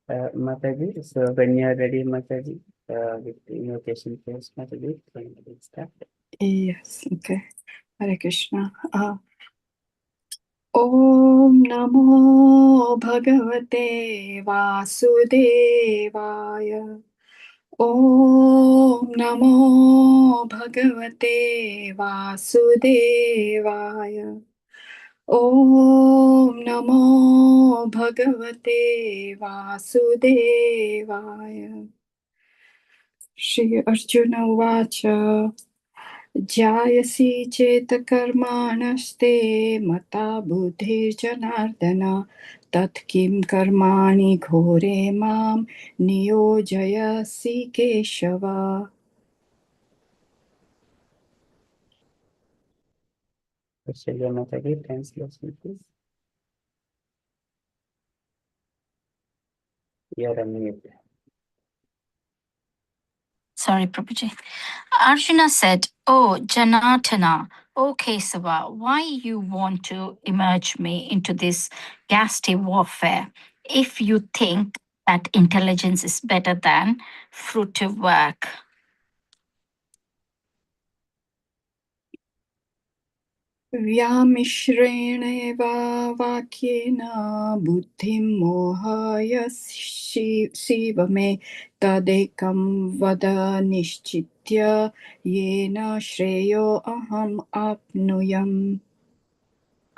Mataji, so when you are ready, Mataji, with the invocation first, Mataji, then we will start. Yes, okay. Hare Krishna. Om Namo Bhagavate Vasudevaya. Om Namo Bhagavate Vasudevaya. Om Namo Bhagavate Vasudevaya. Shri Arjuna Vacha. Jayasi cheta karmanaste mata buddhirjanardana tat kim karmani ghore mam niyojayasi keshava. Shreya Mataji, translation please. You are unmuted. Sorry, Prabhuji. Arjuna said, "Oh, Janatana, oh Kesava, why you want to emerge me into this ghastly warfare if you think that intelligence is better than fruitive work?" Vyamishreneva vakyena buddhim mohaya sivame tadekam vada nishchitya yena shreyo aham apnuyam.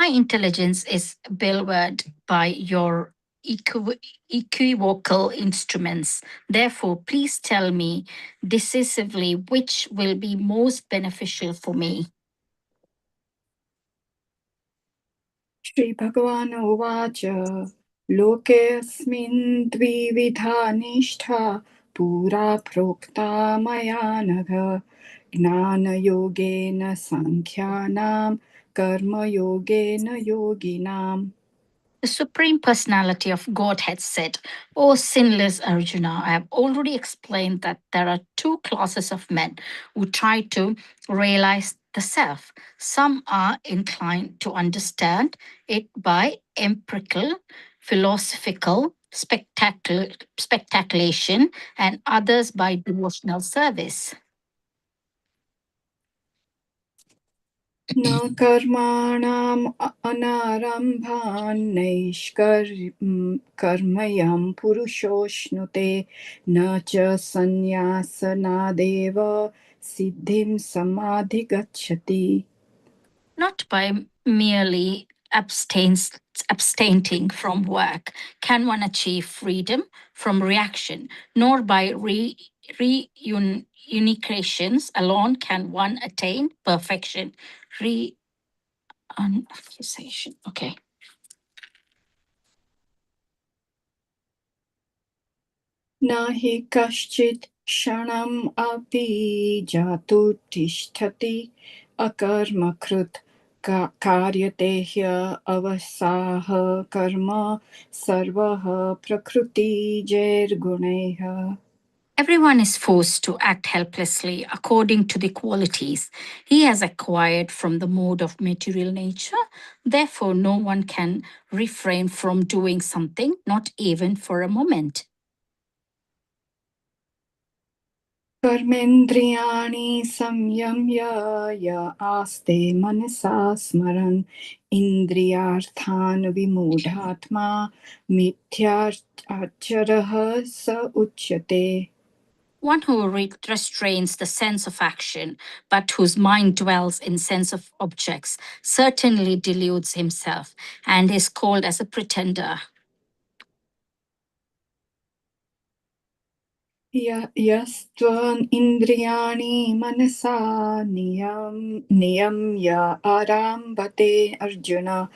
My intelligence is bewildered by your equivocal instruments. Therefore, please tell me decisively which will be most beneficial for me. Shri Bhagavan Uvacha Lokesmin dvividha nishtha pura prokta maya nagha gnana yogena sankhyanam karma yogena yoginam. The Supreme Personality of Godhead said, "O sinless Arjuna, I have already explained that there are two classes of men who try to realize the self. Some are inclined to understand it by empirical, philosophical speculation, and others by devotional service. Na karmanam anarambhan karmayam purushoshnute na cha sannyasana siddhim samadhi gacchati." Not by merely abstaining from work can one achieve freedom from reaction, nor by reunifications alone can one attain perfection. Reunification. Okay. Nahi kaschit kshanam api jatutishthati akarmakrut karyate hya avasaha karma sarvaha prakriti jairguneha. Everyone is forced to act helplessly according to the qualities he has acquired from the mode of material nature. Therefore, no one can refrain from doing something, not even for a moment. Karmendriyani samyamya ya aste manasa smaran indriyarthan vimudhatma mithyacharaha sa uchyate. One who restrains the sense of action, but whose mind dwells in sense of objects, certainly deludes himself and is called as a pretender. Yastvan indriyani manasa niyamya arambate Arjuna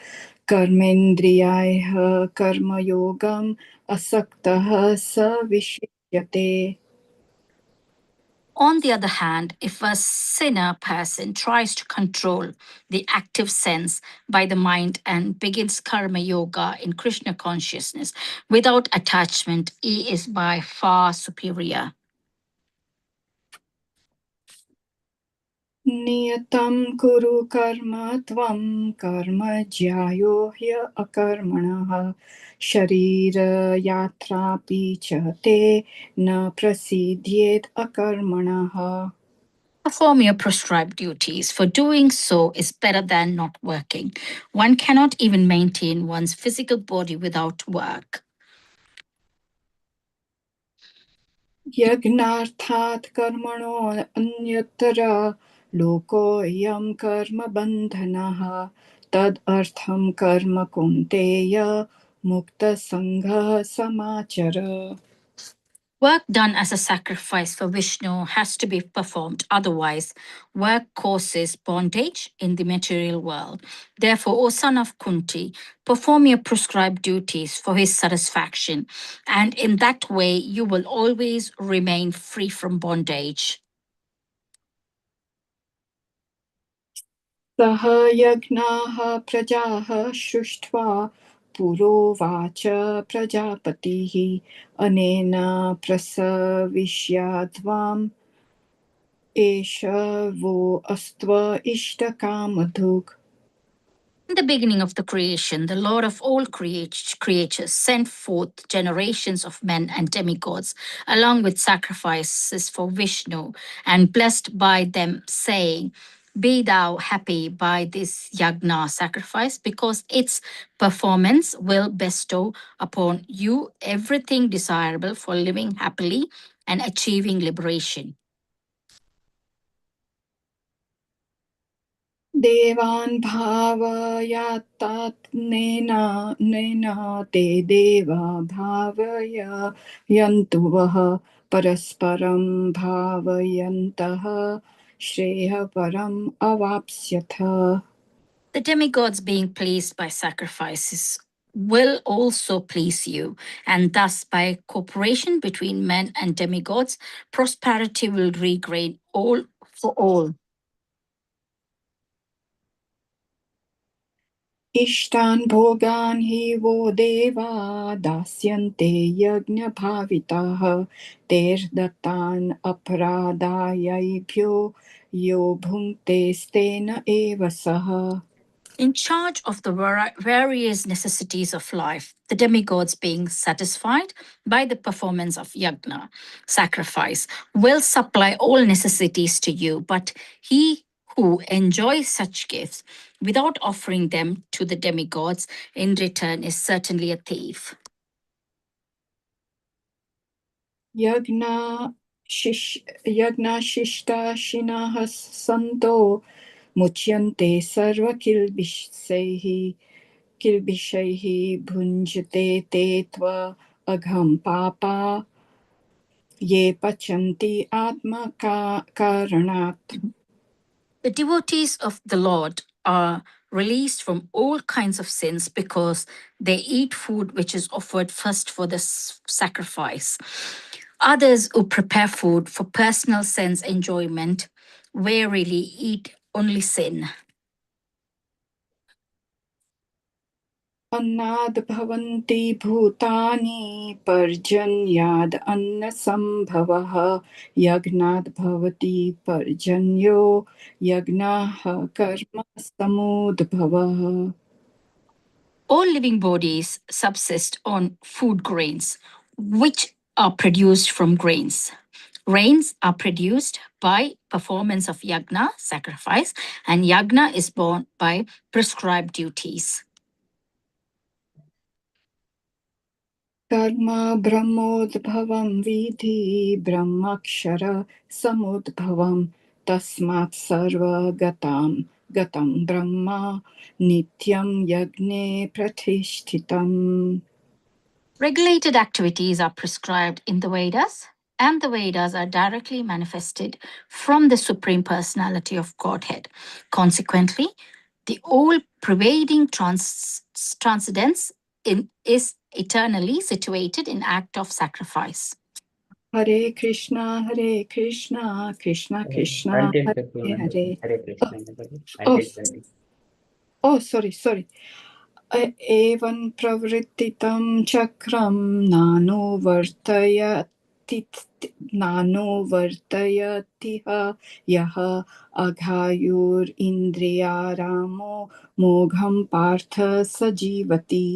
karmendriyaiha karma yogam asaktaha sa vishyate. On the other hand, if a sinner person tries to control the active sense by the mind and begins karma yoga in Krishna consciousness without attachment, he is by far superior. नियतं कुरु कर्म त्वं कर्म ज्यायो ह्य अकर्मणः शरीरयात्रापि च ते न प्रसीद्येत् अकर्मणः. Perform your prescribed duties, for doing so is better than not working. One cannot even maintain one's physical body without work. यज्ञार्थात् कर्मणो अन्यत्र लोकोऽयं कर्म बन्धनः तदर्थं कर्म कौन्तेय मुक्तसङ्गः समाचर. Work done as a sacrifice for Vishnu has to be performed, otherwise, work causes bondage in the material world. Therefore, O son of Kunti, perform your prescribed duties for his satisfaction, and in that way, you will always remain free from bondage. सह यज्ञाः प्रजाः सृष्ट्वा पुरोवाच प्रजापतिः अनेन प्रसविष्याद्वाम् एष वो अस्त्व इष्टकामधुक्. In the beginning of the creation, the Lord of all creatures sent forth generations of men and demigods, along with sacrifices for Vishnu, and blessed by them, saying, Be thou happy by this yagna sacrifice, because its performance will bestow upon you everything desirable for living happily and achieving liberation. देवान् भावयात्तात्मेन ते देवा भावयन्तु वः परस्परं भावयन्तः श्रेयःपरम् अवाप्स्यथ. The demigods, being pleased by sacrifices, will also please you, and thus, by cooperation between men and demigods, prosperity will regain all for all. इष्टान् भोगान् हि वो देवा दास्यन्ते यज्ञभाविताः तैर्दत्तान् अपराधायैभ्यो यो भुङ्क्तेस्तेन एव सः. In charge of the various necessities of life, the demigods, being satisfied by the performance of yagna, sacrifice, will supply all necessities to you, but he who enjoys such gifts without offering them to the demigods in return is certainly a thief. यज्ञशिष्टाशिनः सन्तो मुच्यन्ते सर्वकिल्बिषैः भुञ्जते ते त्वा अघं पापा ये पचन्ति आत्मकारणात्. The devotees of the Lord are released from all kinds of sins because they eat food which is offered first for the sacrifice. Others who prepare food for personal sense enjoyment warily eat only sin. अन्नाद् भवन्ति भूतानि पर्जन्याद् अन्नसम्भवः यज्ञाद् भवति पर्जन्यो यज्ञः कर्म समुद्भवः. All living bodies subsist on food grains, which are produced from grains. Rains are produced by performance of yagna, sacrifice, and yagna is born by prescribed duties. कर्म ब्रह्मोद्भवं विधि ब्रह्मक्षर समुद्भवं तस्मात् गतं ब्रह्म नित्यं यज्ञे प्रतिष्ठितम्. Regulated activities are prescribed in the Vedas, and the Vedas are directly manifested from the Supreme Personality of Godhead. Consequently, the all-pervading transcendence is eternally situated in act of sacrifice. Hare Krishna, Krishna Krishna, Until Hare 51. Hare. Hare Krishna. Oh, Until 20. oh, sorry. एवं प्रवृत्तितं चक्रं नानुवर्तयत् नानो वर्तयतिह यः अघायुरिन्द्रियारामो मोघं पार्थ स जीवति.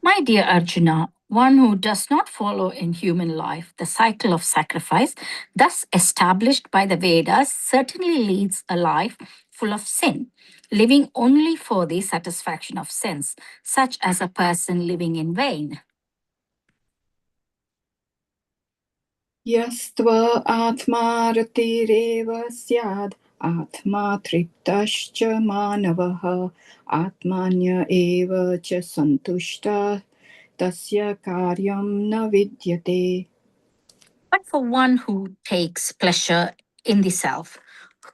My dear Arjuna, one who does not follow in human life the cycle of sacrifice, thus established by the Vedas, certainly leads a life full of sin, living only for the satisfaction of sense, such as a person living in vain. यस्त्व आत्मा रतिरेव स्याद् आत्मा तृप्तश्च मानवः आत्मान्य एव च सन्तुष्टः tasya karyam na vidyate. But for one who takes pleasure in the self,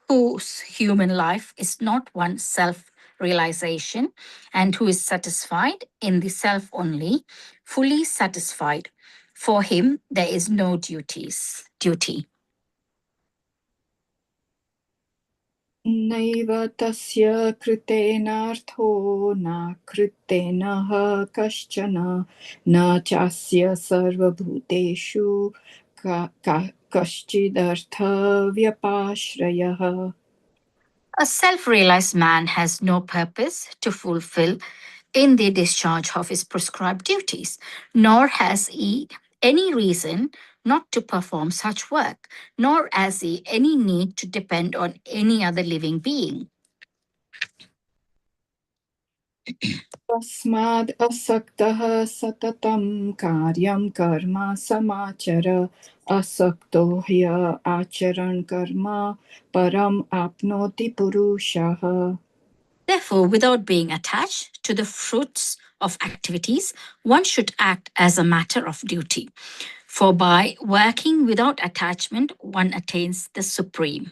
whose human life is not one self realization, and who is satisfied in the self only, fully satisfied, for him there is no duty. Naiva tasya kritenartho na kritenaha kaschana na chasya sarvabhuteshu kaschidartha vyapashrayah. A self realized man has no purpose to fulfill in the discharge of his prescribed duties, nor has he any reason not to perform such work, nor has he any need to depend on any other living being. Tasmad asaktaha satatam karyam karma samachara asakto hya acharan karma param apnoti purushaha. Therefore, without being attached to the fruits of activities, one should act as a matter of duty. For by working without attachment, one attains the supreme.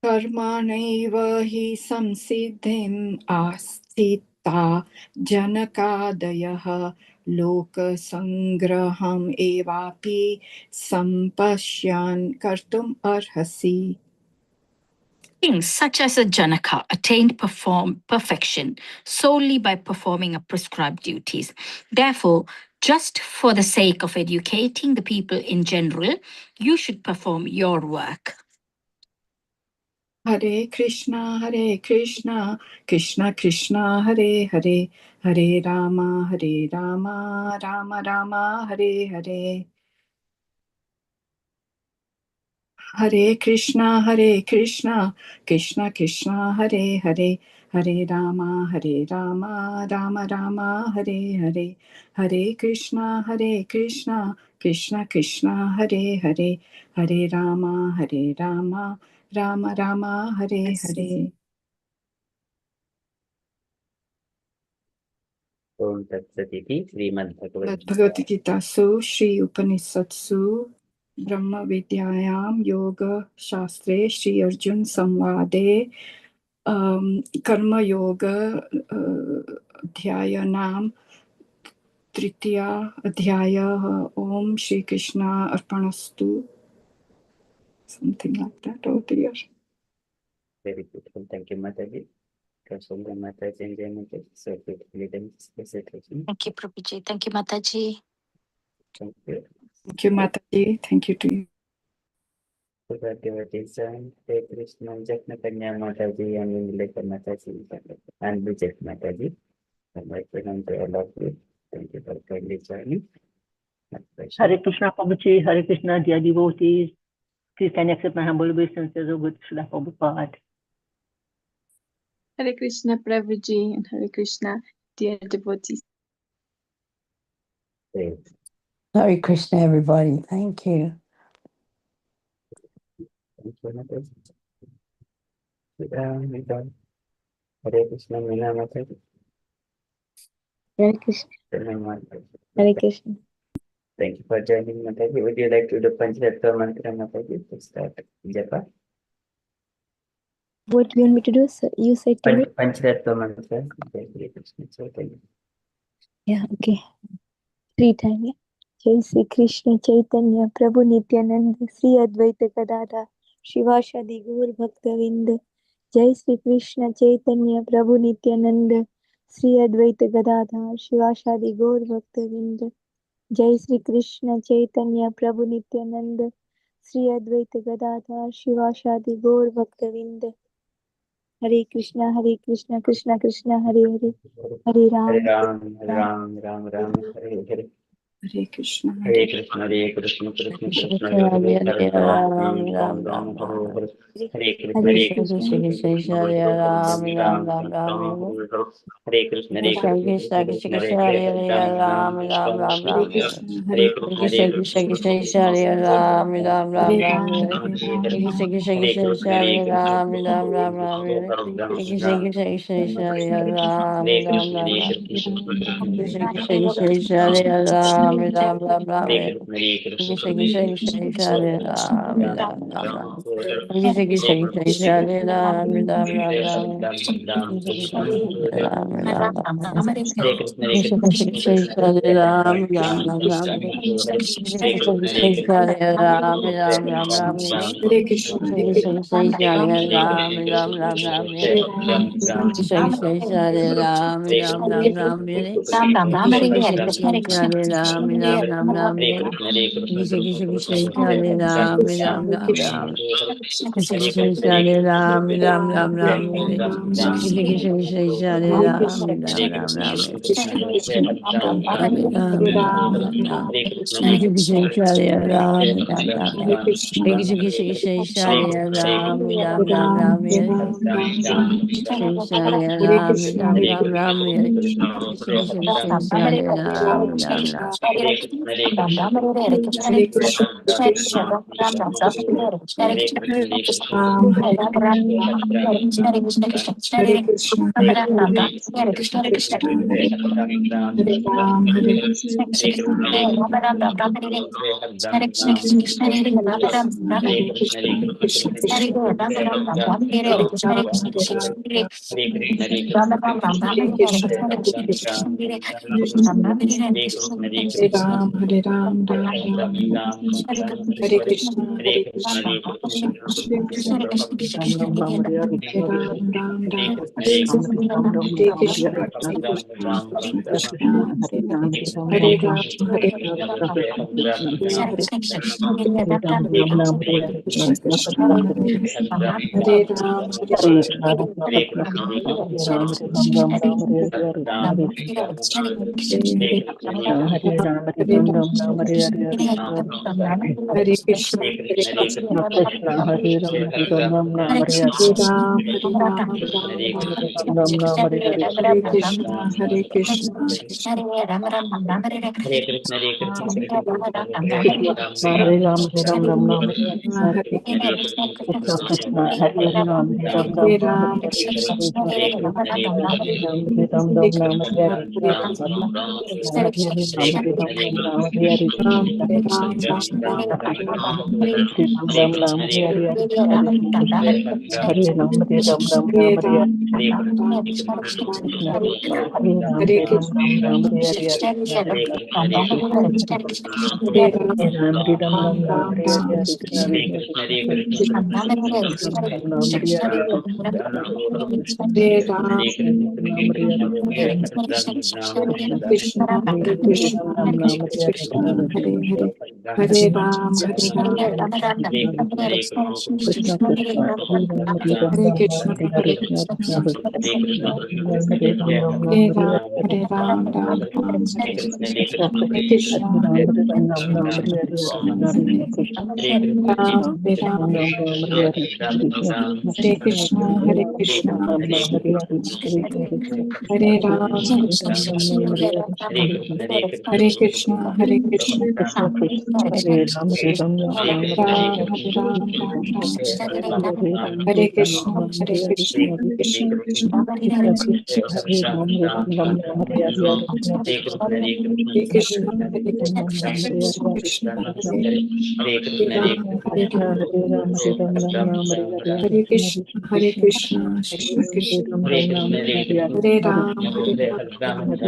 Karmanaiva hi samsiddhim astita janakadayaha loka sangraham evapi sampashyan kartum arhasi. Kings such as a Janaka attained perfection solely by performing a prescribed duties. Therefore, just for the sake of educating the people in general, you should perform your work. Hare Krishna, Krishna Krishna, Hare Hare, Hare Rama, Rama Rama, Hare Hare. Hare Krishna, Krishna Krishna, Hare Hare, Hare Rama, Rama Rama, Hare Hare. Hare Krishna, Krishna Krishna, Hare Hare, Hare Rama, Rama Rama, Hare Hare. Om Tat Sat iti Srimad Bhagavadgita Su Shri Upanishatsu Brahma Vidyayam Yoga Shastre Shri Arjun Samvade Karma Yoga Adhyaya Nam Tritiya Adhyaya Om Shri Krishna Arpanastu. Something like that. Oh dear. Very beautiful. Thank you, Mataji. Kasumba Mataji and Jai Mataji. So beautifully done recitation. Thank you, Prabhuji. Thank you, Mataji. Thank you. Thank you, Mataji. Thank you to you. Devotees and Hare Krishna, Jagna Kanya Mataji and Lalitha Mataji and Vijay Mataji. And I present to all of you. Thank you for kindly joining. Hare Krishna, Prabhuji, Hare Krishna, dear devotees. Please can accept my humble obeisances of good Srila Prabhupada. Hare Krishna, Prabhuji, and Hare Krishna, dear devotees. Great. Hare Krishna, everybody. Thank you. Thank you, Mataji. Hare Krishna, Meena Mataji. Hare Krishna. Hare Krishna. Thank you for joining, Mataji. Would you like to do Pancharatta Mantra, Mataji, to start Japa? What do you want me to do? So you said to me? Pancharatta Mantra. Hare Krishna. So thank you. Yeah, okay. 3 times. Yeah. Jai Sri Krishna Chaitanya Prabhu Nityananda Sri Advaita Gadadhar Shivashadi Gaur Bhaktavinda. Jai Sri Krishna Chaitanya Prabhu Nityananda Shri Advaita Gadadhar शिवासादि गौर भक्तवृंद। जय श्री कृष्ण चैतन्य प्रभु नित्यानंद श्री अद्वैत गदाधर शिवासादि गौर भक्तवृंद। हरे कृष्णा कृष्ण कृष्ण हरे हरे, हरे Hare Ram Ram, Hare Ram, Ram Ram, Hare Hare. Hare Krishna, Hare Krishna, Krishna Krishna, Hare Hare, Hare Ram, Ram, Hare Hare. Hare Krishna, Hare Krishna Krishna Krishna, Hare Ram, Ram, Hare Hare. Hare Krishna, Krishna Krishna, Hare Hare, Ram, Hare Ram, Hare Krishna, Hare Hare Krishna, Krishna, Krishna Krishna, Hare Ram, Hare Hare Ram, Hare. Ram Ram, Hare Krishna, Krishna Hare Krishna, Hare Krishna, Hare Krishna, Hare Hare Ram, Krishna, Ram Ram, Krishna Hare Krishna, Hare, Hare Hare. Krishna Krishna, Hare Krishna, Krishna Hare Krishna, Krishna, Hare Krishna Krishna, Ram, Hare Ram, Ram, Ram, Hare Hare. Hare Hare Krishna, Krishna, Krishna Hare Krishna, Krishna, Ram, Krishna Ram, Hare Hare Hare. Hare Krishna, Hare Krishna Krishna, Krishna, Ram, Ram, Hare Hare. Hare Hare Krishna, Krishna, Krishna Hare Krishna, Hare Krishna, Hare Ram, Hare Ram, Hare Krishna, Hare Krishna, Hare Krishna, Hare Ram, Hare Ram, Ram Ram, Hare Krishna, Hare Krishna, Krishna Hare Ram, Hare Ram, Krishna Krishna, Hare Krishna, Hare Ram, Hare Ram, Ram Ram, Hare Krishna, Hare Krishna, Hare Krishna, Hare Krishna, Krishna, Ram, Hare Ram, Ram Ram, Hare Krishna, Hare Krishna, Krishna Krishna, Hare Ram, Hare Hare Krishna, Hare Krishna, Krishna Krishna, Hare Ram, Hare Ram, Hare Krishna, Hare Hare Krishna, Hare Krishna, Krishna Krishna, Hare Ram, Hare Ram, Ram Ram, Hare Krishna, Hare Krishna, Krishna Krishna, Hare Ram, Ram Ram, Hare Krishna, Hare Krishna, Krishna Krishna, Hare Hare, Hare Ram, Hare Ram, Hare Krishna, Krishna, Hare Hare, Hare Ram, Hare Hare Hare, Hare Ram, Hare Krishna, Hare Krishna, Krishna Krishna Hare Ram Hare Ram Ram Ram Hare Hare Hare Ram, Hare Ram, Ram Ram, Ram Ram Hare Hare Hare Krishna, Hare Krishna, Krishna Hare Krishna, Hare Ram, Krishna, Hare Krishna Krishna Hare Ram Hare Ram Ram Ram Hare Krishna, Hare Hare Krishna Krishna Hare Ram Hare Ram Ram Hare Ram Ram, Hare Hare Hare Krishna, Hare Hare Krishna Ram, Hare Ram Hare Ram Hare Ram Ram Hare Krishna, Hare Hare Krishna Ram, Krishna Hare Ram Hare Ram Ram Ram Hare Hare Ram, Krishna Hare Ram, Ram Ram, Krishna Hare Hare Ram Ram Ram Hare Hare Hare Krishna Hare Ram Hare Ram Ram Ram Hare Hare Ram, Hare Ram Ram, Ram Krishna Hare Krishna Hare Ram Hare Hare Ram Krishna, Ram Ram Hare Hare Krishna Krishna Krishna Hare Ram, Hare Ram Hare Ram Ram Ram Ram Ram, Hare Ram Hare Krishna Krishna, Krishna Krishna Krishna Hare Ram Ram Ram Hare Hare Krishna Hare Krishna Ram, Hare Ram Ram Hare Hare Krishna Krishna, Krishna Hare Hare Hare Krishna, Ram Ram Ram Hare Hare Krishna, Hare Hare, Hare Hare Ram, Hare Ram, Krishna Krishna Hare Ram Hare Ram Hare Ram Ram Krishna, Hare Hare Hare Krishna Krishna, Krishna Hare Ram Ram Ram Hare Hare Ram, Hare Hare Ram, Ram Ram, Hare Krishna Hare Krishna Krishna, Hare Ram Hare Hare Ram Ram Krishna, Ram Hare Hare Krishna, Krishna Hare Krishna Krishna Ram, Ram Hare Hare Ram Ram, Ram Ram Hare Hare Krishna Hare Krishna Krishna, Hare Hare Ram Krishna, Ram Ram Ram Hare Hare Hare Hare Hare Ram, Krishna Hare Ram Ram Ram Hare Hare Krishna Hare Krishna, Hare Krishna, Krishna Krishna Hare Ram Hare Ram Ram Ram Hare Hare Ram, Hare Hare Ram, Ram Ram, Hare Ram Hare Hare Ram Krishna, Ram Hare Hare Krishna, Hare Krishna Krishna, Krishna Krishna Hare Ram Hare Ram Ram Ram Hare Hare Krishna Hare Krishna, Hare Ram Krishna, Ram Ram Hare Hare Krishna Krishna Hare Hare Ram, Krishna Hare Krishna Ram, Hare Ram Hare Ram Ram Ram Hare Hare Hare Krishna Krishna, Hare Krishna Krishna, Hare Krishna Ram Hare Krishna, Ram Ram Ram Hare Hare Hare Hare Ram, Hare Ram, Krishna Hare Ram Hare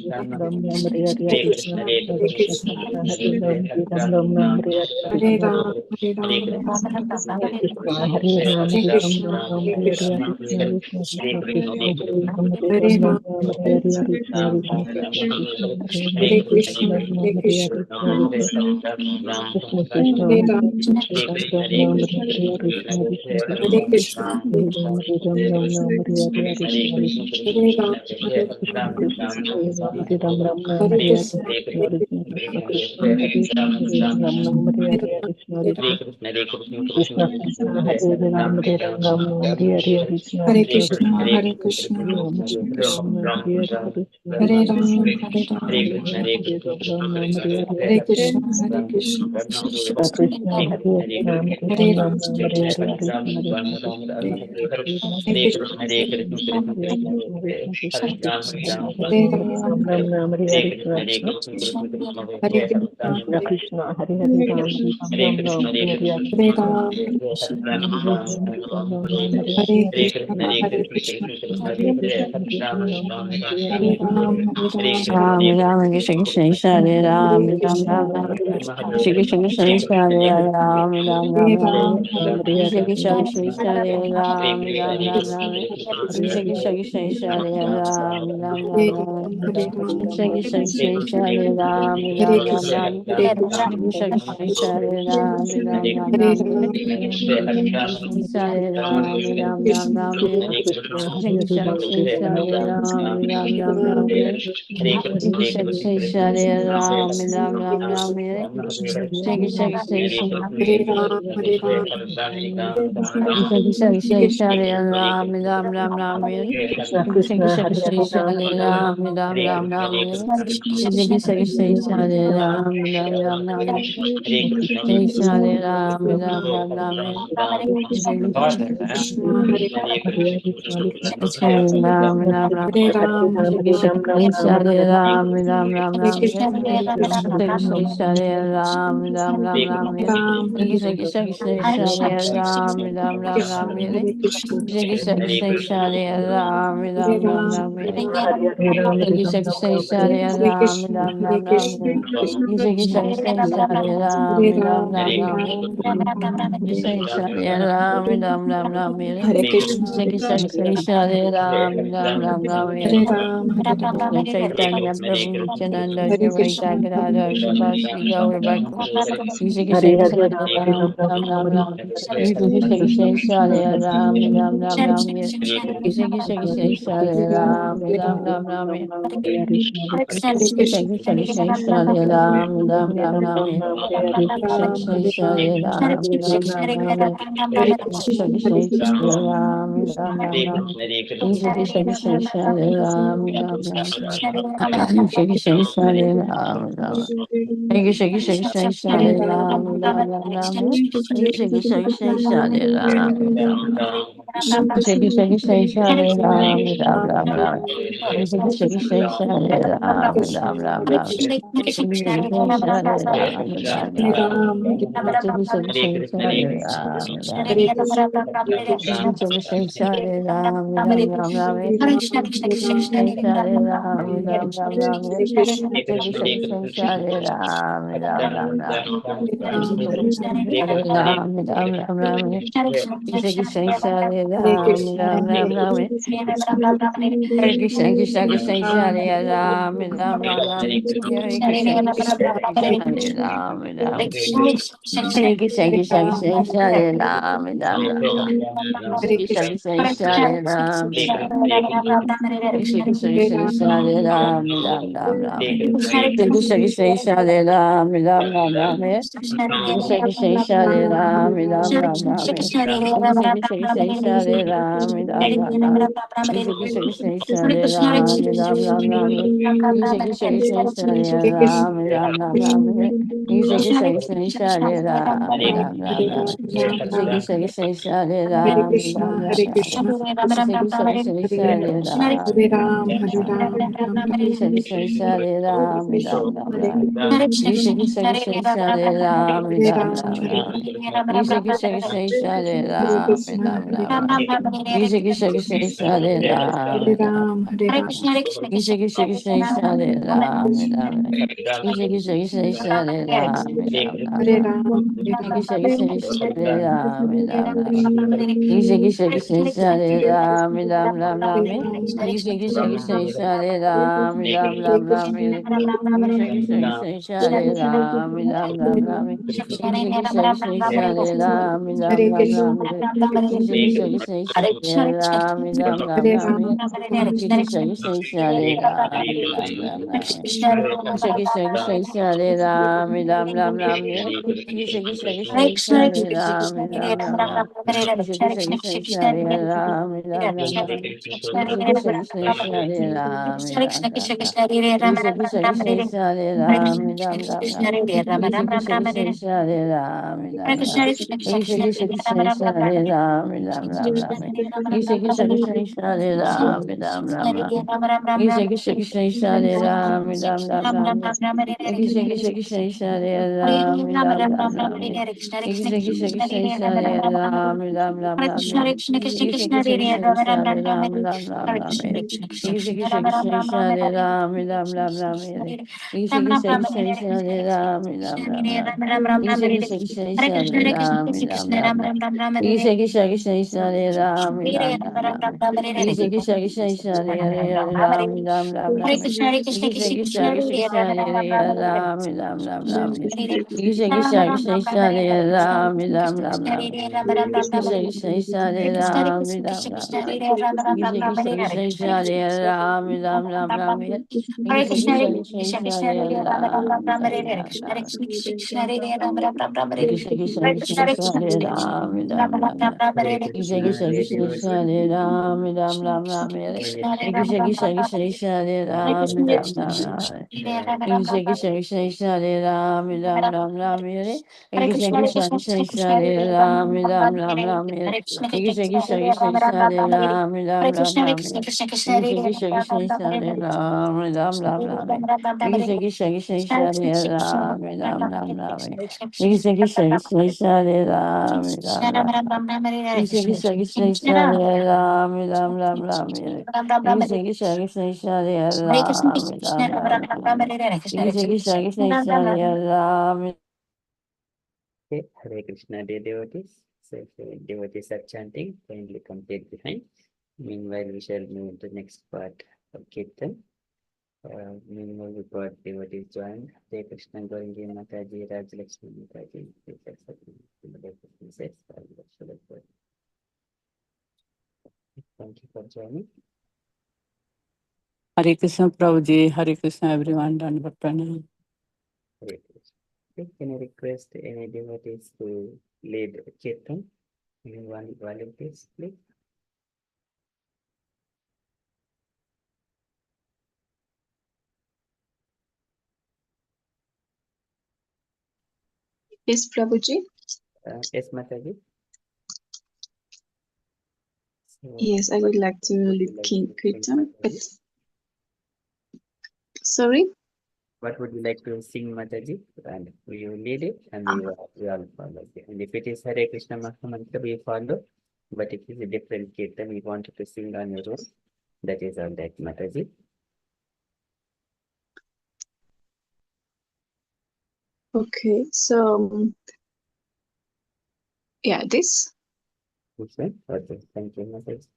Ram Ram Hare Hare Hare Krishna Krishna, Hare Krishna, Krishna Hare Ram, Hare Ram, Ram Ram, Hare Krishna, Krishna, Hare Ram, Hare Hare Ram, Krishna, Ram Hare Ram, Hare Krishna, Hare Krishna, Krishna Krishna, Hare Hare Ram, Hare Ram, Hare Ram Ram, Ram, Hare Hare Hare Hare Krishna, Krishna Hare Krishna, Krishna, Hare Ram, Hare Hare Krishna, Ram, Ram Hare Hare Krishna, Hare Krishna, Hare Krishna Krishna, Hare Hare Ram, Hare Ram, Ram Hare Ram, Hare Krishna, Hare Krishna, Krishna Hare Krishna, Krishna, Hare Hare Ram, Hare Ram, Ram Ram, Hare Hare Krishna, Hare Ram, Hare Krishna Krishna, Krishna, Hare Ram, Ram Ram, Hare Hare Hare Krishna, Krishna, Hare Krishna Krishna, Krishna, Hare Krishna Krishna, Hare Hare Ram Ram, Hare Hare Hare Ram, Krishna, Hare Krishna Krishna Krishna, Krishna, Hare Ram, Hare Ram, Ram Ram, Hare Hare Krishna, Hare Krishna Krishna, Krishna, Hare Krishna, Hare Hare Ram, Hare Krishna, Ram, Hare Hare Krishna, Hare Krishna Ram, Krishna, Hare Ram, Hare Ram, Hare Ram, Ram Ram, Hare Hare Hare Krishna, Krishna, Hare Krishna, Krishna Krishna, Hare Ram, Hare Hare Ram, Ram, Ram Ram, Hare Hare Krishna, Krishna Krishna, Hare Ram, Hare Hare Krishna, Krishna, Hare Krishna Krishna, Krishna, Krishna Krishna, Hare Hare Ram, Hare Ram, Ram, Ram Ram, Hare Hare Krishna, Hare Krishna, Krishna Krishna, Hare Hare Ram, Hare Ram, Ram Ram, Hare Hare Hare Krishna, Ram, Hare Krishna, Krishna Hare Ram, Hare Ram, Ram Ram, Hare Hare Hare Krishna, Krishna, Hare Krishna, Krishna Hare Hare Krishna, Ram, Hare Ram, Ram Ram, Hare Hare Hare Krishna, Ram, Hare Ram, Ram Ram Krishna Krishna Krishna Hare Ram Hare Ram Krishna, Ram Hare Ram Krishna, Shri Hare Krishna Krishna Krishna, Krishna Hare Ram Ram Ram Hare Ram Ram, Hare Krishna Ram, Krishna Krishna Krishna Hare Ram Ram Hare Ram Krishna, Ram Hare Krishna Krishna, Krishna Krishna Krishna Hare Ram Ram Ram Hare Ram Ram, Hare Ram, Krishna Hare Krishna Krishna Krishna, Krishna Hare Ram Hare Ram Ram Krishna, Ram Hare Krishna, Krishna Hare Krishna Krishna Krishna, Hare Ram Ram Ram Hare Ram Ram, Hare Ram, Krishna Hare Ram Hare Ram Ram Krishna, Ram Hare Krishna Krishna Krishna Hare Ram Ram Hare Ram Ram, Ram Hare Shri Ram, Ram, Ram, Ram, Shri Shri Shri Shri Ram, Hare Ram, Shri Shri Shri Shri Ram, Ram, Ram, Ram, Krishna Shri Krishna, Shri Hare Shri Hare Ram, Shri Hare Ram, Ram, Ram, Ram, Ram, Shri Shri Shri Krishna Shri Ram, Ram, Ram, Ram, Krishna Shri Krishna, Shri Ram, Ram, Ram, Ram, Shri Krishna, Hare Hare Krishna Shri Ram, Ram, Ram, Hare Ram, Ram, Shri Hare Shri Ram, Ram Ram, Hare Shri Hare Ram, Ram, Ram, Hare Ram, Krishna, Hare Krishna, Shri Shri Shri Ram, Ram, Ram, Hare Ram, Ram, Hare Shri Ram, Shri Shri Shri Ram, Ram, Hare Ram, Krishna, Ram, Hare Krishna, Shri Shri Shri Shri Ram, Hare Ram, Ram, Ram, Ram, Hare Hare Ram, Hare Shri Ram, Shri Ram Shri Ram, Hare Shri Hare Ram, Krishna, Ram, Hare Ram, Ram, Krishna, Shri Krishna Shri Krishna, Shri Shri Ram, Hare Ram, Ram, Ram, Hare Ram, Ram, Hare Ram, Shri Hare Shri Shri Ram, Ram, Ram, Ram, Hare Krishna, Hare Shri Shri Krishna, Shri Shri Ram, Ram, Ram, Ram, Hare Ram, Hare Ram, Krishna Chaitanya Prabhu Nityananda Hare Shri Krishna, Vaidya Hare Gadadhar Krishna, Shivasri Gaur Bhakta Shri Krishna Hare Krishna Ram, Hare Ram, Ram, Ram Ram, Ram, Ram, Hare Ram Hare Shri Krishna Krishna Krishna Krishna, Shri Hare Ram, Ram, Ram, Ram, Ram Krishna Krishna Krishna Krishna Krishna, Shri Hare Krishna Ram, Ram, Hare Krishna, Ram, Ram, Ram, Hare Ram Ram, Ram Hare Hare Hare Krishna Krishna, Krishna Hare Krishna Krishna, Shri Hare Ram, Ram, Ram, Ram, Ram Hare Krishna Ram, Krishna Hare Shri Ram, Hare Ram, Ram, Krishna, Ram, Ram Hare Krishna Krishna, Krishna Hare Shri Krishna, Ram, Krishna Ram, Ram, Krishna, Ram Krishna Krishna Shri Krishna Ram, Ram, Ram Shri Krishna Shri Ram, Ram Krishna Krishna Krishna Hare Shri Ram, Ram, Hare Ram, Ram, Ram, Ram Krishna Krishna Krishna, Krishna Krishna Shri Ram, Ram, Krishna Krishna Krishna Krishna Shri Ram, Ram, Ram, Ram, Hare Ram Ram, Krishna Krishna Krishna Shri Ram, Krishna, Ram, Ram, Hare Ram Krishna, Krishna Krishna Shri Ram, Ram, Hare Ram Ram, Hare Ram, Krishna Krishna Krishna Shri Ram, Hare Ram Krishna, Hare Krishna, Krishna Krishna Shri Ram, Ram, Ram, Hare Ram Ram, Hare Ram, Shri Ram, Ram, Ram, Ram Hare Krishna, Krishna Krishna Shri Ram, Ram, Ram, Ram Hare Krishna Ram, Hare Krishna Ram, Shri Ram, Ram, Ram, Ram Krishna Krishna Shri Hare Ram, Krishna, Ram, Hare Ram, Ram Krishna, Hare Krishna Krishna Krishna Ram, Shri Hare Ram, Ram, Ram, Ram, Ram Hare Krishna Krishna Shri Ram, Ram Hare Krishna Hare Krishna Ram, Krishna Hare Shri Ram, Ram, Ram, Ram, Ram Hare Krishna Krishna, Krishna Shri Ram, Krishna Krishna Hare Krishna Ram, Shri Hare Ram, Ram, Ram, Ram, Ram Hare Krishna Krishna, Krishna Shri Ram, Ram, Ram, Ram Krishna Krishna Shri Ram, Ram, Ram, Ram Krishna Krishna Shri Ram, Ram, Ram, Ram Krishna Krishna Shri Ram, Ram, Ram, Ram Krishna Krishna Shri Hare Krishna, Ram, Ram, Ram, Ram Krishna Krishna Shri Ram, Ram, Ram, Ram, Hare Ram Ram, Ram Krishna Ram, Krishna Shri Hare Ram, Krishna, Ram, Ram, Hare Ram Krishna, Krishna Krishna Hare Shri Hare Ram, Ram, Hare Ram, Ram Krishna Krishna Shri Hare Ram, Krishna, Ram, Ram, Hare Ram Krishna Krishna Krishna Shri Ram, Hare Ram, Ram, Ram, Hare Ram Krishna Krishna Krishna Shri Hare Ram, Krishna, Ram, Hare Ram, Krishna Krishna Krishna Krishna Hare Ram Hare Ram, Hare Hare Ram. Krishna, Hare Krishna, Krishna Krishna Krishna Krishna Hare Ram Ram Krishna Krishna Krishna Krishna Hare Ram Hare Ram Ram, Hare Krishna Ram. Krishna Krishna Krishna Hare Ram Krishna Krishna Krishna Krishna Hare Ram Ram Krishna Krishna Krishna Krishna Hare Ram Ram Krishna Krishna Krishna Krishna Hare Ram Ram Krishna Krishna Krishna Krishna Hare Ram Hare Krishna, Ram Krishna Krishna Krishna Krishna Hare Ram Hare Ram Ram, Krishna Krishna Krishna Krishna Hare Ram Krishna Krishna Krishna Krishna Hare Ram Krishna Krishna Krishna Krishna Hare Ram Krishna Krishna Krishna Krishna Hare Ram Krishna Krishna Krishna Krishna Hare Ram Krishna Krishna Krishna Krishna Hare Ram Krishna Krishna Krishna Krishna Hare Ram Krishna Krishna Krishna Krishna Hare Ram Krishna Krishna Krishna Krishna Hare Ram Krishna Krishna Krishna Krishna Hare Ram Krishna Krishna Krishna Krishna Hare Ram Krishna Krishna Krishna Krishna Hare Ram Krishna Krishna Krishna Krishna Hare Ram Krishna Krishna Krishna Krishna Hare Ram Krishna Krishna Krishna Krishna Hare Ram Krishna Krishna Krishna Krishna Hare Ram Krishna Krishna Krishna Krishna Hare Ram Krishna Krishna Krishna Krishna Hare Ram Krishna Krishna Krishna Krishna Hare Ram Krishna Krishna Krishna Krishna Hare Ram Krishna Krishna Krishna Hare Ram Krishna Krishna Krishna Krishna Hare Ram Hare Krishna Krishna, Krishna Hare Krishna Krishna, Krishna Krishna Hare Hare Ram Ram Ram Ram, Hare Hare Krishna, Hare Ram Krishna, Krishna Hare Ram Ram Ram Ram, Hare Krishna Krishna Hare Krishna Krishna, Hare Krishna Krishna, Hare Krishna Ram Ram Ram Ram, Hare Krishna Krishna, Krishna Krishna Krishna Hare Ram Krishna Hare Ram Krishna Ram Krishna Ram Ram, Krishna Krishna Hare Hare Krishna, Hare Krishna, Ram Krishna Hare Ram Ram Krishna Ram Krishna Ram, Krishna Krishna Hare Hare Krishna Krishna, Hare Krishna Krishna, Krishna Krishna Krishna Hare Ram Ram Ram Ram, Hare Hare Krishna, Krishna Krishna Krishna Krishna Hare Krishna Ram Krishna Ram Hare Ram Ram, Hare Krishna, Hare Krishna, Ram Krishna Krishna Krishna Hare Krishna Ram Ram Krishna Ram, Hare Hare Ram Krishna, Krishna Krishna Krishna Hare Hare Krishna, Ram Krishna Krishna Krishna Krishna Krishna Hare Krishna Ram Ram Ram Ram, Hare Krishna Krishna, Krishna Krishna Krishna Krishna Krishna Ram Hare Ram Ram Ram, Krishna Krishna Krishna Krishna Hare Hare Krishna, Krishna Ram Ram Ram, Hare Krishna, Krishna Krishna Krishna Krishna Ram Krishna Ram Ram. Hare Okay, Hare Krishna, dear devotees. So if the devotees are chanting, kindly come take behind. Meanwhile, we shall move to the next part of Kirtan. Meanwhile, we got devotees joined. Hare Krishna, Goringi Mataji, Rajyalakshmi Mataji, please accept the princess. Thank you for joining. Hare Krishna Prabhuji, Hare Krishna everyone, Dandavat Pranam. Hare Krishna. Okay, can I request any devotees to lead Kirtan? Anyone volunteers, please? Yes, Prabhuji. Yes, Mataji. So, Yes, I would like to would you lead like King to sing, Kirtan, but Mataji? sorry. What would you like to sing, Mataji? And you lead it, and we all follow. And if it is Hare Krishna Mahamantra, we follow. But if it is a different kirtan, we wanted to sing on your own. That is all that, Mataji. Okay, so yeah, this. Okay, okay. Thank you, Mataji.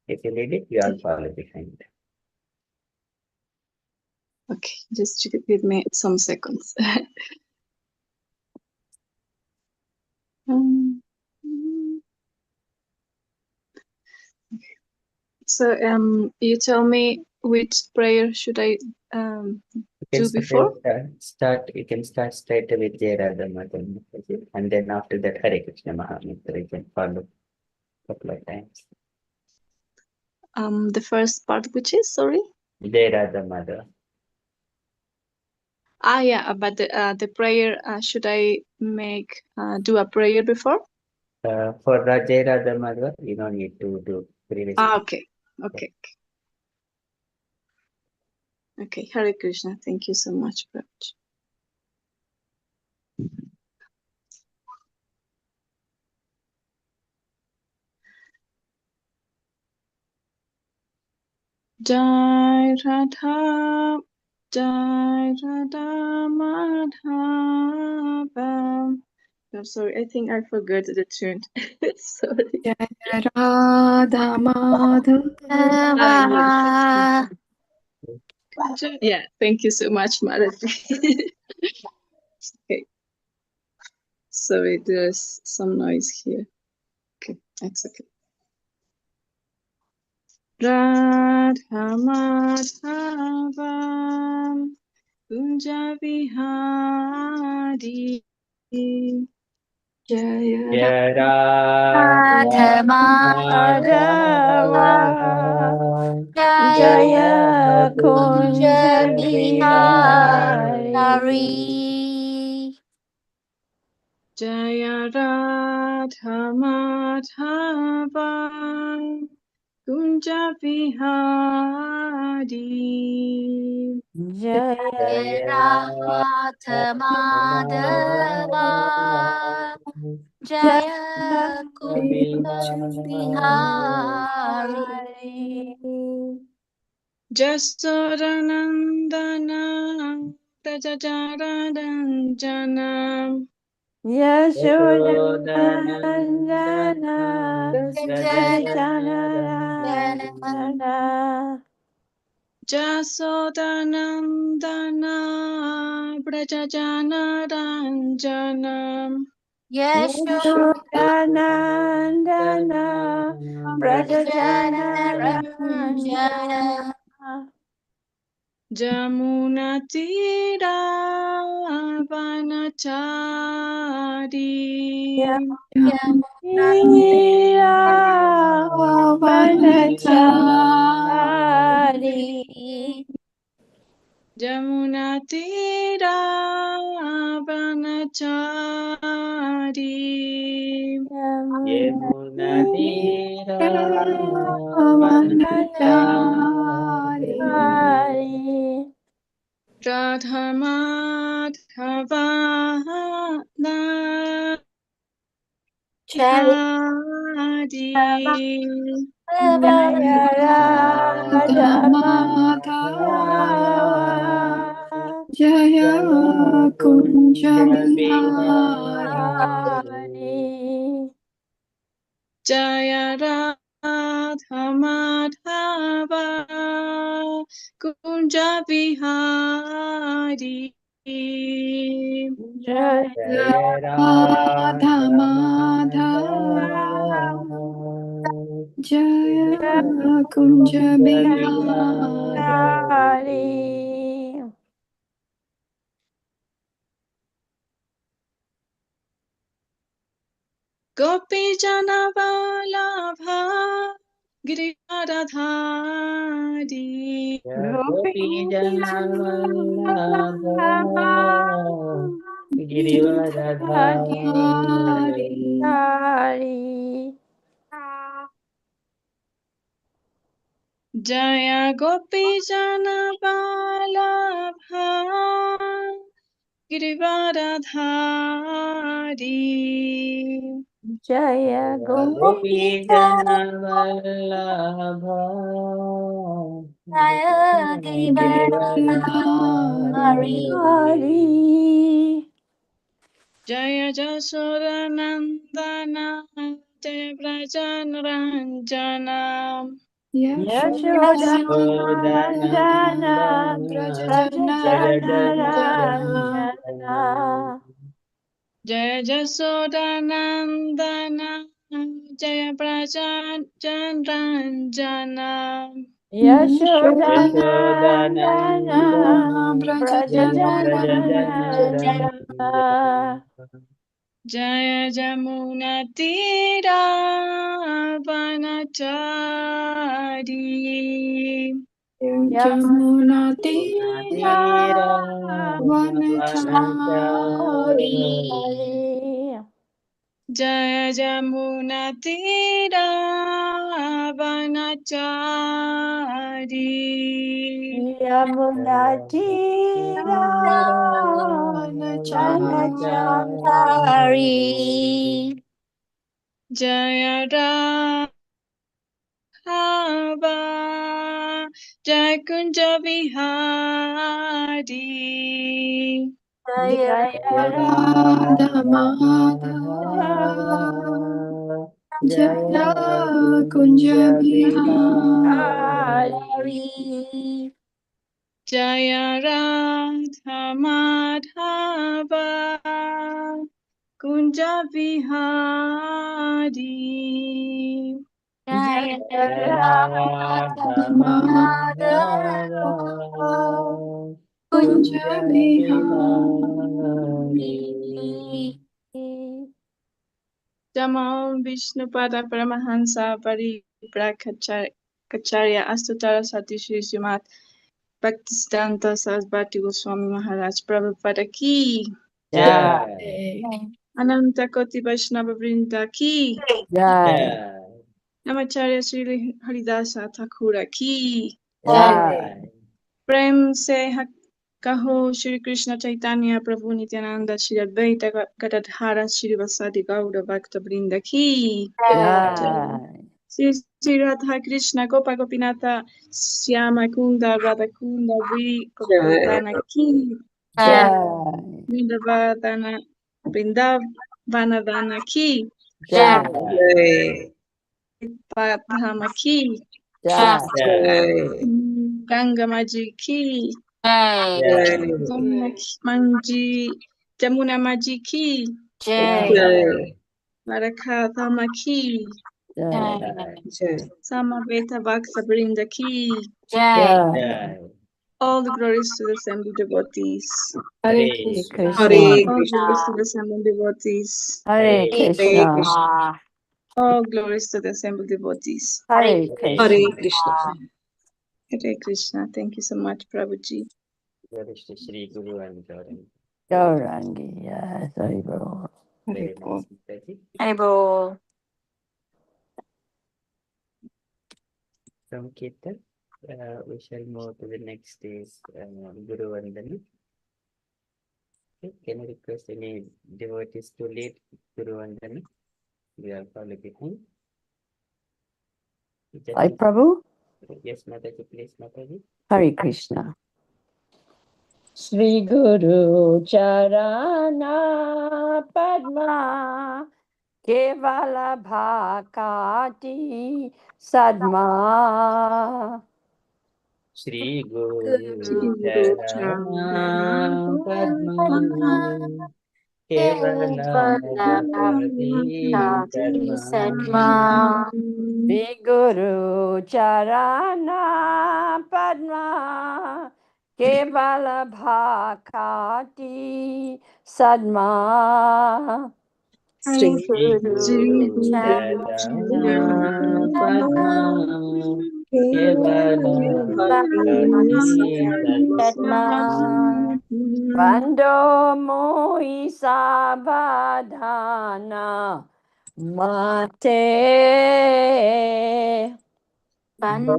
If you lead it, we all follow behind. Okay, just give me some seconds. Um, So you tell me which prayer should I do before? You can start straight with Jai Radha Madhava Mataji, and then after that Hare Krishna Mahamantra you can follow a couple of times. The first part, which is, sorry? Jai Radha Madhava. Yeah, but the prayer, should I do a prayer before? For Jai Radha Madhava, you don't need to do previous. Okay. Okay, Hare Krishna. Thank you so much, Prabhuji. Jai Radha, Jai Radha Madhava. I'm sorry, I think I forgot the tune. Sorry. Jai Radha Madhava. Yeah, thank you so much, Marathi. Okay. Sorry, there's some noise here. Okay, that's okay. Radha Madhava Kunja Vihari Jaya Radha Madhava. Jaya Jaya Kunja Bihari. Bihari. Jaya Radha Madhava Kunja Vihari Jaya Radha Madhava Jaya Kunja Bihari Jasodanandana Tajajaranjana Yashodanandana Jana Rajanarandana Jasodanandana Brajajanaranjana Yashodanandana Yashodanandana Rajanarandana Jamuna Tira Vanachari Yamunira Vanachari Jamuna Tira Vanachari Yamuna Tira Vanachari Radhamadhava Jaya Hari Jaya Radha Madhava Madhava Jaya Kunja Bihari. Hari Jaya Radha Madhava Kunja Vihari Jaya Jaya Radha Radha Madhava. Jaya Kunja Bihari. Hari Gopi Janavalabha Giridharadhari Gopi Gopi Jana Vallabha Girivaradhari Hari Jaya Gopi Janavalabha Girivaradhari Jaya Gopi Gopi Jana Vallabha Jaya Girivaradhari Hari Jaya Jasodanandana Jaya Brajanaranjana Yashodanandana Yashodanandana Rajajanarandana Jaya Jasodanandana Jaya Brajanaranjana Yashodanandana Yashodanandana Brajajanarandana Rajajanarandana Jaya Jamuna Tira Vanachari Jamuna Tira Natira Vanachari Hari Jaya Jamuna Tira Vanachari Yamuna Tira Vanachari Hari Jaya Radha Jai Kunja Vihari. Jaya Radha Madhava Jaya Kunja Kunja Bihari Jaya Radha Madhava Kunja Vihari. Jaya Radha Radha Madhava Madhava Kunja Kunja Bihari Bihari Jamo Vishnupada Paramahansa Pariprakacharya Astutara Sati Shri Srimat Bhaktisiddhanta Sarasvati Goswami Maharaj Prabhupada Ki. Jai Ananta Koti Vaishnava Vrinda Ki. Jai Namacharya Sri Haridasa Thakura Ki. Jai प्रेम से कहो श्री कृष्ण चैतन्य प्रभु नित्यानंद श्री अद्वैत गदाधर श्रीवासादि गौर भक्त वृंद की Jai Shri Shri Radha Krishna Gopa Gopinath Shyam कुंद राधा कुंद गोवर्धन की Jai Vrindavan की Jai धाम की Jai गंगा माँ जी की जमुना माँ जी की Bharakata Maki, Samaveta Bhakta Vrinda Ki. All the glories to the assembled devotees. Hare Hare All Krishna. glories to the assembled devotees. Hare Krishna. All glories to the assembled devotees. Hare Hare Krishna. Krishna. Hare Krishna. Thank you so much, Prabhuji. Glories to Shri Guru and Gauranga. Gaurangi, yes, Hari Bol. Very nice, Mataji. Haribo. From Kirtan, we shall move to the next stage, Guru Vandana. Okay, can I request any devotees to lead Guru Vandana? We are follow behind. Hi, Prabhu. Yes, Mataji, please, Mataji. Hare Krishna. Sri Guru Charana Padma Kevala Bhakati Sadma Shri Guru Charana Padma Kevala Bhakti Sadma Sri Guru Charana Padma Kevala Bhakati Sadma Sri Guru Charana Padma Kevala Bhakti Sadma Bando Moisa Badhana Mate Bando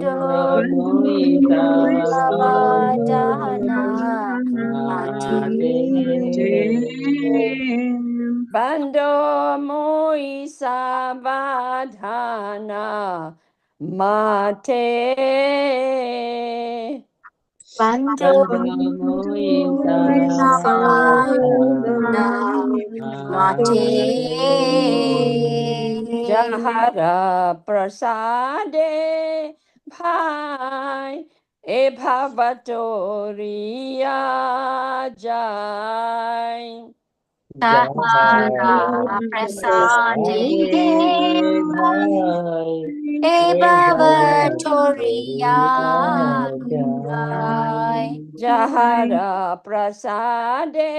Moita Badana Mati. Bando Moisa Badhana Mate Bando Moita Badana Mati. Jahara Prasade Bhai E Bhavatoriya Jai Sahara Prasadi Bhavatoriya Jai. Jahara Prasade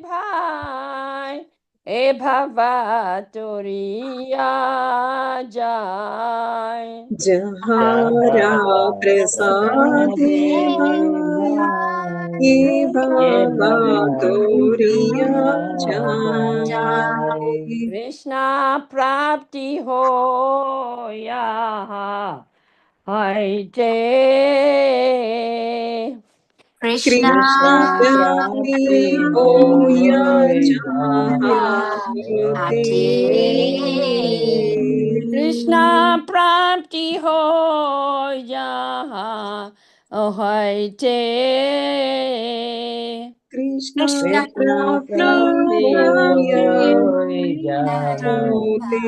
Bhai E Bhavatoriya Jai Jahara Prasade Bhai Bhavatoriya Jai Krishna Prapti Hoya Hai Jai Krishna Krishna Prapti Hoya Hati. Krishna prapti ho jaha ahoite. Krishna Krishna prapti prapnaya hoy hote.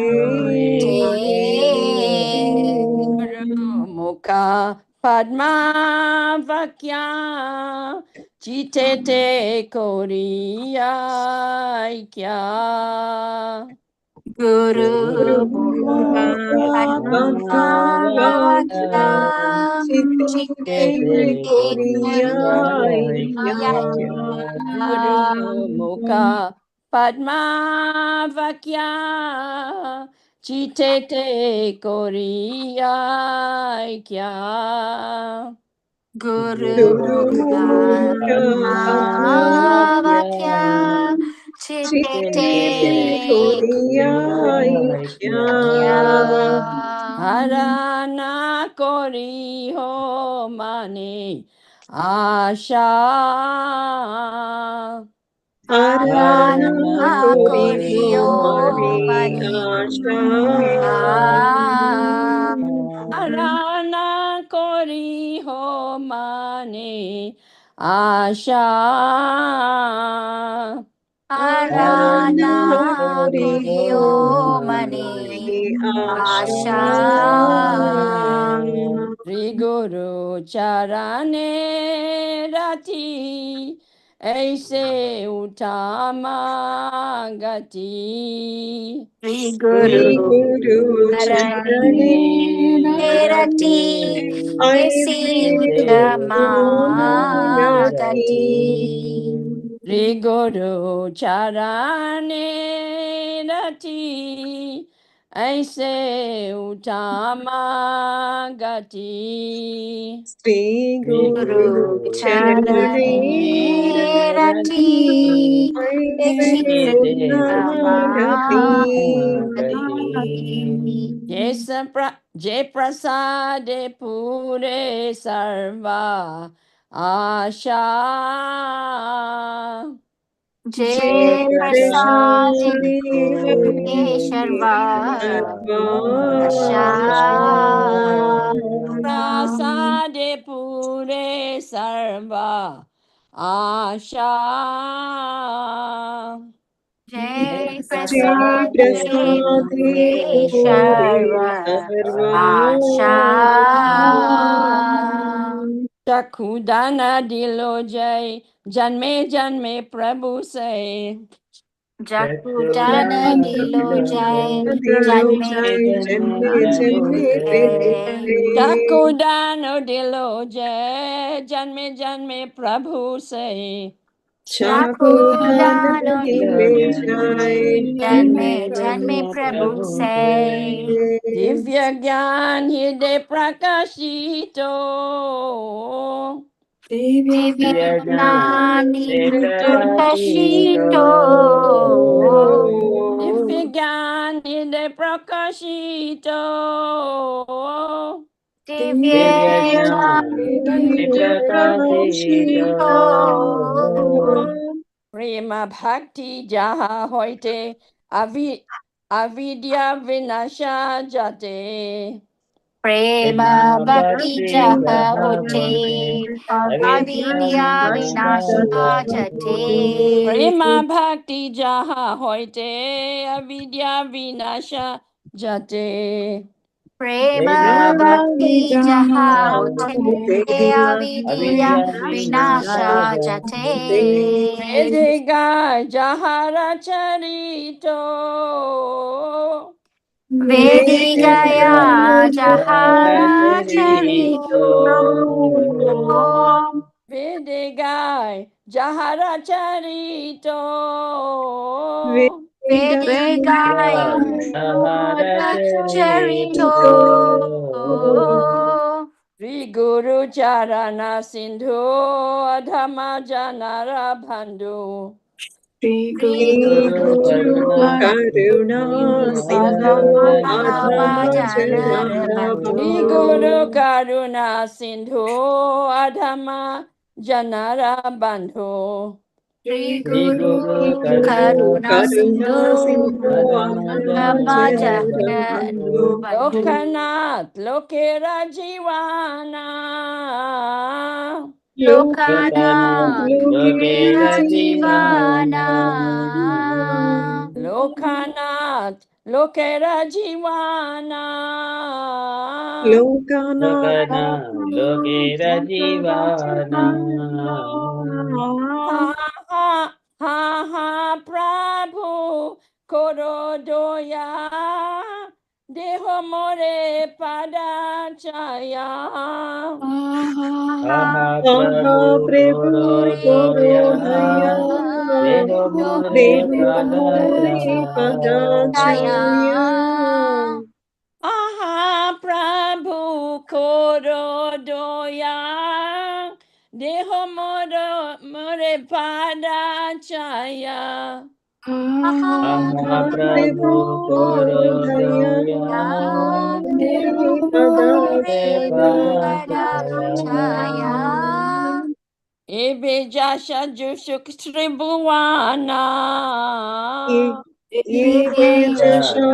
Mukha padma vakya chitete koriya kya. Guru Guru Mukha Padma Vakya Chitete Koriyai Guru Mukha padma vakya chitete koriya kya. Guru Guru Mukha Mukha Padma Vakya Chitete Koriyai Kya. Harana kori ho mane asha. Arana Koriyo Mani Mani Asha Harana kori ho mane asha. Arana Koriyo Mani Asha Asha. Sri Guru Charane Rati Aise Utama Gati. Sri Sri Guru Guru Charani Charane Nerati Aise Utamagati. Sri Guru Charane Rati Aise Utama Gati. Sri Guru Guru Charani Charane Nerati Aise Utamagati Utamagati. Jai Prasade Pure Sarva Asha. Jai Jai Prasadi Prasadi Pureshwarva Asha. Prasade Pure Sarva Asha. Jai Jai Prasadi Prasadi Puri Pureshwarva Sarva Asha. Chakudana Dilo Jai Janme Janme Prabhu Say. Jakudana Dilo Jai Dilo Janme Jai Janme Janme Jai. Chakudano Dilo Jai Janme Janme Prabhu Say. Chakudana Chakudano Dile Jai Janme Janme Janme Prabhu Janme say. Divya Gyan Hide Prakashito. Divyani Prakashito. Prakashito. Divya Gyan Hide Prakashito. Divyani Prakashito. Prakashito. Prema Bhakti Jaha Hoite Avidya Vinasha Jate. Prema Prema Bhakti Bhakti Jaha Jahavate Hote. Avidya Avidya Vinasha Jate. Prema Bhakti Jaha Hoite Avidya Vinasha Jate. Prema Prema Bhakti Bhakti Jaha Hote. Jahavate Avidya Avidya Vinasha Vinasha Jate Jate. Vedega Jahara Charito. Vedigaya Jahara Charito Charito. Vedegai Jahara Charito. Vedigaya Jahara Charito. Charito Sri Guru Charana Sindhu Adhama Janara Bandhu. Sri Guru Karuna Karuna Sindhu Adhama Adhama Janara Sri Bandhu. Guru Janara Karuna Sindhu Adhama Janara Bandhu. Sri Sri Guru Guru Karuna Karuna Sindhu Sindhu Namaja Bandhu Bandhu Lokanath Lokera Jiwana Lokanath Lokanath Lokera Lokera Jivana Jivana Lokanath Lokera Jiwana Lokanath Lokana Lokera Jivana Ha ha ha ha Prabhu Korodoya Deho More Padachaya Aha Aha Prabhu Prabhu Korodaya Korodaya Deho More Dehu More Padachaya Padachaya Aha Prabhu Korodoya Deho More Padachaya Aha Prabhu Prabhu Korodaya Korodaya Dehi Deho Padachaya Padachaya Ebe Jasha Jushuk Tribhuwana Ibe Jasha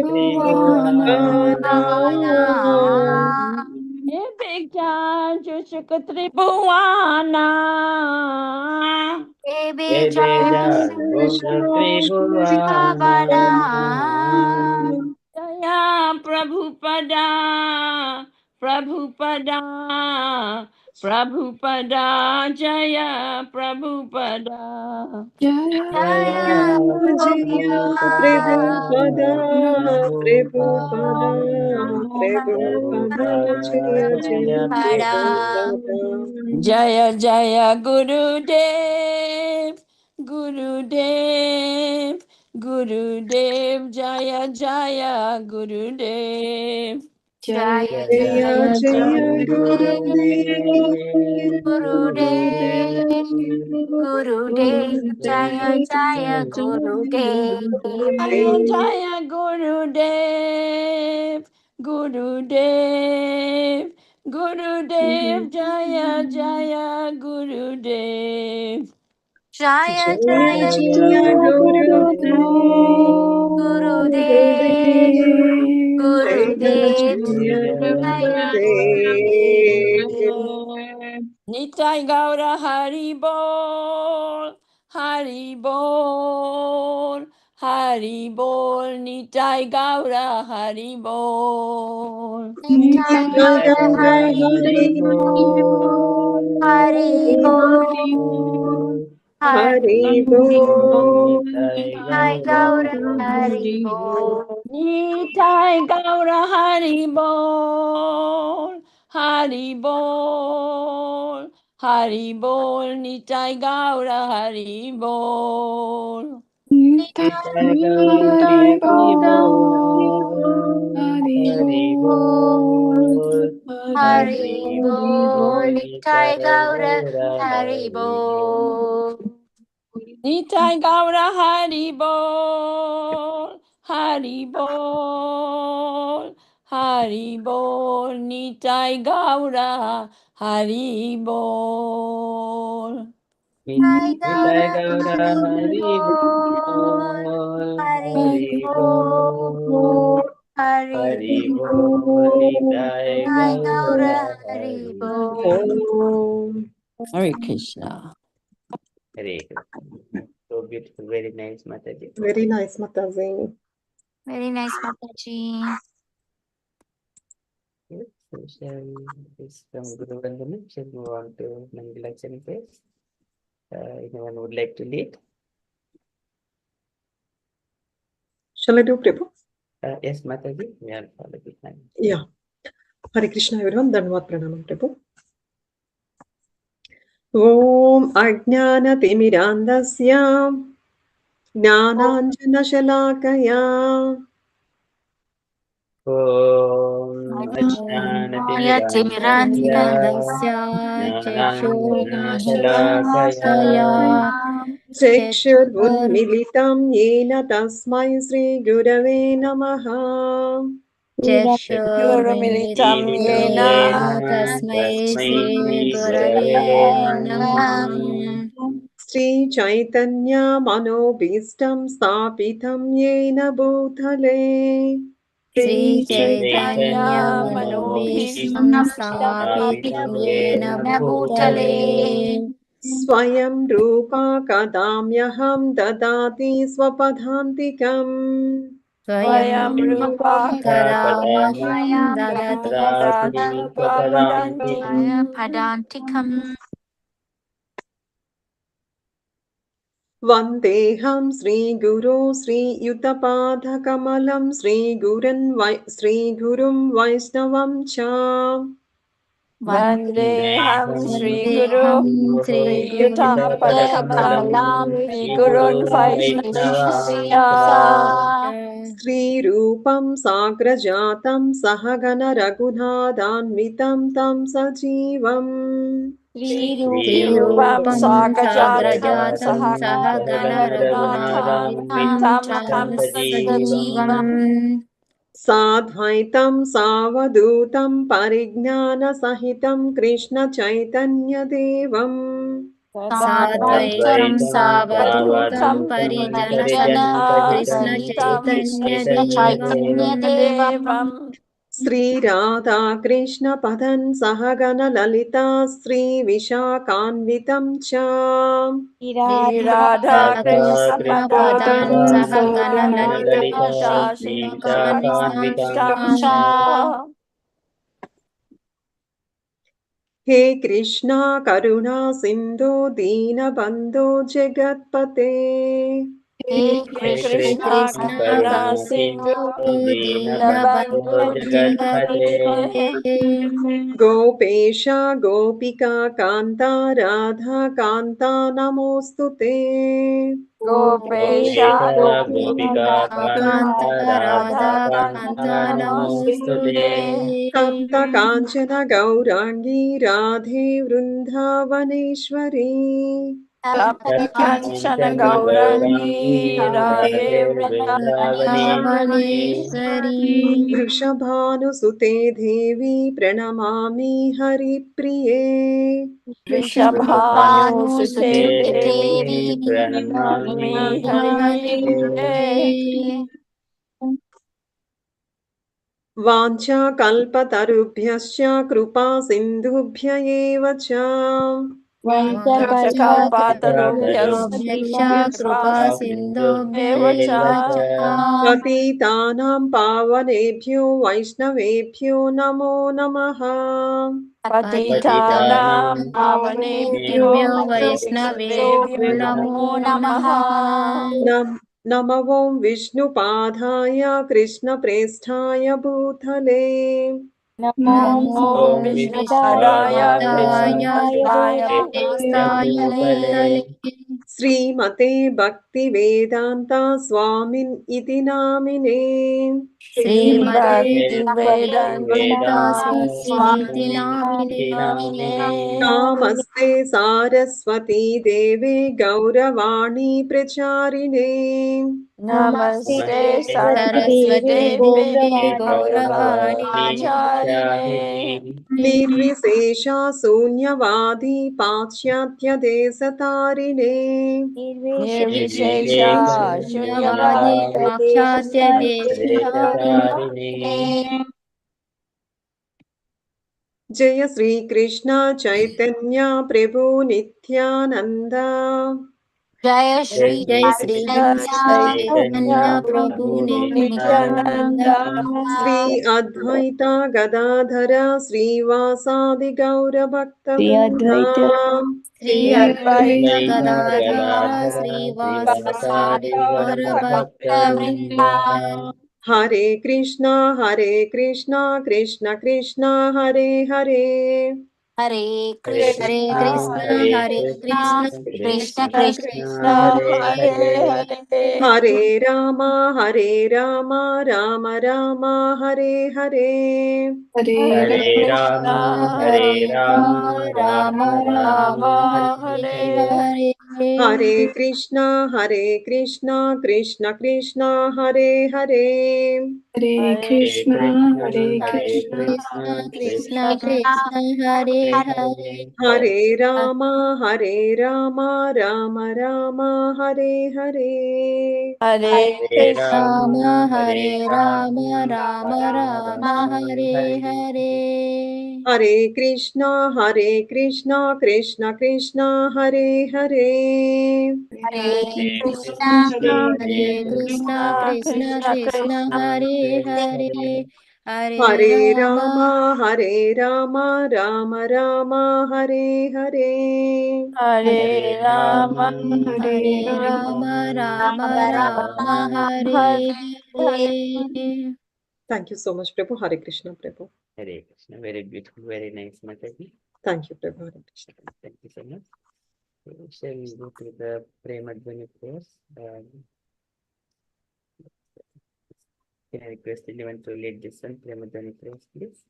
Tribhuvan Dushukana Ebe Jushuk Tribhuwana Ebija Ebeja Gosha Tribhuvan Jaya Prabhupada Prabhupada Prabhupada Jaya Prabhupada Jaya Jaya Jaya Prabhupada Prabhupada Prabhupada Prabhupada Jaya Jaya Pada Prabhupada Jaya Jaya Gurudev Gurudev Gurudev Jaya Jaya Gurudev Jaya Jaya Jaya Jaya Gurudev Gurudev Gurudev Jaya Jaya Gurudev Jaya Jaya Gurudev Gurudev Gurudev Jaya Jaya Gurudev Jaya Jaya Jaya Jaya Gurudev Gurudev Jaya Gurudev Jaya Jaya Gurudev Nitai Gaura Haribol Haribol Haribol Nitai Gaura Haribol Nitai Gaura Gaura Hari Hari Bol Hari Hari Bol Nitai Gaura Hari Bol Nitai Gaura Haribol Haribol Haribol Nitai Gaura Haribol Nitai Jaya Gaura Hari Bol Hari Hari Bol Bol Nitai Jaya Gaura Gaura Hari Hari Bol Bol Nitai Gaura Haribol Haribol Haribol Nitai Gaura Haribol Nitai Nitai Gaura Gaura Hari Hari Bol Bol Hari Hari Bol Bol Hari Hari Bol Bol Nitai Nitai Gaura Gaura Hari Hari Bol Om. Hare Krishna. Hare Krishna. So beautiful, very nice Mataji. Very nice, Mataji. Very nice Mataji. Yes, so shall this from Guru Vandana, shall move on to Mangalachari phase. Anyone would like to lead? Shall I do, Prabhu? Yes, Mataji, we are following behind. Yeah. Hare Krishna, everyone. Dhanavad Pranamam, Prabhu. Om Ajnanatimirandasya Jnananjanashalakaya Om Ajnanatimirandasya Yatimirandasya Jnananjanashalakaya Chakshurmilitaya Chakshurunmilitam Yena Tasmai Sri Gurave Namaha Chakshurumilitam Chakshurmilitam yena Yena Yena Tasmai Tasmai Sri Shri Gurave Gurave Namaha Namaha श्रीचैतन्यमनोभीष्टं स्थापितं येन भूतले श्रीचैतन्यमनोभीष्टं स्थापितं येन भूतले स्वयं रूपा कदाम्यहं ददाति स्वपदान्तिकम् स्वयं रूपा कदा मह्यं ददाति स्वपदान्तिकम् पदान्तिकम् वन्देऽहं श्रीगुरो श्रीयुतपादकमलं श्रीगुरुं वैष्णवं च वन्देऽहं श्रीगुरो श्रीयुतापदकमलं श्रीगुरुन् वैष्णवं श्रीरूपं साग्रजातं सहगण रघुनाथान्वितं तं सजीवम् श्रीरूपं साग्रजातं सहगण रघुनाथान्वितं तं सजीवम् साद्वैतं सावधूतं परिज्ञानसहितं कृष्णचैतन्यदेवम् साद्वैतं सावधूतं परिजनसहितं कृष्णचैतन्यदेवम् श्रीराधाकृष्णपदं सहगण ललिता श्रीविशाखान्वितं च श्रीराधाकृष्णपदां सहगण ललिता श्रीविशाखान्वितं च हे कृष्णा करुणा सिन्धो दीनबन्धो जगत्पते हे कृष्णा करुणा सिन्धु दीनबन्धु जगत्पते गोपेश गोपिका कान्ता राधा कान्ता नमोऽस्तु ते गोपेश गोपिका कान्ता राधा कान्ता नमोऽस्तु ते तप्त काञ्चन गौराङ्गी राधे वृन्दावनेश्वरी तप्तकाञ्चन गौराङ्गी राधे वृन्दावनेश्वरी वृषभानुसुते देवी प्रणमामि हरिप्रिये वृषभानुसुते देवी प्रणमामि हरिप्रिये वाञ्छाकल्पतरुभ्यश्च कृपा सिन्धुभ्य एव च वाञ्छाकल्पतरुभ्यश्च कृपा सिन्धुभ्येव च पतितानां पावनेभ्यो वैष्णवेभ्यो नमो नमः पतितानां पावनेभ्यो वैष्णवेभ्यो नमो नमः नमो विष्णुपादाय कृष्णप्रेष्ठाय भूतले नमो विष्णुपादाय कृष्णप्रेष्ठाय भूतले श्रीमते भक्तिवेदान्ता स्वामिन् इति नामिने श्रीभक्तिवेदान्ता स्वामिति नामिने नमस्ते सारस्वती देवे गौरवाणी प्रचारिणे नमस्ते सरस्वती देवे गौरवाणी प्रचारिणे निर्विशेषा शून्यवादी पाश्चात्यदेशतारिणे निर्विशेषा शून्यवादी पाश्चात्यदेशतारिणे जय श्री कृष्ण चैतन्य प्रभु नित्यानंद जय श्री चैतन्य प्रभु नित्यानंद श्री अद्वैता गदाधर श्रीवासादि गौर श्री अद्वैत गदाधर श्रीवासादि गौरभक्तवृन्द हरे Krishna Krishna Krishna Hare Hare Hare Krishna Krishna Krishna Hare Hare Hare Ram Ram Ram Hare Hare Hare Ram Ram Hare Hare Hare Krishna, Krishna Krishna, Hare Hare. Hare Krishna, Hare Krishna, Krishna, Krishna Krishna Krishna, Hare Hare. Hare Rama, Rama Rama, Hare Hare. Hare Rama, Hare Hare Rama, Rama Rama, Hare Hare. Hare Krishna, Krishna Krishna, Hare Hare. Hare Krishna, Krishna, Hare Hare Krishna, Krishna Krishna, Hare Hare. Hare Hare Rama, Rama, Rama Rama, Hare Hare. Hare Rama, Hare Hare Rama, Rama Rama, Hare Hare. Thank you so much, Prabhu. Hare Krishna, Prabhu. Hare Krishna. Very beautiful, very nice, Mataji. Thank you, Prabhu. Hare Krishna. Thank you so much. So, shall we go to the Premadhvani course? Can I request anyone to lead this one, Premadhvani course, please?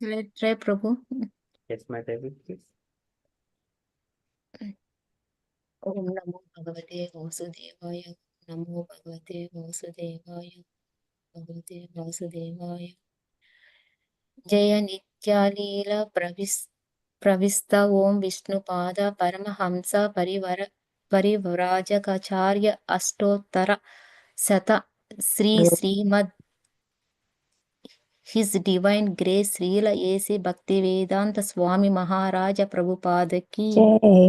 Let's try, Prabhu. Yes, Mataji, please. Om Namo Bhagavate Vasudevaya. Namo Bhagavate Vasudevaya. Bhagavate Vasudevaya. Jaya Nitya Leela Pravista Om Vishnupada Paramahamsa Parivrajagacharya Ashtottara Sata Sri Srimad His Divine Grace Srila A.C. Bhaktivedanta Swami Maharaja Prabhupada ki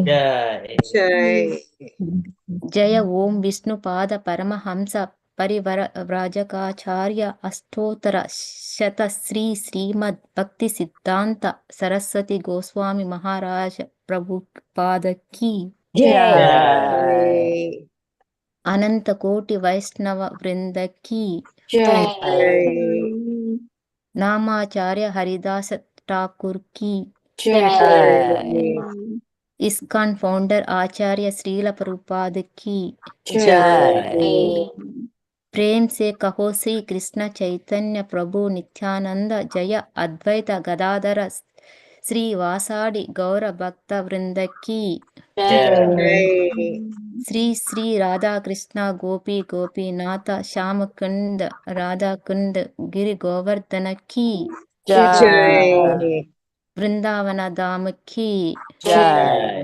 Jai. Jai. Jaya Om Vishnupada Paramahamsa Parivrajagacharya Ashtottara Shata Sri Srimad Bhakti Siddhanta Saraswati Goswami Maharaja Prabhupada ki Jai. Ananta Koti Vaishnava Vrinda ki Jai. Namacharya Haridasa Thakur ki Jai. ISKCON founder Acharya Srila Prabhupada की Jai. प्रेम से कहो श्री कृष्ण चैतन्य प्रभु नित्यानंद जय अद्वैत गदाधर श्रीवासादि गौर भक्त वृंद की Jai. Shri Shri Radha Krishna गोपी गोपीनाथ श्याम कुंद राधा कुंद गिरि गोवर्धन की Jai. वृंदावन धाम की Jai.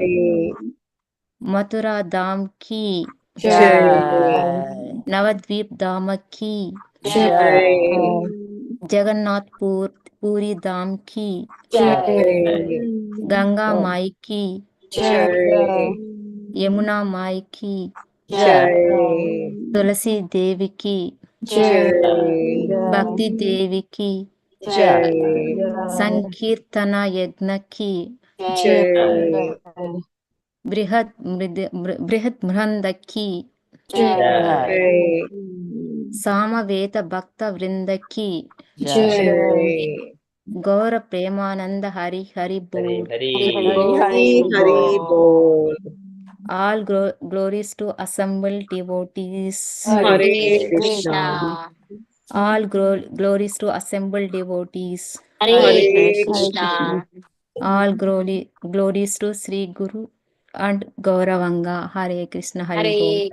मथुरा धाम की Jai. नवद्वीप धाम की Jai. जगन्नाथपुर पूरी धाम की Jai. गंगा माई की Jai. यमुना माई की Jai. तुलसी देवी की Jai. भक्ति देवी की Jai. संकीर्तना यज्ञ की Jai. बृहद मृहंद की Jai. सामवेद भक्त वृंद की Jai. गौर प्रेमानंद हरि हरि बोल Hari Hari Bol. all glories to assembled devotees Hare Krishna. all glories to assembled devotees Hare Krishna. all glories to Sri Guru and Gauravanga. Hare Krishna, Hare Bol.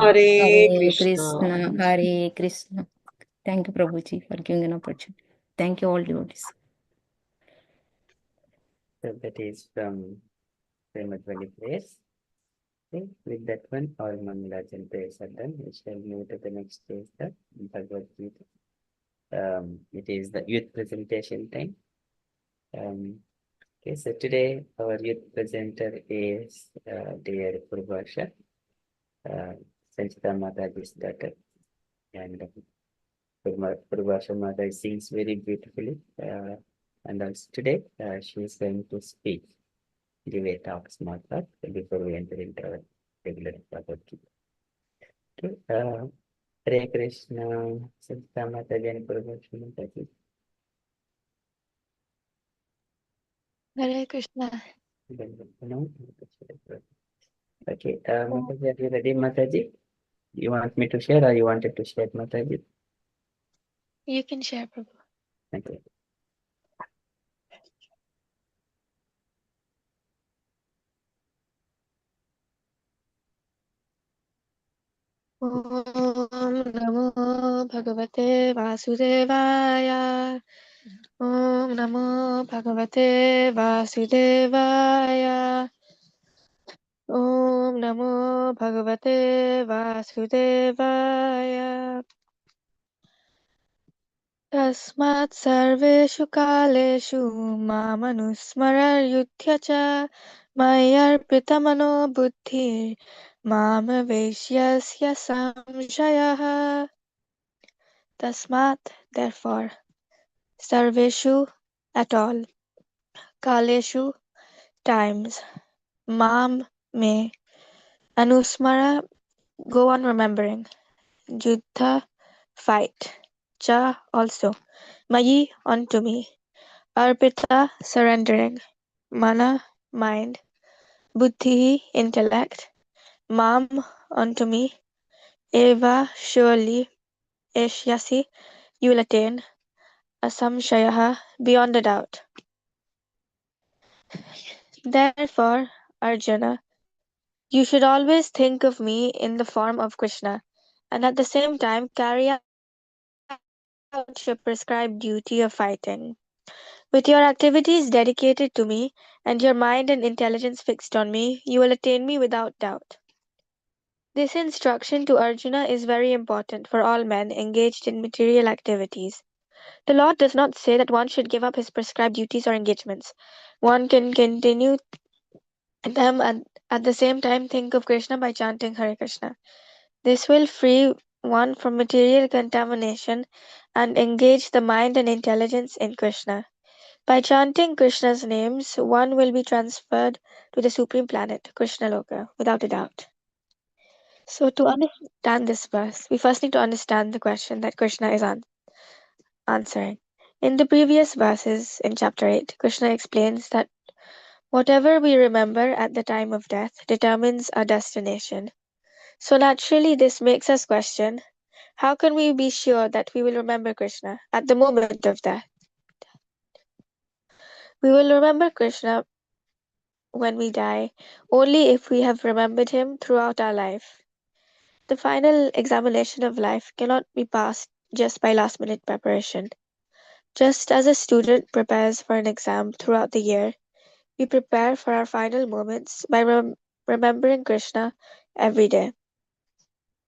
Hare Krishna. Hare Krishna. Thank you, Prabhuji, for giving an opportunity. Thank you, all devotees. So that is from Premadhvani place. Okay, with that one, all Mangalajan prayers are done. We shall move to the next stage, the Bhagavadgita. It is the youth presentation time. Okay, so today our youth presenter is dear Purvasha, Sanchita Mataji's daughter, and Purvasha Mata sings very beautifully. And also today she is going to speak, give a talk, small talk, before we enter into our regular Bhagavadgita. Okay, Hare Krishna, Sanchita Mataji and Purvasha Mataji. Hare Krishna. Okay, Mataji, are you ready, Mataji? You want me to share or you wanted to share, Mataji? You can share, Prabhu. Okay. Om Namo Bhagavate Vasudevaya. Om Namo Bhagavate Vasudevaya. Om Namo Bhagavate Vasudevaya. Tasmat sarveshu kaleshu mamanusmarayudhya cha mayarpitamano buddhir mamaveshyasya samshayah. Tasmat, therefore, sarveshu, at all, kaleshu, times, mam, may, anusmara, go on remembering, juddha, fight, cha, also, mayi, unto me, arpita, surrendering, mana, mind, buddhi, intellect, mam, unto me, eva, surely, eshyasi, you will attain, asamshayah, beyond a doubt. Therefore, Arjuna, you should always think of me in the form of Krishna, and at the same time carry out your prescribed duty of fighting. With your activities dedicated to me, and your mind and intelligence fixed on me, you will attain me without doubt. This instruction to Arjuna is very important for all men engaged in material activities. The Lord does not say that one should give up his prescribed duties or engagements. One can continue them and at the same time think of Krishna by chanting Hare Krishna. This will free one from material contamination and engage the mind and intelligence in Krishna. By chanting Krishna's names, one will be transferred to the supreme planet, Krishna Loka, without a doubt. So, to understand this verse, we first need to understand the question that Krishna is answering. In the previous verses in chapter 8, Krishna explains that whatever we remember at the time of death determines our destination. So naturally, this makes us question, how can we be sure that we will remember Krishna at the moment of death? We will remember Krishna when we die only if we have remembered him throughout our life. The final examination of life cannot be passed just by last-minute preparation. Just as a student prepares for an exam throughout the year, we prepare for our final moments by remembering Krishna every day.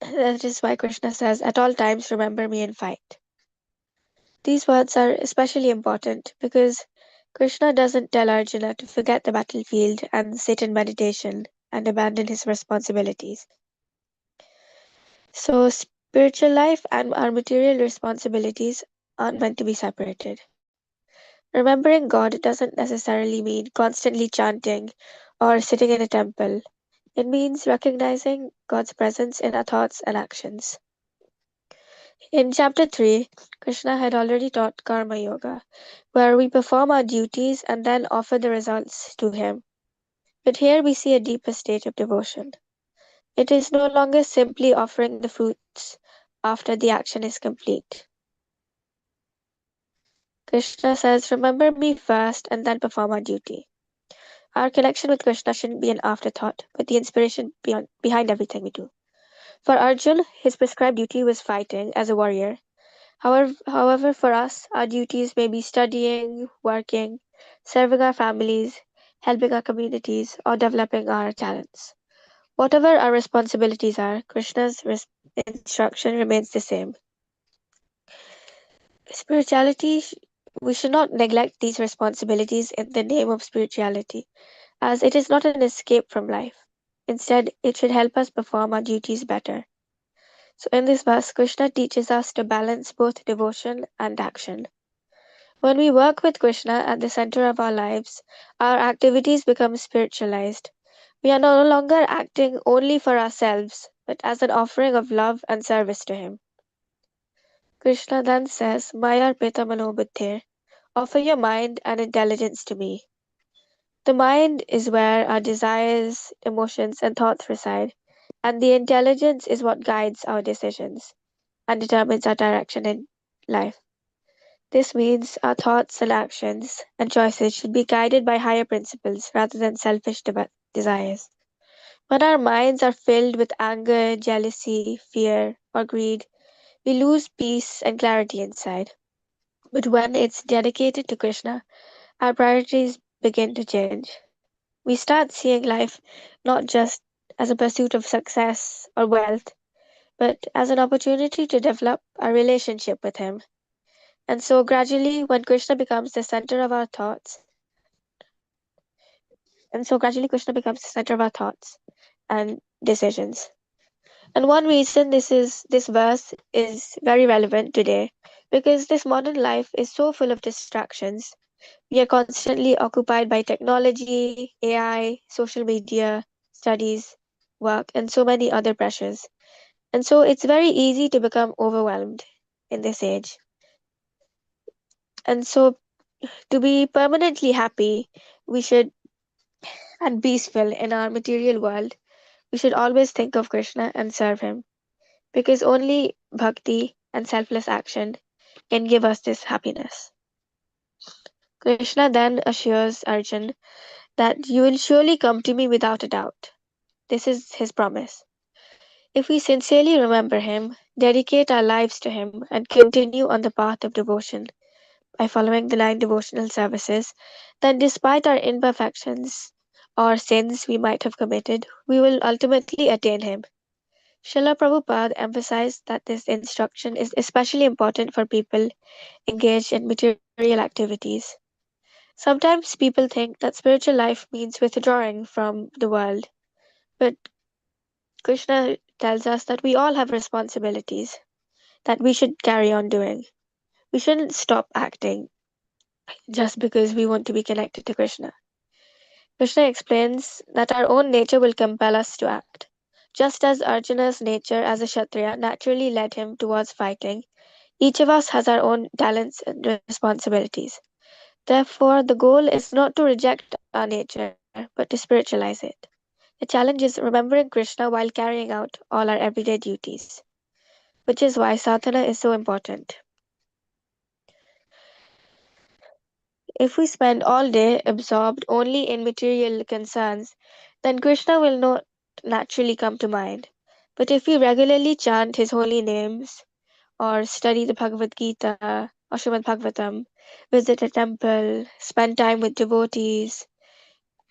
That is why Krishna says, "At all times remember me and fight." These words are especially important because Krishna doesn't tell Arjuna to forget the battlefield and sit in meditation and abandon his responsibilities. So, spiritual life and our material responsibilities aren't meant to be separated. Remembering God doesn't necessarily mean constantly chanting or sitting in a temple. It means recognizing God's presence in our thoughts and actions. In chapter 3, Krishna had already taught Karma Yoga, where we perform our duties and then offer the results to Him. But here we see a deeper state of devotion. It is no longer simply offering the fruits after the action is complete. Krishna says, "Remember me first and then perform our duty." Our connection with Krishna shouldn't be an afterthought, but the inspiration behind everything we do. For Arjun, his prescribed duty was fighting as a warrior. However, for us, our duties may be studying, working, serving our families, helping our communities, or developing our talents. Whatever our responsibilities are, Krishna's instruction remains the same. Spirituality, we should not neglect these responsibilities in the name of spirituality, as it is not an escape from life. Instead, it should help us perform our duties better. So in this verse, Krishna teaches us to balance both devotion and action. When we work with Krishna at the center of our lives, our activities become spiritualized. We are no longer acting only for ourselves, but as an offering of love and service to Him. Krishna then says, "Maya Pita Mano Buddhir," offer your mind and intelligence to me. The mind is where our desires, emotions, and thoughts reside, and the intelligence is what guides our decisions and determines our direction in life. This means our thoughts and actions and choices should be guided by higher principles rather than selfish desires. When our minds are filled with anger, jealousy, fear, or greed, we lose peace and clarity inside. But when it's dedicated to Krishna, our priorities begin to change. We start seeing life not just as a pursuit of success or wealth, but as an opportunity to develop our relationship with Him. And so gradually, when Krishna becomes the center of our thoughts, and decisions. And one reason this verse is very relevant today, because this modern life is so full of distractions. We are constantly occupied by technology, AI, social media, studies, work, and so many other pressures. And so it's very easy to become overwhelmed in this age. And so to be permanently happy, we should and peaceful in our material world, we should always think of Krishna and serve him, because only bhakti and selfless action can give us this happiness. Krishna then assures Arjun that you will surely come to me without a doubt. This is his promise. If we sincerely remember him, dedicate our lives to him, and continue on the path of devotion by following the 9 devotional services, then despite our imperfections or sins we might have committed, we will ultimately attain him. Srila Prabhupada emphasized that this instruction is especially important for people engaged in material activities. Sometimes people think that spiritual life means withdrawing from the world, but Krishna tells us that we all have responsibilities that we should carry on doing. We shouldn't stop acting just because we want to be connected to Krishna. Krishna explains that our own nature will compel us to act. Just as Arjuna's nature as a Kshatriya naturally led him towards fighting, each of us has our own talents and responsibilities. Therefore, the goal is not to reject our nature, but to spiritualize it. The challenge is remembering Krishna while carrying out all our everyday duties, which is why sadhana is so important. If we spend all day absorbed only in material concerns, then Krishna will not naturally come to mind. But if we regularly chant his holy names, or study the Bhagavadgita or Srimad Bhagavatam, visit a temple, spend time with devotees,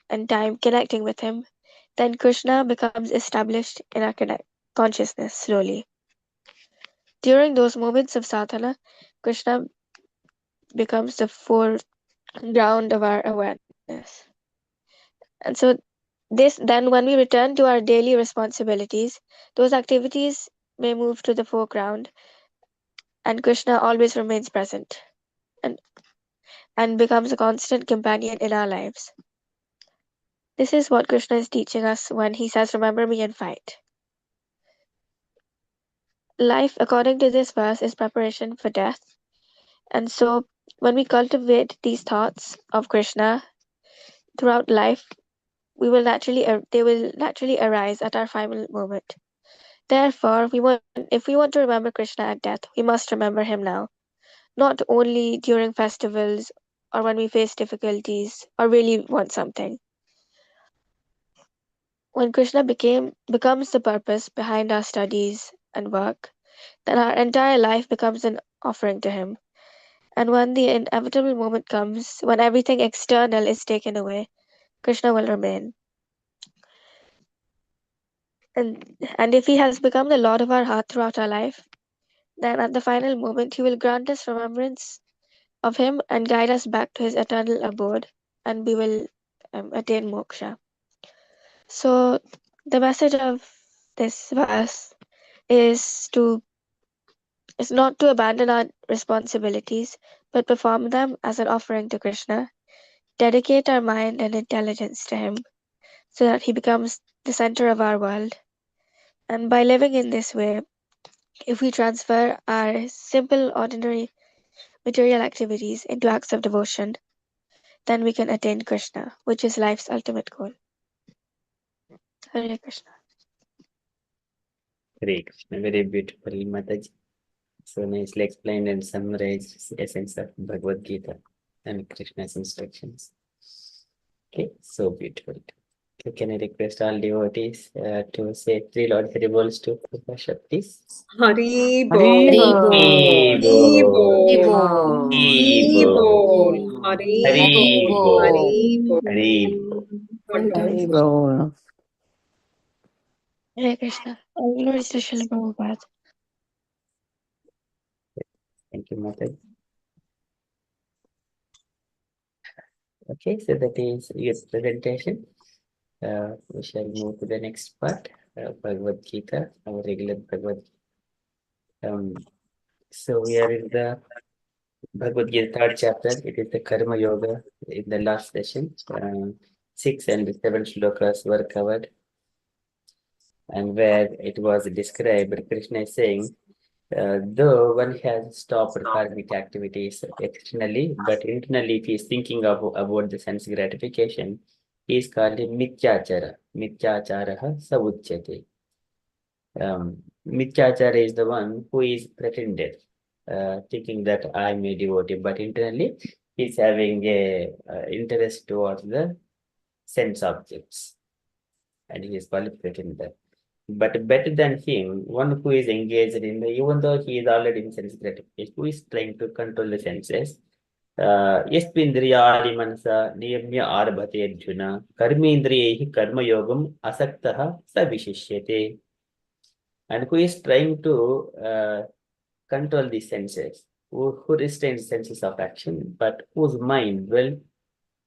and time connecting with him, then Krishna becomes established in our consciousness slowly. During those moments of sadhana, Krishna becomes the foreground of our awareness. And so then when we return to our daily responsibilities, those activities may move to the foreground and Krishna always remains present and, and becomes a constant companion in our lives. This is what Krishna is teaching us when he says, "Remember me and fight." Life, according to this verse, is preparation for death. And so when we cultivate these thoughts of Krishna throughout life, they will naturally arise at our final moment. Therefore, if we want to remember Krishna at death, we must remember him now, not only during festivals or when we face difficulties or really want something. When Krishna becomes the purpose behind our studies and work, then our entire life becomes an offering to him. And when the inevitable moment comes, when everything external is taken away, Krishna will remain. And if he has become the Lord of our heart throughout our life, then at the final moment he will grant us remembrance of him and guide us back to his eternal abode, and we will attain moksha. So the message of this verse is not to abandon our responsibilities, but perform them as an offering to Krishna, dedicate our mind and intelligence to him, so that he becomes the center of our world. And by living in this way, if we transfer our simple, ordinary material activities into acts of devotion, then we can attain Krishna, which is life's ultimate goal. Hare Krishna. Hare Krishna, very beautiful, Mataji. So nicely explained and summarized the essence of Bhagavad Gita and Krishna's instructions. Okay, so beautiful. Can I request all devotees to say 3 Lord Hari Bols to Prabhupada, please? Hari Hari Bol. Hari Bol. Bol. Hari Hari Bol. Hari Hari Bol. Bol. Hari Bol. Hari Wonderful. Hari Bol. Hare Krishna. All glories to Srila Prabhupada. Thank you, Mataji. Okay, so that is your presentation. We shall move to the next part, Bhagavadgita, our regular Bhagavad. So we are in the Bhagavad Gita 3rd chapter. It is the Karma Yoga. In the last session, 6 and 7 shlokas were covered, and where it was described, Krishna is saying, though one has stopped karmic activities externally, but internally, if he is thinking about the sense gratification, he is called a Mithyachara. Mithyacharaha Savuchyate. Mithyachara is the one who is pretended, thinking that I am a devotee, but internally he is having a interest towards the sense objects, and he is called pretender. But better than him, one who is engaged in even though he is already in sense gratification, who is trying to control the senses. Yastvindriyadi manasa niyamya arabhate arjuna karmendriyehi karma yogam asaktaha savishishyate. And who is trying to control the senses, who restrains senses of action, but whose mind will.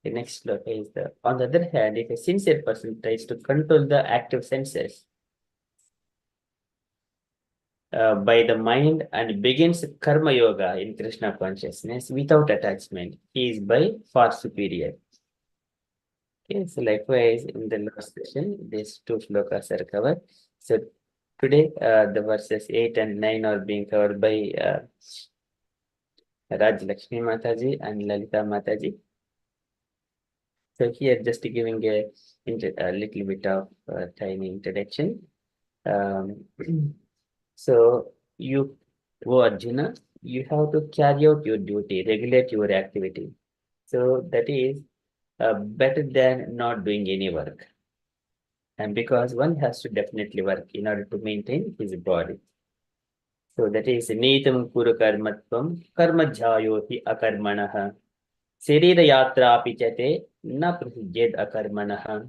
The next sloka is on the other hand, if a sincere person tries to control the active senses by the mind and begins karma yoga in Krishna consciousness without attachment, he is by far superior. Okay, so likewise in the last session, these 2 shlokas are covered. So today the verses 8 and 9 are being covered by Rajyalakshmi Mataji and Lalitha Mataji. So here just giving a little bit of tiny introduction. So you, O Arjuna, you have to carry out your duty, regulate your activity. So that is better than not doing any work. And because one has to definitely work in order to maintain his body. So that is Nitam Kuru Karmatvam Karmajayoti Akarmanaha Sharira Yatra Pichate Na Prasijed Akarmanaha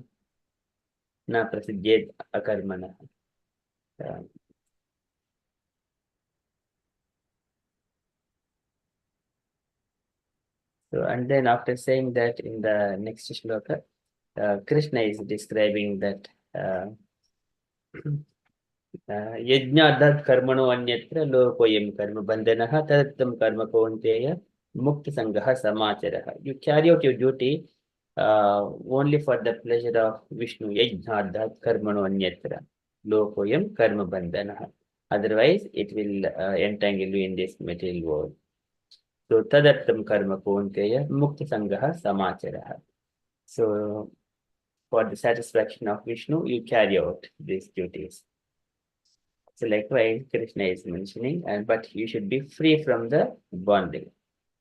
Na Prasijed Akarmanaha. So, and then after saying that in the next shloka, Krishna is describing that Yajnadhat karmano anyatra lokoyam karma bandhanaha tadattam karma kaunteya mukta sangaha samacharaha. You carry out your duty only for the pleasure of Vishnu. Yajnadhat karmano anyatra lokoyam karma bandhanaha. Otherwise, it will entangle you in this material world. So tadattam karma kaunteya mukta sangaha samacharaha. So for the satisfaction of Vishnu, you carry out these duties. So likewise, Krishna is mentioning, but you should be free from the bondage.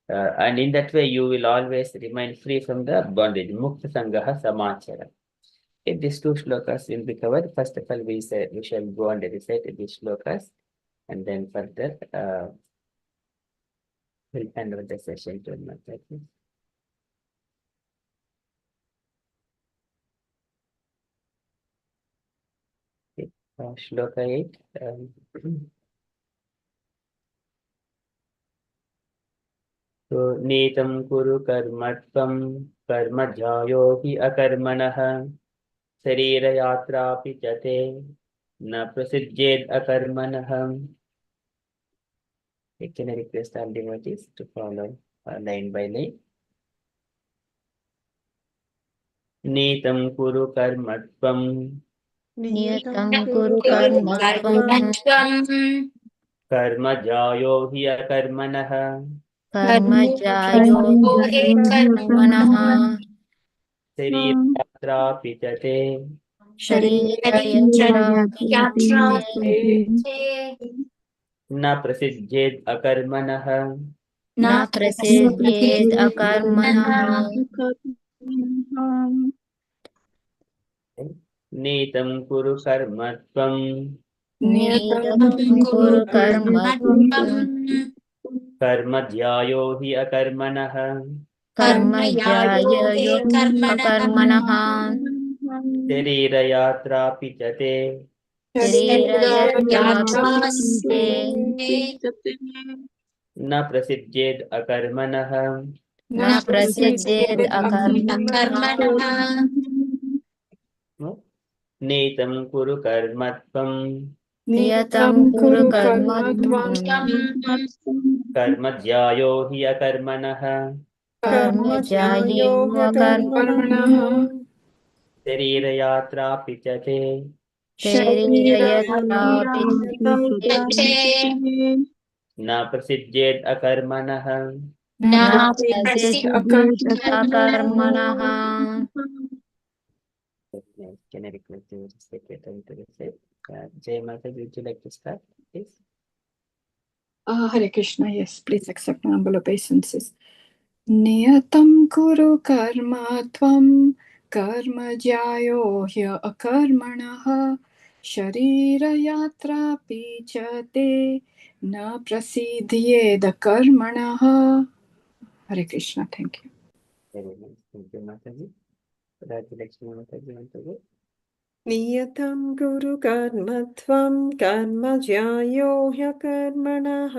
And in that way, you will always remain free from the bondage. Mukta Sangaha Samachara. Okay, these 2 shlokas will be covered. First of all, we shall go and recite these shlokas, and then further we'll hand over the session to Mataji. Okay, shloka 8. So Nitam Kuru Karmatvam Karma Jayo hi Akarmanaha Sarira Yatra Pichate Na Prasijjed Akarmanaham. Can I request all devotees to follow line by line? Nitam Kuru Karmatvam Niyatam Kuru Karmatvam Karma Jayo hi Akarmanaha Karma Jayo Karmanaha Sarira Yatra Pichate Sharira Yatra Na Prasijjed Akarmanaha Na Prasiddhyed Akarmanaha नीतं कुरु कर्म त्वं नियतं कुरु कर्म कर्म ध्यायो हि अकर्मणः कर्म ज्यायो अकर्मणः शरीरयात्रापि च ते शरीरयात्रापि न प्रसिद्ध्येद् अकर्मणः न प्रसिद्धेद् अकर्मणः नीतं कुरु कर्म त्वं नियतं कुरु कर्म कर्म ध्यायो हि अकर्मणः कर्म ज्यायो अकर्मणः शरीरयात्रापि च ते शरीरयात्रापि न प्रसिद्ध्येद् अकर्मणः न प्रसिद्धेद् अकर्मणः. Can I request the secretary to recite? Jai Mata, would you like to start, please? Hare Krishna, yes, please accept my humble obeisances. Niyatam kuru karma tvam karma jyayo hya akarmanaha sharira yatra pichate na prasidhyeda karmanaha. Hare Krishna, thank you. Very nice. Thank you, Mataji. Rajyalakshmi Mataji, want to go? नियतं कुरु कर्म त्वं कर्म ज्यायो ह्यकर्मणः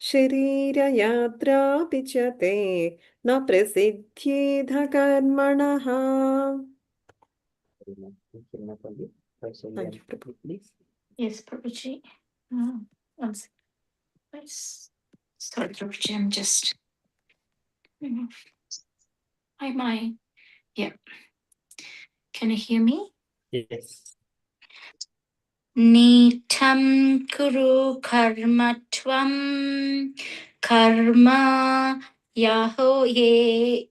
शरीरयात्रापि च ते न प्रसिद्ध्येध कर्मणः. Very nice. Thank you, Mataji. Kausalya, Thank you, Prabhu. please. Yes, Prabhuji. One second. Sorry, Prabhuji, I'm just. My. Yeah. Can you hear me? Yes. Nitam kuru karma tvam karma yaho ye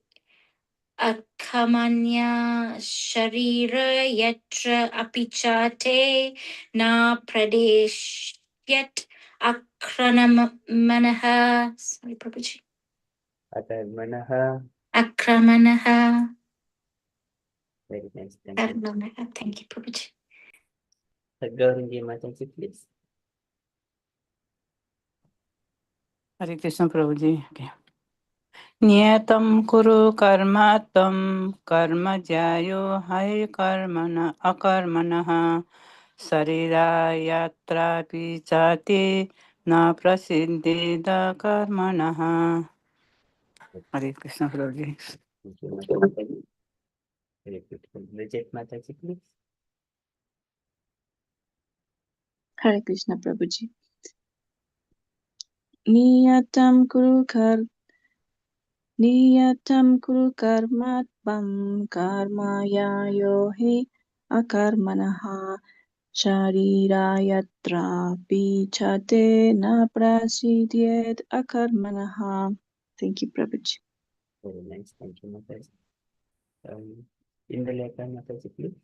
akamanya sharira yatra apichate na pradesh yet akranamanaha. Sorry, Prabhuji. Akarmanaha. Akramanaha. Very nice. Thank you. Thank you, Prabhuji. Gauringi Mataji, please. Hare Krishna Prabhuji. Okay. Niyatam kuru karma tam karma jyayo hai karmana akarmanaha sarira yatra pichati na prasiddheda karmanaha. Hare Krishna Prabhuji. Thank you, Mataji. Very beautiful. Rajat Mataji, please. Hare Krishna Prabhuji. Niyatam kuru karma tvam karma yayo hi akarmanaha sharira yatra pichate na prasidyet akarmanaha. Thank you, Prabhuji. Very nice. Thank you, Mataji. Indaleka Mataji, please.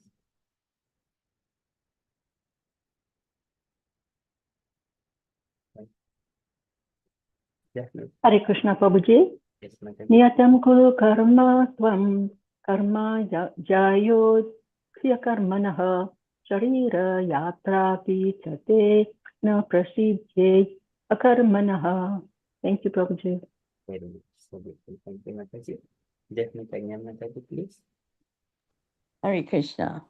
Definitely. Hare Krishna Prabhuji. Yes, Mataji. Niyatam kuru karma tvam karma jayo hya karmanaha sharira yatra pichate na prasidhyet akarmanaha. Thank you, Prabhuji. Very nice. So beautiful. Thank you, Mataji. Definitely, Mataji, please. Hare Krishna.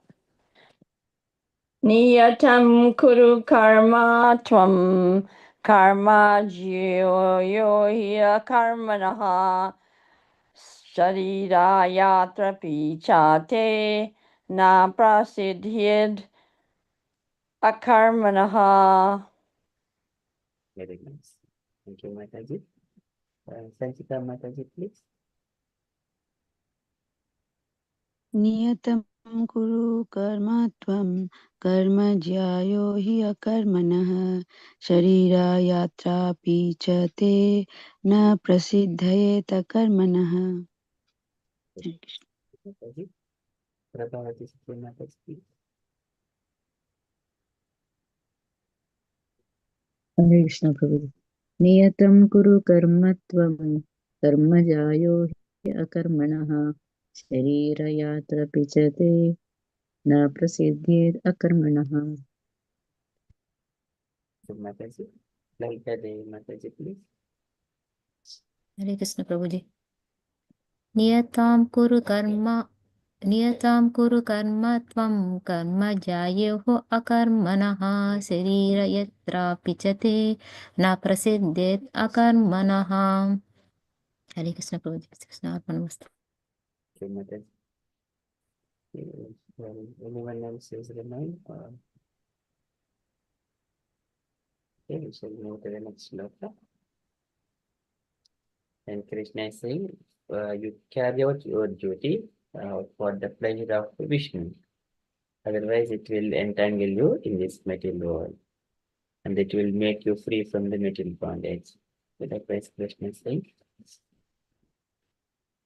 Niyatam kuru karma tvam karma jyoyo hya karmanaha sharira yatra pichate na prasidhyed akarmanaha. Very nice. Thank you, Mataji. Sanchita Mataji, please. नियतं कुरु कर्म त्वं कर्म ज्यायो हि अकर्मणः शरीरयात्रापि च ते न प्रसिद्धयेत कर्मणः. Mataji. Prabhavati Sri Mataji, please. हरे कृष्ण प्रभु नियतं कुरु कर्म त्वं कर्म जायो हि अकर्मणः शरीरयात्रापि च ते न प्रसिद्ध्येत् अकर्मणः। Mataji, Lalita Devi Mataji, please. हरे कृष्ण प्रभु जी। नियतां कुरु कर्म त्वं कर्म जायेह अकर्मणः शरीर यत्रापि च ते न प्रसिद्धेत् अकर्मणः। हरे कृष्ण प्रभु जी। कृष्णार्पणमस्तु। Mataji. Anyone else is remind? Okay, we shall move to the next sloka. And Krishna is saying, you carry out your duty for the pleasure of Vishnu. Otherwise, it will entangle you in this material world, and it will make you free from the material bondage. So likewise, Krishna is saying,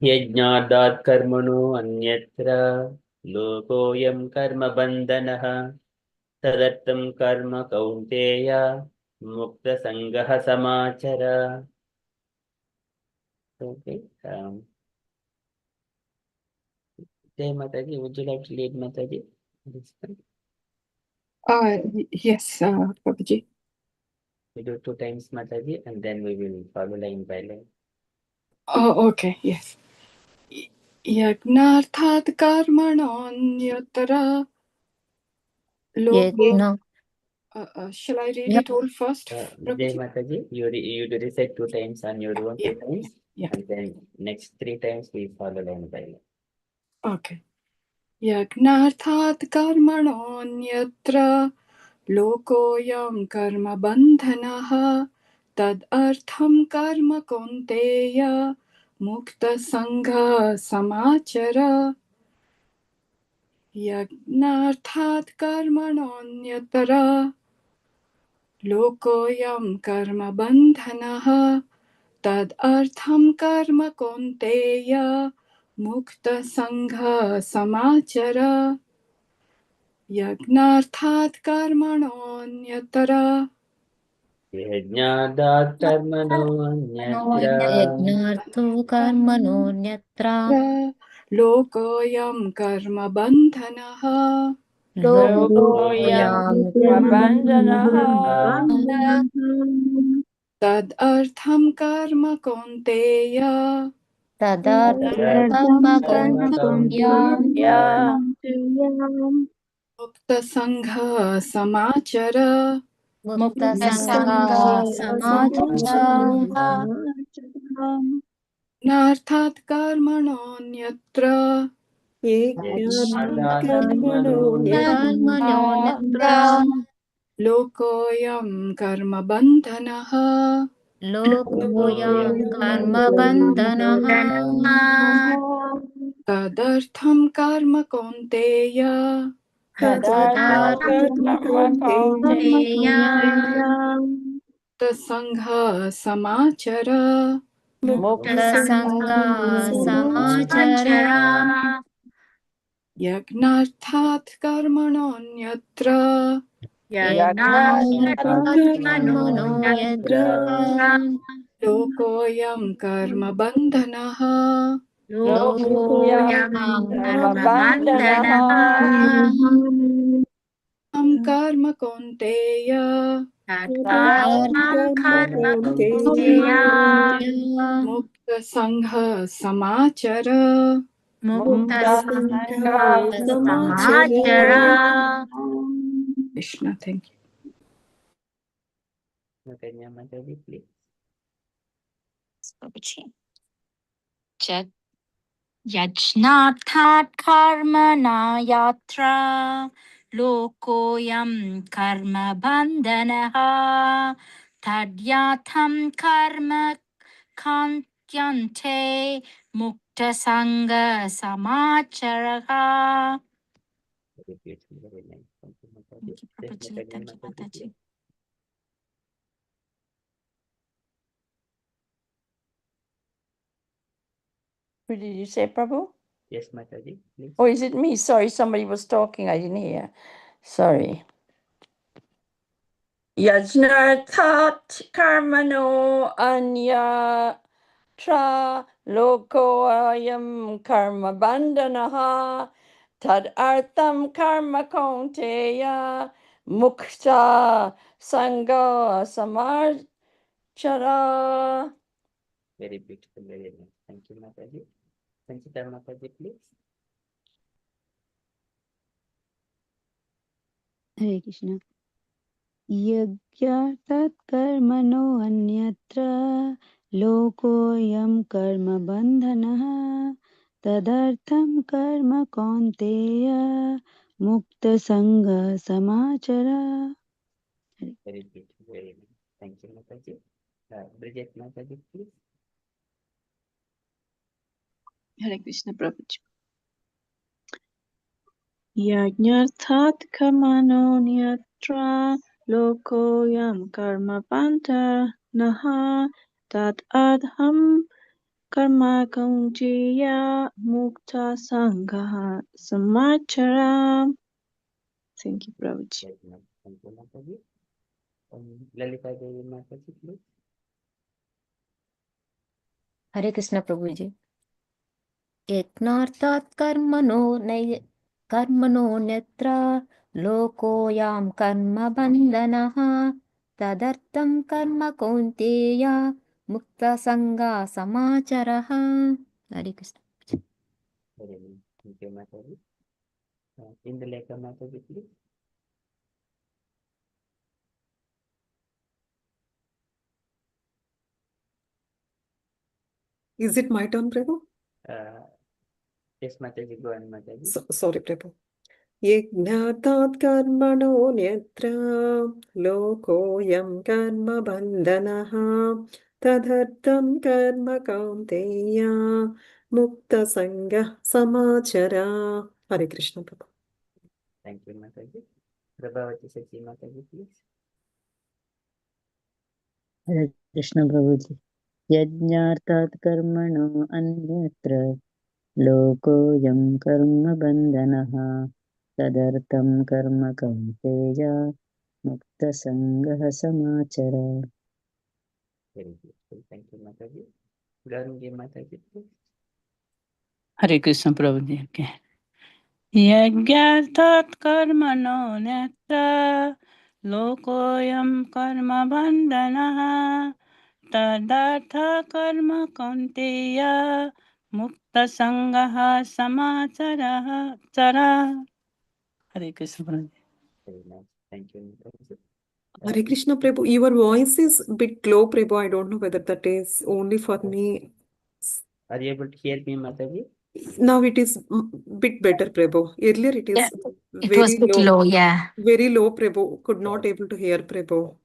Yajnadat karmano anyatra lokoyam karma bandhanah tadattam karma kaunteya mukta sangaha samachara. Okay. Jai Mataji, would you like to lead Mataji? Yes, Prabhuji. We do 2 times Mataji, and then we will follow line by line. Oh, okay, yes. Yagnarthat karmanonyatra loko. Shall I read it all first? Jai Mataji, you recite 2 times on your own, 2 times, and then next 3 times we follow line by line. Okay. Yagnarthat karmanonyatra lokoyam karma bandhanaha tad artham karma konteya mukta sangha samachara. Yagnarthat karmanonyatra lokoyam karma bandhanaha tad artham karma konteya mukta sangha samachara. Yagnarthat karmanonyatra Yajnadat karmanonyatra यज्ञार्थो कर्मणोऽन्यत्र lokoyam karma bandhanaha लोकोऽयं कर्मबन्धनः tad artham karma konteya तदर्थं कौन्तेय mukta sangha samachara. मुक्तसङ्गः समाचर Narthat karmanonyatra Yajnadat karmanonyatra lokoyam karma bandhanaha लोकोऽयं कर्मबन्धनः tadartham karma konteya sangha samachara. मुक्तसङ्गः समाचर Yagnarthat karmanonyatra यज्ञार्थकर्मणो यत्र lokoyam karma bandhanaha लोकोऽयं कर्मबन्धनः karma konteya तदर्थं कर्मकौन्तेय mukta sangha samachara. मुक्तसङ्गः समाचर Krishna, thank you. Kanya Mataji, please. Yajnathat karmana yatra lokoyam karma bandhanaha tadyatham karma kantyante mukta sangha samacharaha. Very beautiful, very nice. Thank you, Mataji. Thank you, Prabhuji. Thank you, Mataji. What did you say, Prabhu? Yes, Mataji, please. Oh, is it me? Sorry, somebody was talking. I didn't hear. Sorry. Yajnarthat karmano anya tra loko ayam karma bandhanaha tad artam karma kaunteya mukta sanga samarchara. Very beautiful, very nice. Thank you, Mataji. Sanchita Mataji, please. Hare Krishna. Yajnyatat karmano anyatra lokoyam karma bandhanaha tadartham karma kaunteya mukta sangha samachara. Very beautiful, very nice. Thank you, Mataji. Bridget Mataji, please. Hare Krishna Prabhuji. Yajnarthat karmano nyatra lokoyam karma panta naha tat adham karma kaunteya mukta sangha samachara. Thank you, Prabhuji. Very nice. Thank you, Mataji. Lalita Devi Mataji, please. हरे कृष्ण प्रभु जी यज्ञार्थात् कर्मणोऽन्यत्र लोकोऽयं कर्म बन्धनः तदर्थं कर्म कौन्तेय मुक्तसङ्गः समाचरः. हरे Krishna. Very nice. Thank you, Mataji. Indulekha Mataji, please. Is it my turn, Prabhu? Yes, Mataji, go on, Mataji. Sorry, Prabhu. Yajnatat karmano nyatra lokoyam karma bandhanaha tadhartam karma kaunteya mukta sangha samachara. Hare Krishna, Prabhu. Thank you, Mataji. Prabhavati Sachi Mataji, please. Hare Krishna Prabhuji. Yajnartat karmano anyatra lokoyam karma bandhanaha tadartam karma kaunteya mukta sangha samachara. Very beautiful. Thank you, Mataji. Garungi Mataji, please. Hare Krishna Prabhuji. Okay. Yajnyatat karmano netra lokoyam karma bandhanaha tadartha karma kaunteya mukta sangaha samachara chara. Hare Krishna Prabhuji. Very nice. Thank you, Mataji. Hare Krishna, Prabhu. Your voice is a bit low, Prabhu. I don't know whether that is only for me. Are you able to hear me, Mataji? Now it is bit better, Prabhu. Earlier it is It was very a bit low, yeah. Very low, Prabhu. Could not able to hear, Prabhu.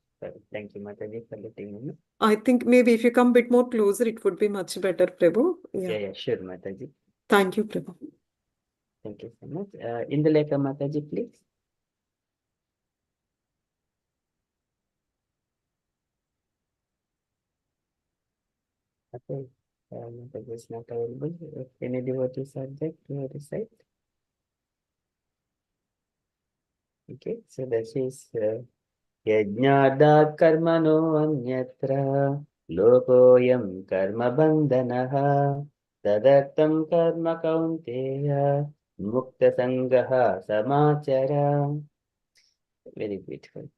Thank you, Mataji, for letting me know. I think maybe if you come a bit more closer, it would be much better, Prabhu. Yeah, sure, Mataji. Thank you, Prabhu. Thank you so much. Indulekha Mataji, please. Okay. Mataji is not available. If any devotees are there to recite. Okay, so that is Yajnadat karmano anyatra lokoyam karma bandhanaha tadartam karma kaunteya mukta sangaha samachara. Very beautiful.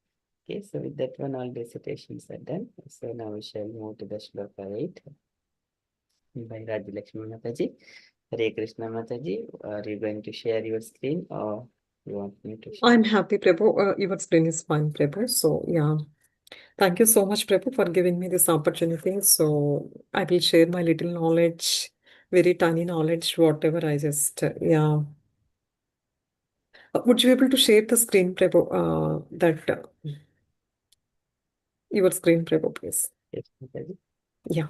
Okay, so with that one, all recitations are done. So now we shall move to the shloka 8 by Rajyalakshmi Mataji. Hare Krishna Mataji, are you going to share your screen or you want me to share? I'm happy, Prabhu. Your screen is fine, Prabhu. So, yeah. Thank you so much, Prabhu, for giving me this opportunity. So, I will share my little knowledge, very tiny knowledge, whatever I just, yeah. Would you be able to share the screen, Prabhu, your screen, Prabhu, please? Yes, Mataji. Yeah.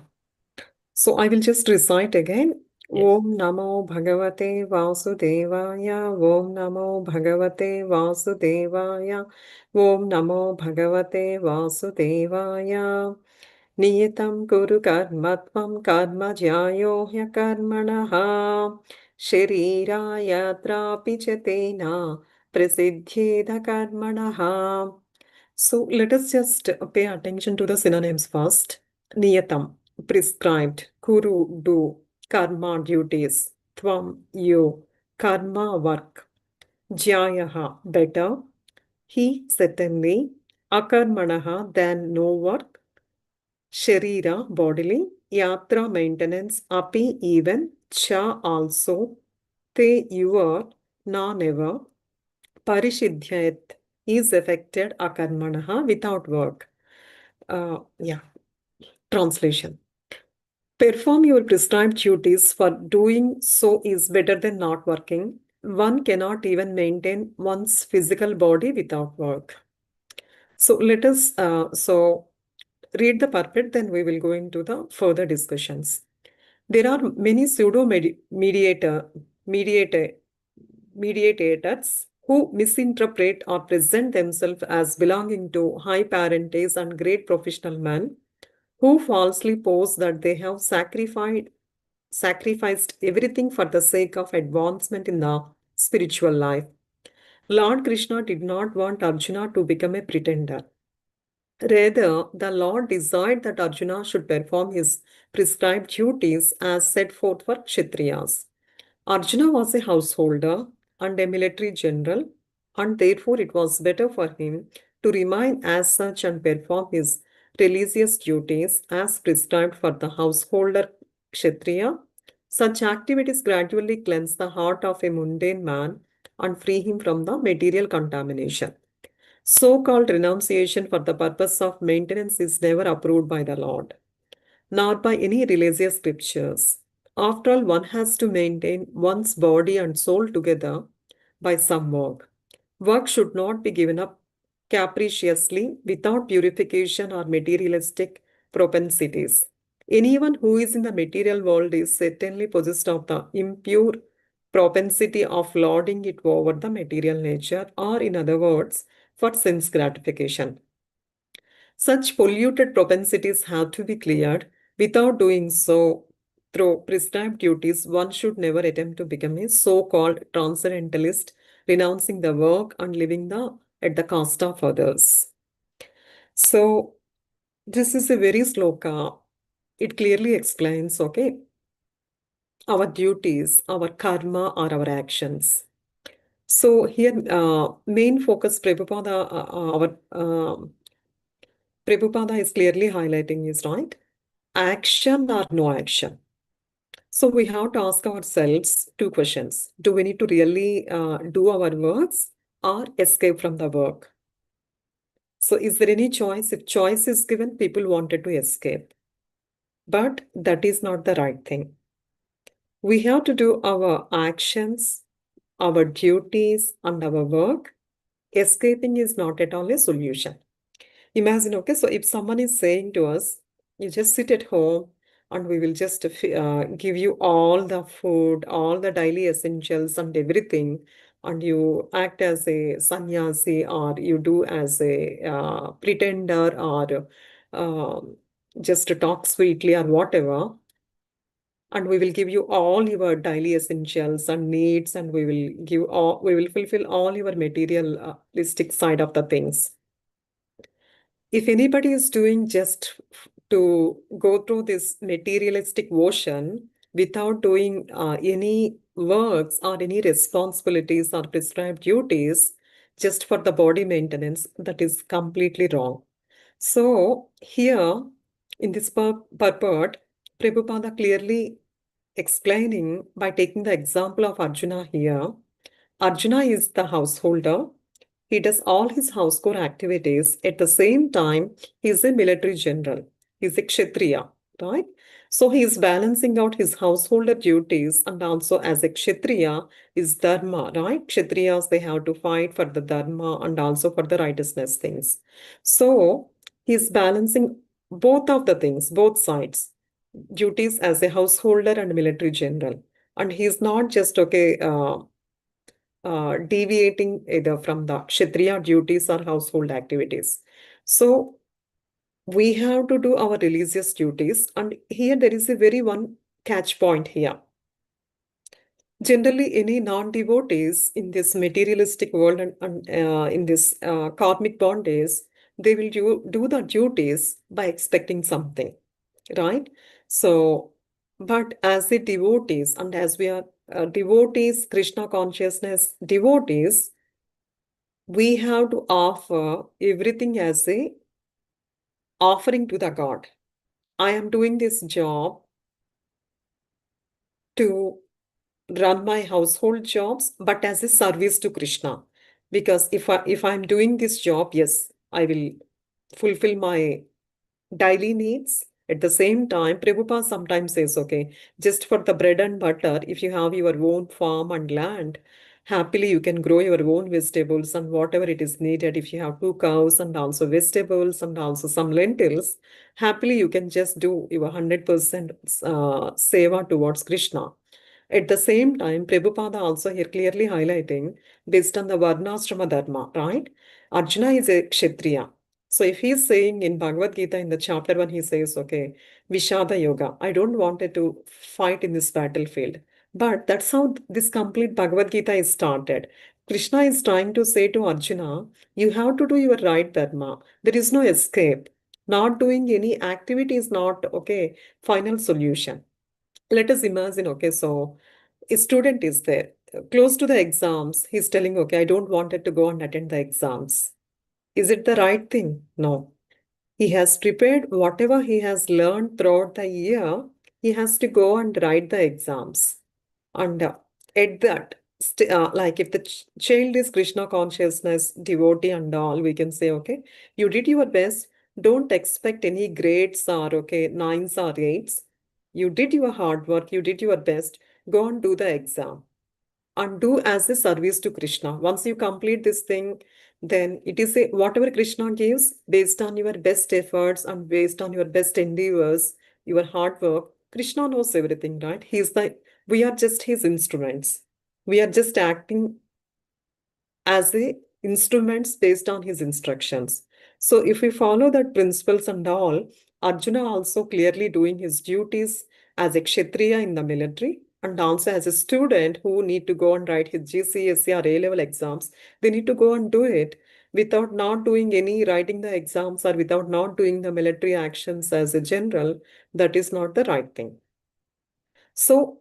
So I will just recite again. Yes. Om Namo Bhagavate Vasudevaya. Om Namo Bhagavate Vasudevaya. Om Namo Bhagavate Vasudevaya. Niyatam Kuru Karmatvam Karma Jyayo Hyakarmanaha. Shariraya Trapichate Prasidhyeda Karmanaha. So let us just pay attention to the synonyms first. Niyatam, prescribed. Kuru, do. Karma, duties. Tvam, you. karma, work. Jyayaha, better. He, certainly. Akarmanaha, than no work. Sharira, bodily. Yatra, maintenance. Api, even. Cha, also. Te, your. Na, never. Parishidhyayat, is affected. Akarmanaha, without work. Yeah. Translation. Perform your prescribed duties, for doing so is better than not working. One cannot even maintain one's physical body without work. So let us read the purport, then we will go into the further discussions. There are many mediators who misinterpret or present themselves as belonging to high parentage and great professional men, who falsely pose that they have sacrificed everything for the sake of advancement in the spiritual life. Lord Krishna did not want Arjuna to become a pretender. Rather, the Lord desired that Arjuna should perform his prescribed duties as set forth for Kshatriyas. Arjuna was a householder and a military general, and therefore it was better for him to remain as such and perform his religious duties as prescribed for the householder Kshatriya. Such activities gradually cleanse the heart of a mundane man and free him from the material contamination. So-called renunciation for the purpose of maintenance is never approved by the Lord, nor by any religious scriptures. After all, one has to maintain one's body and soul together by some work. Work should not be given up capriciously without purification or materialistic propensities. Anyone who is in the material world is certainly possessed of the impure propensity of lording it over the material nature, or in other words, for sense gratification. Such polluted propensities have to be cleared. Without doing so through prescribed duties, one should never attempt to become a so-called transcendentalist, renouncing the work and living at the cost of others. So this is a very sloka. It clearly explains, okay, our duties, our karma, or our actions. So here, main focus Prabhupada is clearly highlighting is, right, action or no action. So we have to ask ourselves two questions. Do we need to really do our works or escape from the work? So is there any choice? If choice is given, people wanted to escape. But that is not the right thing. We have to do our actions, our duties, and our work. Escaping is not at all a solution. Imagine, okay, so if someone is saying to us, you just sit at home and we will just give you all the food, all the daily essentials and everything, and you act as a sannyasi or you do as a pretender or just to talk sweetly or whatever, and we will give you all your daily essentials and needs, and we will fulfill all your materialistic side of the things. If anybody is doing just to go through this materialistic ocean without doing any works or any responsibilities or prescribed duties just for the body maintenance, that is completely wrong. So here in this purport, Prabhupada clearly explaining by taking the example of Arjuna here. Arjuna is the householder. He does all his household activities. At the same time, he is a military general. He is a Kshatriya, right? So he is balancing out his householder duties, and also as a Kshatriya is dharma, right? Kshatriyas, they have to fight for the dharma and also for the righteousness things. So he is balancing both of the things, both sides, duties as a householder and military general. And he's not just, okay, deviating either from the Kshatriya duties or household activities. So we have to do our religious duties. And here there is a very one catch point here. Generally, any non-devotees in this materialistic world and in this karmic bondage, they will do the duties by expecting something, right? So, but as the devotees and as we are devotees, Krishna consciousness devotees, we have to offer everything as a offering to the God. I am doing this job to run my household jobs, but as a service to Krishna. Because if I'm doing this job, yes, I will fulfill my daily needs. At the same time, Prabhupada sometimes says, okay, just for the bread and butter, if you have your own farm and land, happily you can grow your own vegetables and whatever it is needed. If you have 2 cows and also vegetables and also some lentils, happily you can just do your 100% seva towards Krishna. At the same time, Prabhupada also here clearly highlighting based on the Varnashrama Dharma, right? Arjuna is a Kshatriya. So if he's saying in Bhagavad Gita in the chapter 1, he says, okay, Vishada Yoga, I don't wanted to fight in this battlefield. But that's how this complete Bhagavad Gita is started. Krishna is trying to say to Arjuna, you have to do your right dharma. There is no escape. Not doing any activity is not, okay, final solution. Let us imagine, okay, so a student is there, close to the exams. He's telling, okay, I don't wanted to go and attend the exams. Is it the right thing? No. He has prepared whatever he has learned throughout the year. He has to go and write the exams. And at that, like if the child is Krishna consciousness, devotee and all, we can say, okay, you did your best. Don't expect any grades or, okay, 9s or 8s. You did your hard work. You did your best. Go and do the exam and do as a service to Krishna. Once you complete this thing, then it is a whatever Krishna gives based on your best efforts and based on your best endeavors, your hard work. Krishna knows everything, right? We are just his instruments. We are just acting as a instruments based on his instructions. So if we follow that principles and all, Arjuna also clearly doing his duties as a Kshatriya in the military and also as a student who need to go and write his GCSE or A-level exams. They need to go and do it without not doing any writing the exams or without not doing the military actions as a general. That is not the right thing. So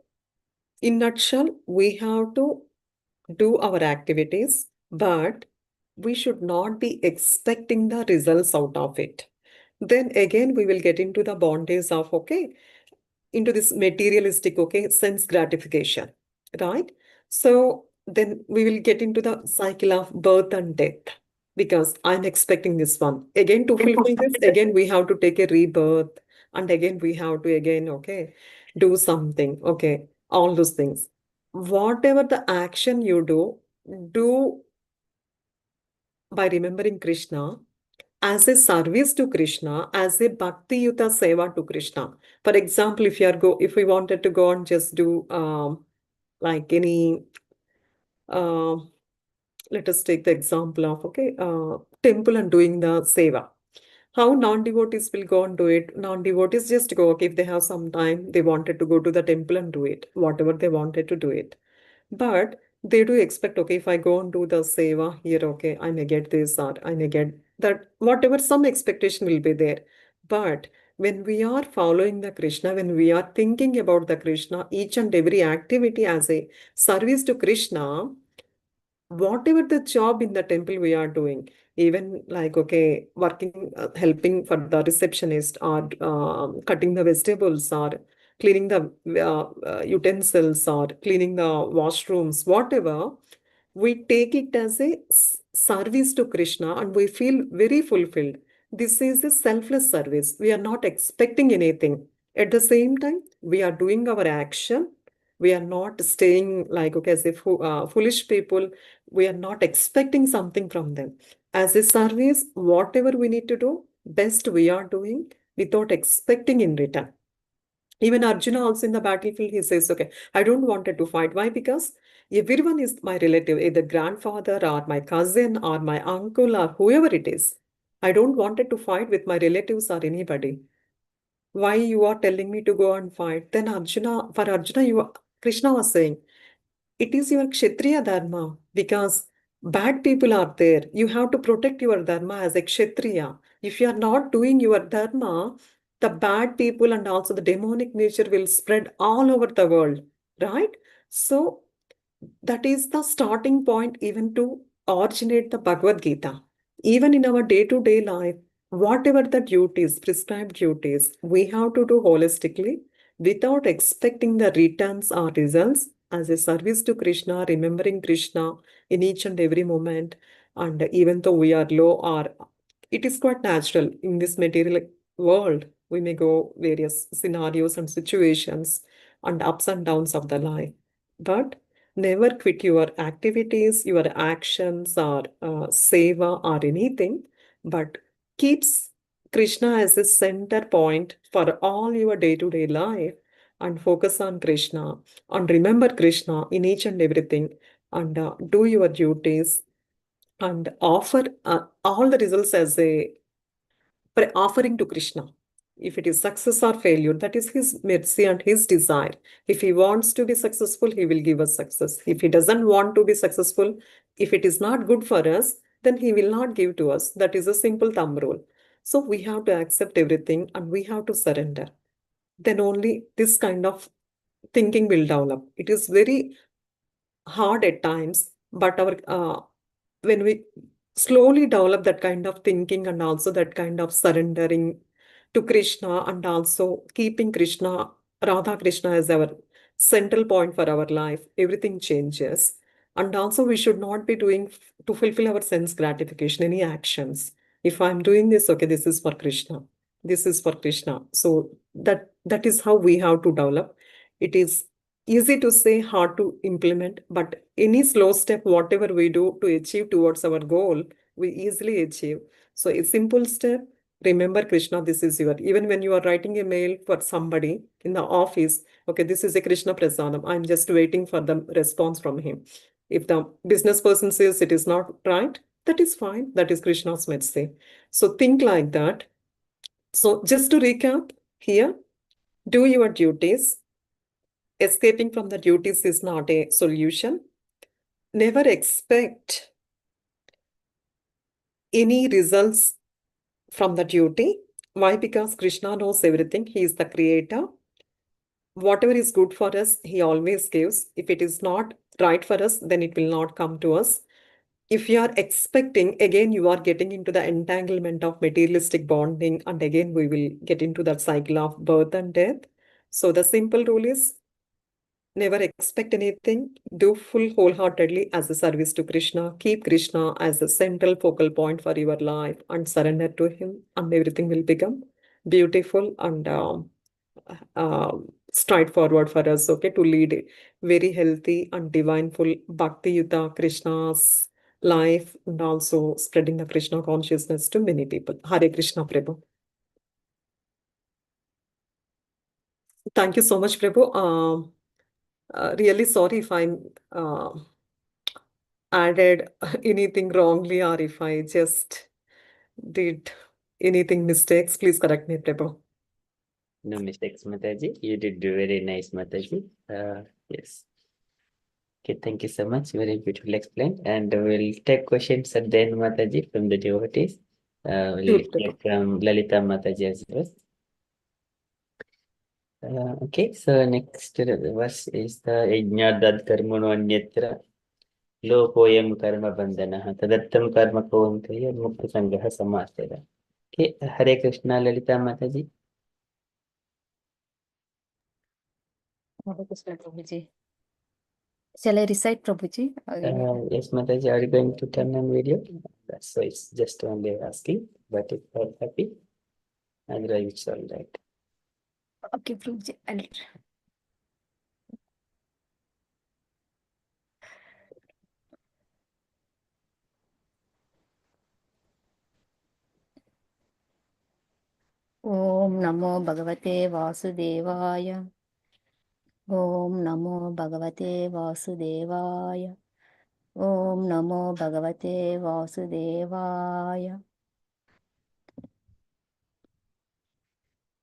in nutshell, we have to do our activities, but we should not be expecting the results out of it. Then again, we will get into the bondage of, okay, into this materialistic, okay, sense gratification, right? So then we will get into the cycle of birth and death because I'm expecting this one. Again, to fulfill this, again, we have to take a rebirth and again, we have to again, okay, do something, okay, all those things. Whatever the action you do by remembering Krishna as a service to Krishna, as a bhakti yuta seva to Krishna. For example, if we wanted to go and just do like any let us take the example of okay temple and doing the seva. How non-devotees will go and do it? Non-devotees just go, okay, if they have some time, they wanted to go to the temple and do it, whatever they wanted to do it. But they do expect, okay, if I go and do the seva here, okay, I may get this or I may get that, whatever, some expectation will be there. But when we are following the Krishna, when we are thinking about the Krishna, each and every activity as a service to Krishna, whatever the job in the temple we are doing, even like, okay, working, helping for the receptionist or cutting the vegetables or cleaning the utensils or cleaning the washrooms, whatever, we take it as a service to Krishna and we feel very fulfilled. This is a selfless service. We are not expecting anything. At the same time, we are doing our action. We are not staying like, okay, as if foolish people, we are not expecting something from them. As a service, whatever we need to do, best we are doing without expecting in return. Even Arjuna also in the battlefield, he says, okay, I don't wanted to fight. Why? Because everyone is my relative, either grandfather or my cousin or my uncle or whoever it is. I don't wanted to fight with my relatives or anybody. Why you are telling me to go and fight? Then for Arjuna, Krishna was saying, it is your Kshatriya Dharma because bad people are there. You have to protect your Dharma as a Kshatriya. If you are not doing your Dharma, the bad people and also the demonic nature will spread all over the world. right? So that is the starting point even to originate the Bhagavad Gita. Even in our day-to-day life, whatever the duties, prescribed duties, we have to do holistically without expecting the returns or results as a service to Krishna, remembering Krishna in each and every moment. And even though we are low or it is quite natural in this material world, we may go various scenarios and situations and ups and downs of the life. But never quit your activities, your actions, or seva or anything, but keeps Krishna as a center point for all your day-to-day life and focus on Krishna and remember Krishna in each and everything and do your duties and offer all the results as a offering to Krishna. If it is success or failure, that is his mercy and his desire. If he wants to be successful, he will give us success. If he doesn't want to be successful, if it is not good for us, then he will not give to us. That is a simple thumb rule. So we have to accept everything and we have to surrender. Then only this kind of thinking will develop. It is very hard at times, but our when we slowly develop that kind of thinking and also that kind of surrendering to Krishna and also keeping Krishna, Radha Krishna as our central point for our life, everything changes. And also we should not be doing to fulfill our sense gratification, any actions. If I'm doing this, okay, this is for Krishna. This is for Krishna. So that is how we have to develop. It is easy to say, hard to implement, but any slow step, whatever we do to achieve towards our goal, we easily achieve. So a simple step, remember Krishna, this is your, even when you are writing a mail for somebody in the office, okay, this is a Krishna Prasadam. I'm just waiting for the response from him. If the business person says it is not right, that is fine. That is Krishna's mercy. So think like that. So just to recap here, do your duties. Escaping from the duties is not a solution. Never expect any results from the duty. Why? Because Krishna knows everything. He is the creator. Whatever is good for us, he always gives. If it is not right for us, then it will not come to us. If you are expecting, again, you are getting into the entanglement of materialistic bonding, and again, we will get into that cycle of birth and death. So the simple rule is never expect anything. Do full wholeheartedly as a service to Krishna. Keep Krishna as a central focal point for your life and surrender to him, and everything will become beautiful and straightforward for us, okay, to lead a very healthy and divineful Bhakti Yuta Krishna's life and also spreading the Krishna consciousness to many people. Hare Krishna, Prabhu. Thank you so much, Prabhu. Really sorry if I added anything wrongly or if I just did anything mistakes. Please correct me, Prabhu. No mistakes, Mataji. You did do very nice, Mataji. Yes. Okay, thank you so much. Very beautiful explained. And we'll take questions at the end, Mataji, from the devotees. We'll Sure, Prabhu. take from Lalita Mataji as well. Okay, so next verse is the Yajnadad Karmano Anyatra Lokoyam Karma Bandhanaha Tadattam Karma Kaunteya Mukta Sangaha Samastera. Okay, Hare Krishna, Lalita Mataji. Hare Krishna, Prabhuji. Shall I recite, Prabhuji? Yes, Mataji, are you going to turn on video? So it's just only asking, but if you're happy, otherwise it's all right. Okay, Prabhuji. Om Namo Bhagavate Vasudevaya. Om Namo Bhagavate Vasudevaya. Om Namo Bhagavate Vasudevaya.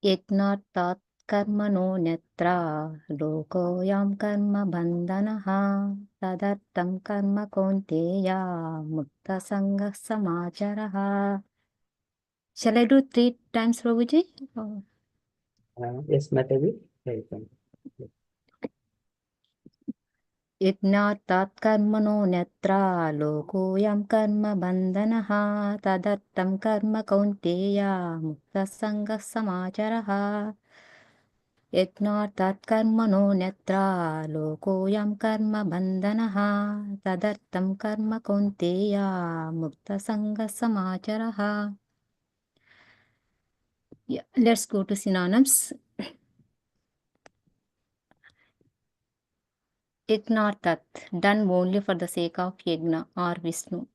Yajnatat karmano netra lokoyam karma bandhanaha tadartam karma kaunteya mukta sangha samacharaha. Shall I do 3 times, Prabhuji? Yes, Mataji. Welcome. यज्ञात् कर्मणो न्यत्र लोकोऽयं कर्म बन्धनः तदर्थं कर्म कौन्तेय मुक्तसङ्गः समाचरः यज्ञात् कर्मणो न्यत्र लोकोऽयं कर्म बन्धनः तदर्थं कर्म कौन्तेय मुक्तसङ्गः समाचरः. Yeah, let's go to synonyms. Yajnatat, done only for the sake of Yajna or Vishnu.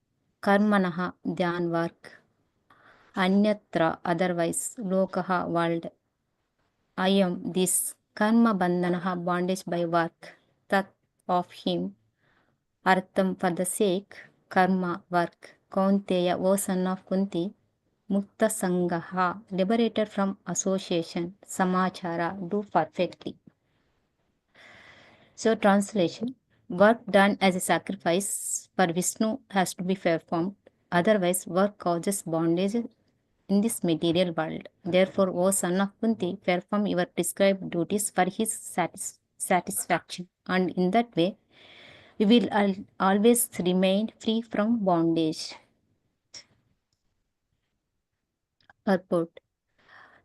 Karmanaha, dhyan work. Anyatra, otherwise. Lokaha, world. Ayam, this. Karma bandhanaha, bondage by work. Tat, of him. Artham, for the sake. Karma, work. Kaunteya, O son of Kunti. Mukta Sangaha, liberated from association. Samachara, do perfectly. So, translation. Work done as a sacrifice for Vishnu has to be performed. Otherwise, work causes bondage in this material world. Therefore, O son of Kunti, perform your prescribed duties for his satisfaction. And in that way, you will always remain free from bondage. Purport.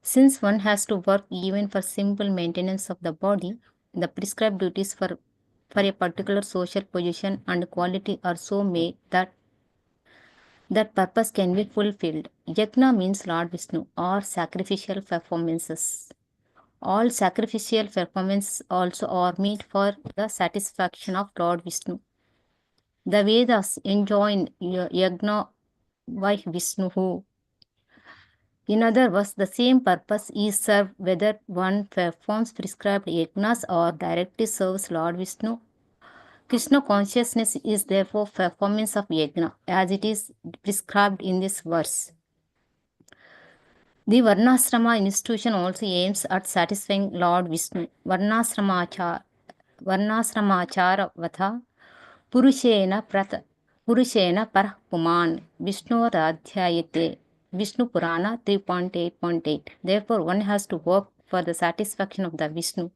Since one has to work even for simple maintenance of the body, the prescribed duties for a particular social position and quality are so made that purpose can be fulfilled. Yajna means Lord Vishnu or sacrificial performances. All sacrificial performances also are made for the satisfaction of Lord Vishnu. The Vedas enjoin Yajna by Vishnu. In other words, the same purpose is served whether one performs prescribed yajnas or directly serves Lord Vishnu. Krishna consciousness is therefore performance of yajna, as it is prescribed in this verse. The Varnasrama institution also aims at satisfying Lord Vishnu. Varnasramachara vatha Purushena Parah Puman Vishnuradhyayate Vishnu Purana 3.8.8. Therefore, one has to work for the satisfaction of the Vishnu.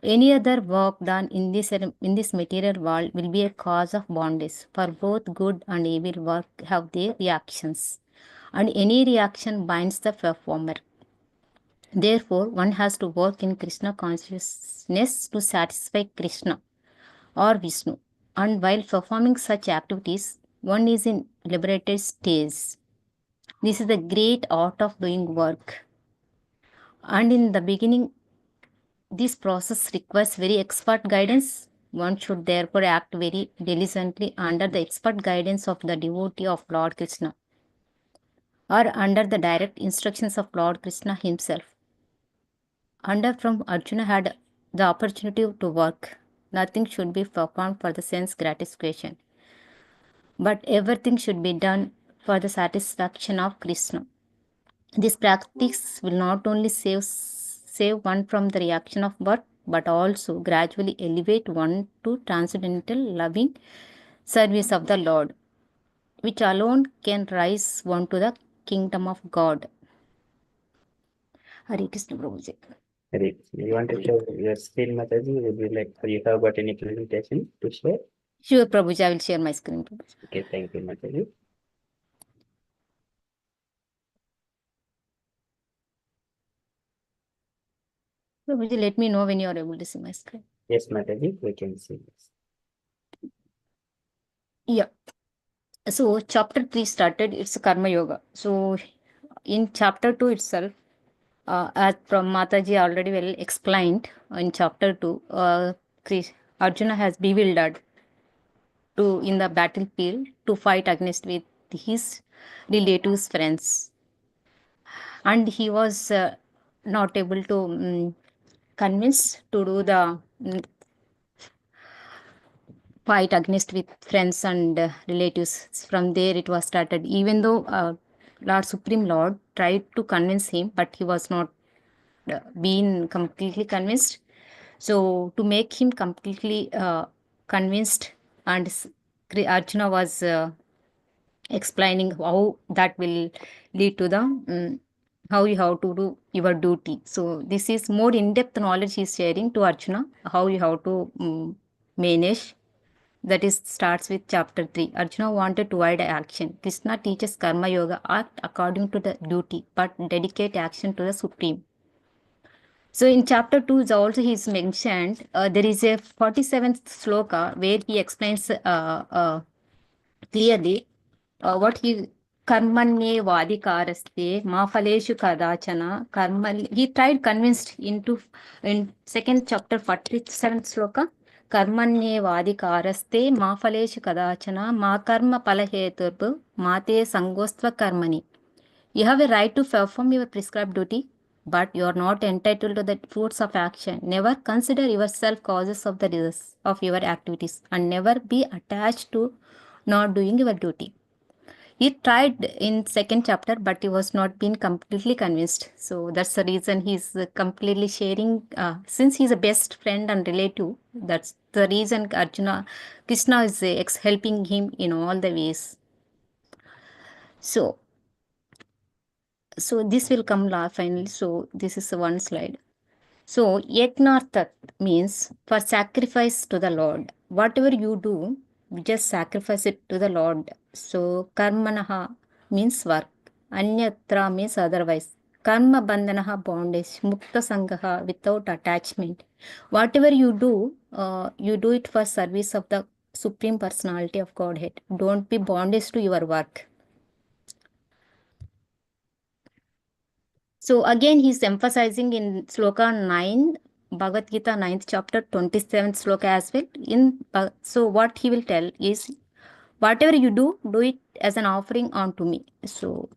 Any other work done in this material world will be a cause of bondage. For both good and evil work have their reactions, and any reaction binds the performer. Therefore, one has to work in Krishna consciousness to satisfy Krishna or Vishnu. And while performing such activities, one is in liberated stage. This is the great art of doing work. And in the beginning, this process requires very expert guidance. One should therefore act very diligently under the expert guidance of the devotee of Lord Krishna, or under the direct instructions of Lord Krishna himself. From Arjuna had the opportunity to work. Nothing should be performed for the sense gratification, but everything should be done for the satisfaction of Krishna. This practice will not only save one from the reaction of birth, but also gradually elevate one to transcendental loving service of the Lord, which alone can raise one to the kingdom of God. Hare Krishna Prabhuji. Hare Krishna. You want to show your screen, Mataji? Would you like, you have got any presentation to share? Sure, Prabhuji, I will share my screen. Prabhuji. Okay, thank you, Mataji. Prabhuji, let me know when you are able to see my screen. Yes, Mataji, we can see this. Yeah. So, chapter 3 started, it's Karma Yoga. So, in chapter 2 itself, as from Mataji already well explained, in chapter 2, Arjuna has bewildered in the battlefield to fight against with his relatives, friends. And he was not able to convince to do the fight against with friends and relatives. From there it was started. Even though Supreme Lord tried to convince him, but he was not been completely convinced. So to make him completely convinced, and Arjuna was explaining how that will lead to the how you have to do your duty. So this is more in-depth knowledge he is sharing to Arjuna, how you have to manage That is starts with chapter 3. Arjuna wanted to avoid action. Krishna teaches karma yoga, act according to the duty, but dedicate action to the supreme. So in chapter 2 is also he is mentioned, there is a 47th sloka where he explains clearly what he karmanye vadikaraste ma phaleshu kadachana karma. He tried convinced in second chapter 47th sloka karmanye vadikaraste ma phaleshu kadachana ma karma palaheturpu mate sangostva karmani. You have a right to perform your prescribed duty, but you are not entitled to the fruits of action. Never consider yourself causes of the results of your activities, and never be attached to not doing your duty. He tried in second chapter, but he was not being completely convinced. So that's the reason he's completely sharing. Since he's a best friend and relative, that's the reason Krishna is helping him in all the ways. So this will come finally. So this is one slide. So Yagnartat means for sacrifice to the Lord. Whatever you do, just sacrifice it to the Lord. So Karmanaha means work. Anyatra means otherwise. Karma bandhanaha bondage. Mukta sangaha without attachment. Whatever you do it for service of the Supreme Personality of Godhead. Don't be bondage to your work. So again, he's emphasizing in sloka 9, Bhagavadgita 9th chapter, 27th sloka as well. So what he will tell is, whatever you do it as an offering unto me. So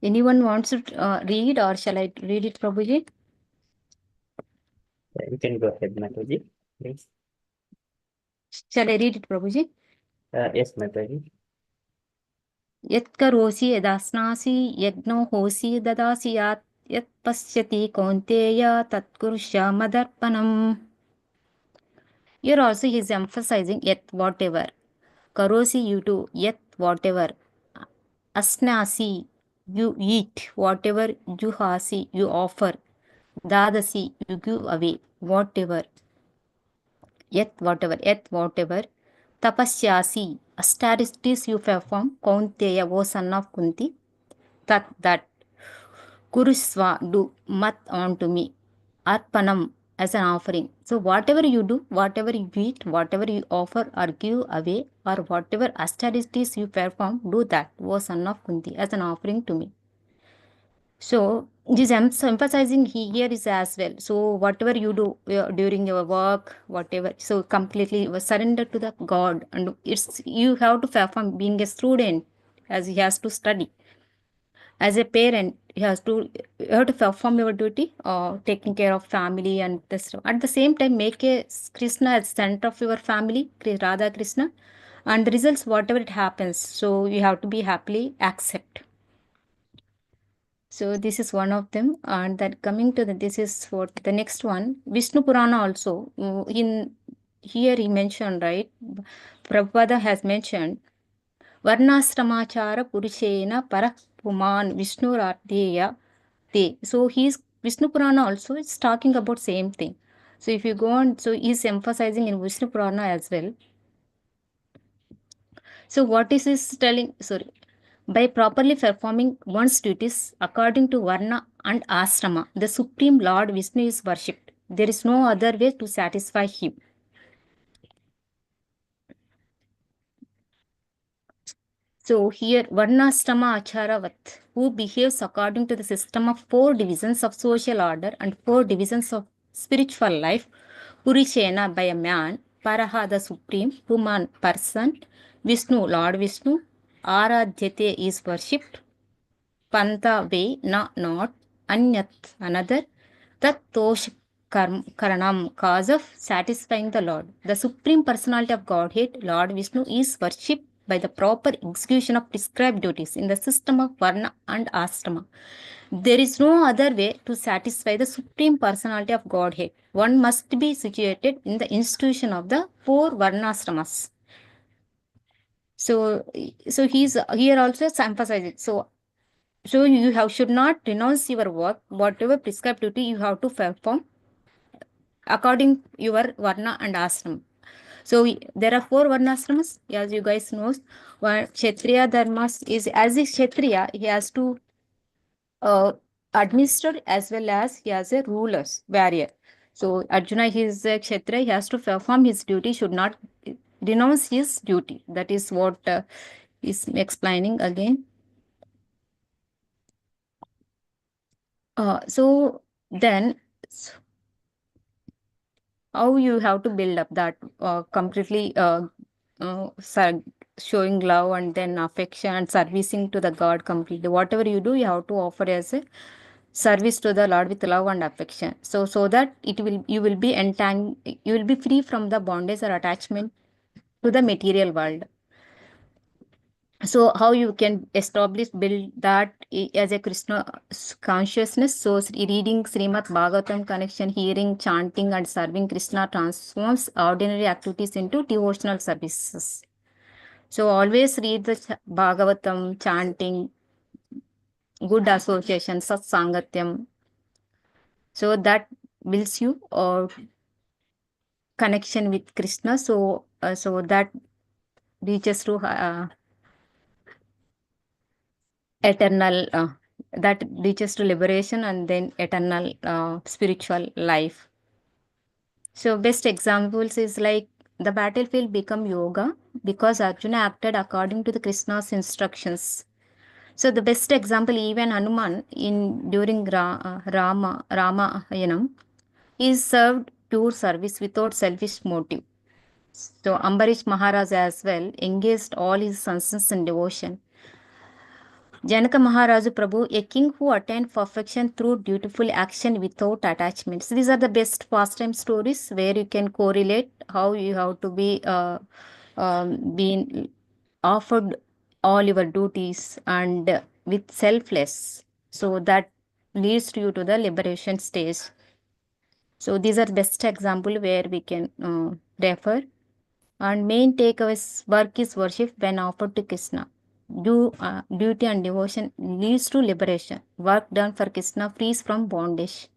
anyone wants to read, or shall I read it, Prabhuji? You can go ahead, Mataji, please. Shall I read it, Prabhuji? Yes, Mataji. Yat karosi yadasnasi yagno hosi dadasi yat pasyati kaunteya tat kurusha madarpanam. Here also he is emphasizing yet whatever. Karosi you do, yet whatever. Asnasi you eat, whatever. Juhasi you offer. Dadasi you give away, whatever. Yet whatever. Tapasyasi, austerities you perform. Kaunteya, O son of Kunti. That. Kurusva, do. Mat, on to me. Arpanam, as an offering. So whatever you do, whatever you eat, whatever you offer or give away, or whatever austerities you perform, do that, O son of Kunti, as an offering to me. So this emphasizing here is as well. So whatever you do during your work, whatever, so completely surrender to the God, and it's you have to perform. Being a student, as he has to study. As a parent, you have to perform your duty, taking care of family and this. At the same time, make a Krishna as center of your family, Radha Krishna, and the results, whatever it happens. So you have to be happily accept. So this is one of them, and that coming to this is for the next one, Vishnu Purana also. In here he mentioned, right? Prabhupada has mentioned Varnastramachara Purushena Parapuman Vishnu Radheya Te. So Vishnu Purana also is talking about same thing. So if you go on, so he's emphasizing in Vishnu Purana as well. So what is this telling? Sorry. By properly performing one's duties according to Varna and Ashrama, the Supreme Lord Vishnu is worshipped. There is no other way to satisfy him. So here, Varnashrama Acharavat, who behaves according to the system of 4 divisions of social order and 4 divisions of spiritual life, Purishena by a man, Paraha the Supreme, Puman person, Vishnu, Lord Vishnu, Aradhyate is worshipped, Panta way, not, Anyat, another, Tat Tosh Karanam, cause of satisfying the Lord. The Supreme Personality of Godhead, Lord Vishnu, is worshipped by the proper execution of prescribed duties in the system of Varna and Ashrama. There is no other way to satisfy the Supreme Personality of Godhead. One must be situated in the institution of the 4 Varnashramas. So he's here also emphasizing. So So you should not renounce your work. Whatever prescribed duty you have to perform according your varna and ashram. So there are 4 varnasramas, as you guys knows. One Kshatriya dharmas is, as a Kshatriya, he has to administer as well as he has a ruler's warrior. So Arjuna, he is a Kshatriya, he has to perform his duty, should not renounce his duty. That is what is explaining again. So then, how you have to build up that completely showing love and then affection and servicing to the God completely. Whatever you do, you have to offer as a service to the Lord with love and affection. So that you will be you will be free from the bondage or attachment to the material world. So how you can build that as a Krishna consciousness? So reading Srimad Bhagavatam connection, hearing, chanting and serving Krishna transforms ordinary activities into devotional services. So always read the Bhagavatam, chanting, good association, satsangatyam. So that builds you or connection with Krishna. So that reaches to eternal that reaches to liberation and then eternal spiritual life. So best examples is like the battlefield become yoga because Arjuna acted according to the Krishna's instructions. So the best example, even Hanuman during Ramayanam is served pure service without selfish motive. So Ambarish Maharaj as well engaged all his sons in devotion. Janaka Maharaju Prabhu, a king who attained perfection through dutiful action without attachments. These are the best pastime stories where you can correlate how you have to be being offered all your duties and with selfless. So that leads you to the liberation stage. So these are best example where we can refer. And main takeaways: work is worship when offered to Krishna. Duty and devotion leads to liberation. Work done for Krishna frees from bondage.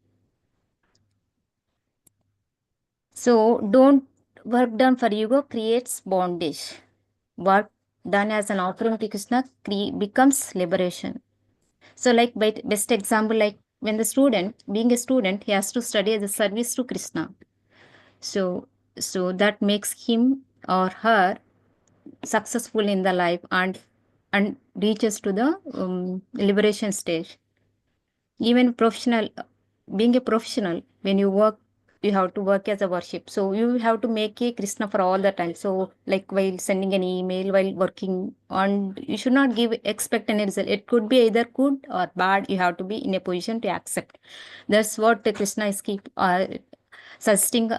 So don't work done for ego creates bondage. Work done as an offering to Krishna becomes liberation. So like best example, like when the student, being a student, he has to study as a service to Krishna. So that makes him or her successful in the life and reaches to the liberation stage. Even being a professional, when you work, you have to work as a worship. So you have to make a Krishna for all the time. So like while sending an email, while working, and you should not expect any result. It could be either good or bad. You have to be in a position to accept. That's what the Krishna is suggesting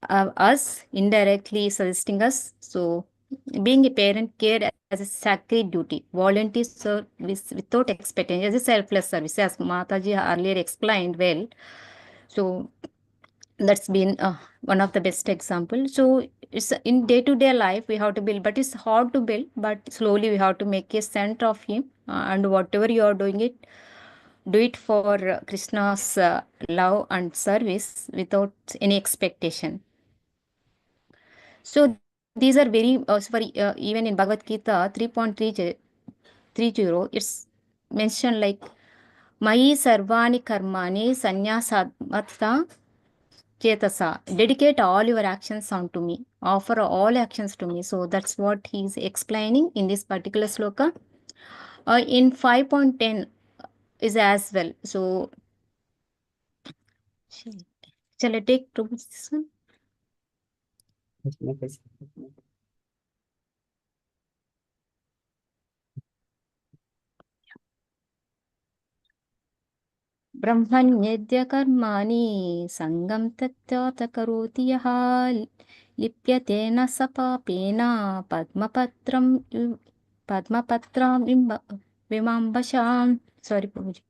us, indirectly suggesting us. So being a parent, care as a sacred duty, volunteer service without expectation, as a selfless service, as Mataji earlier explained well. So that's been one of the best examples. So it's in day-to-day life we have to build, but it's hard to build, but slowly we have to make a center of him, and whatever you are doing it, do it for Krishna's love and service without any expectation. So these are very even in Bhagavad Gita 3.30, it's mentioned like Mai Sarvani Karmani Sannyasatmata Chetasa. Dedicate all your actions unto me. Offer all actions to me. So that's what he's explaining in this particular sloka. In 5.10 is as well. So shall I take this one? ब्रह्मण्यद्य कर्माणि सङ्गं त्यक्त्वा करोति यः लिप्यते न स पापेन पद्मपत्रां विमम्बशाम्. Sorry, Prabhuji.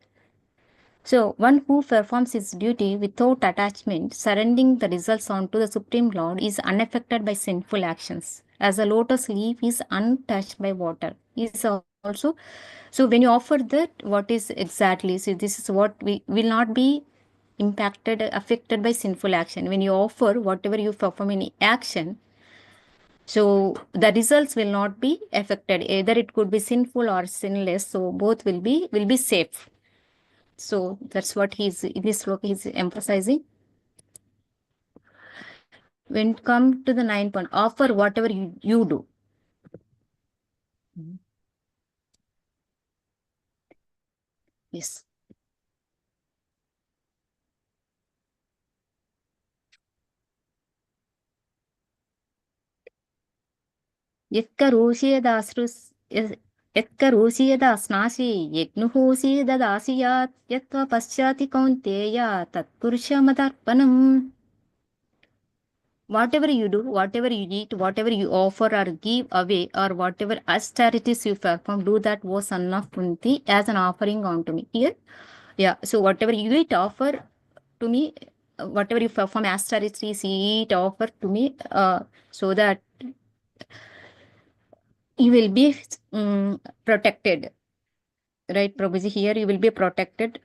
So one who performs his duty without attachment, surrendering the results onto the Supreme Lord, is unaffected by sinful actions. As a lotus leaf is untouched by water, he is also. So when you offer that, what is exactly, so this is what we will not be affected by sinful action. When you offer whatever you perform in action, so the results will not be affected. Either it could be sinful or sinless. So both will be safe. So that's what he's in this sloka he's emphasizing. When it come to the 9 point, offer whatever you do. Yes. यत्करोषि यत्करोषि यज्ञुहोषि ददासि यत्त्वा पश्चाति कौन्तेय तत्पुरुषमदर्पणम्. Whatever you do, whatever you eat, whatever you offer or give away, or whatever austerities you perform, do that, O son of Kunti, as an offering unto me. Here, yeah. So whatever you eat, offer to me. Whatever you perform austerities, eat, offer to me, so that you will be protected. Right, Prabhuji? Here you will be protected.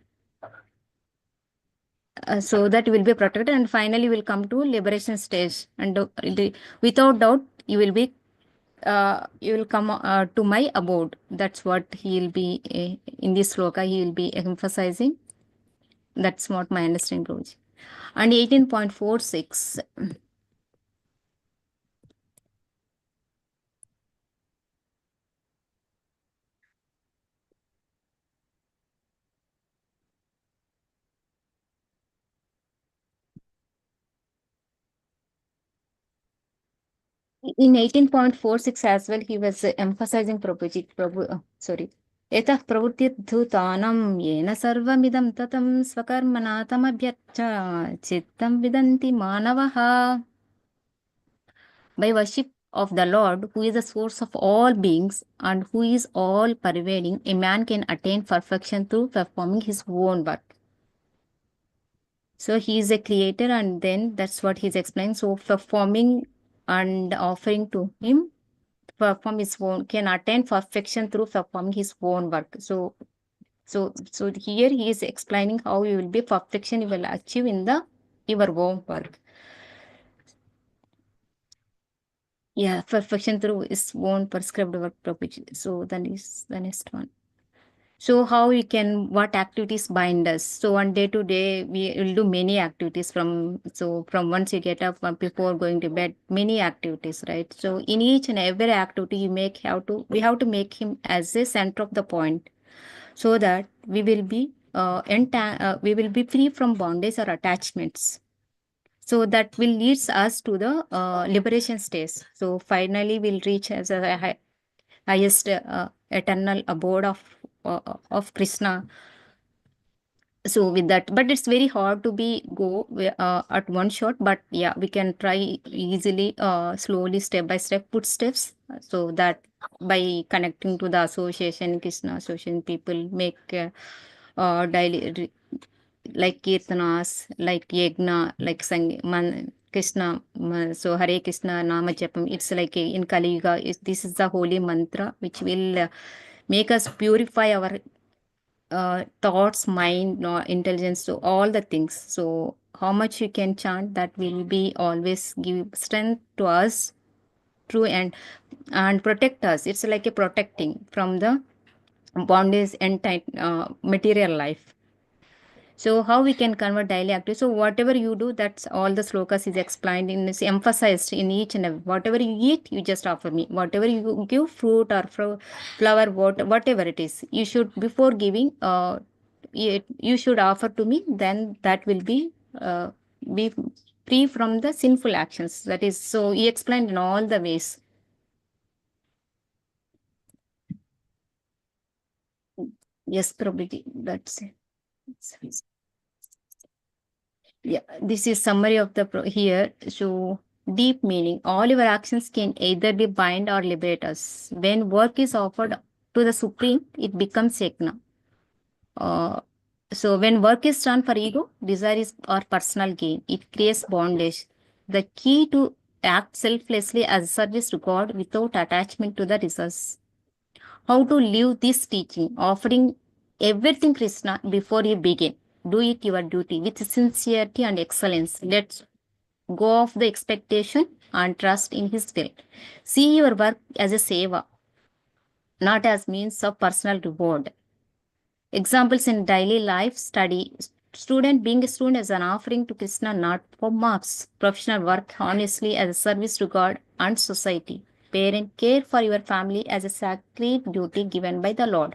So that you will be protected, and finally will come to liberation stage. And without doubt, you will be. You will come to my abode. That's what he will be in this sloka. He will be emphasizing. That's what my understanding, Prabhuji. And 18.46. In 18.46 as well, he was emphasizing Prabhuji. Etah pravutidhutanam yena sarvamidam tatam svakarmana tamabhyarcha chittam vidanti manavaha. By worship of the Lord, who is the source of all beings and who is all pervading, a man can attain perfection through performing his own work. So he is a creator, and then that's what he's explaining. So performing and offering to him, perform his own, can attain perfection through performing his own work. So here he is explaining how you will be perfection you will achieve in your own work. Yeah, perfection through his own prescribed work, Prabhuji. So that is the next one. So how we can, what activities bind us? So on day to day, we will do many activities from once you get up before going to bed, many activities, right? So in each and every activity we have to make him as a center of the point, so that we will be we will be free from bondage or attachments. So that will leads us to the liberation stage. So finally we'll reach as a highest eternal abode of Krishna. So with that, but it's very hard to go at one shot, but yeah, we can try easily, slowly, step by step, put steps, so that by connecting to the association, Krishna association, people make daily like kirtanas, like yagna, like Krishna. So Hare Krishna Nama Japam, it's like in Kali Yuga, this is the holy mantra which will make us purify our thoughts, mind, intelligence, so all the things. So how much you can chant, that will be always give strength to us, true, and protect us. It's like a protecting from the bondage and material life. So how we can convert daily activity? So whatever you do, that's all the slokas is explained in, is emphasized in each and every. Whatever you eat, you just offer me. Whatever you give, fruit or flower, whatever it is, you should, before giving, you should offer to me. Then that will be free from the sinful actions. That is, so he explained in all the ways. Yes, Prabhuji, that's it. Yeah, this is summary of the here. So deep meaning. All your actions can either be bind or liberate us. When work is offered to the Supreme, it becomes yajna. So when work is done for ego, desire or personal gain, it creates bondage. The key to act selflessly as service to God without attachment to the results. how to live this teaching, offering everything Krishna before you begin. Do it your duty with sincerity and excellence. Let's go off the expectation and trust in his will. See your work as a seva, not as means of personal reward. Examples in daily life study. Student being a student as an offering to Krishna, not for marks. Professional work honestly as a service to God and society. Parent, care for your family as a sacred duty given by the Lord.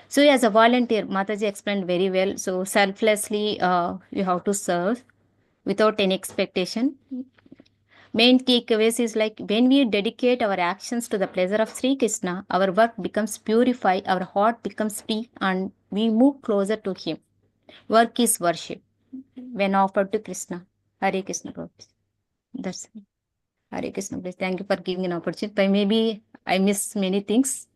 So as a volunteer, Mataji explained very well. So selflessly, you have to serve without any expectation. Main takeaways is like when we dedicate our actions to the pleasure of Sri Krishna, our work becomes purified, our heart becomes free, and we move closer to Him. Work is worship when offered to Krishna. Hare Krishna. Prabhu. That's it. Hare Krishna. Please. Thank you for giving an opportunity. But maybe I miss many things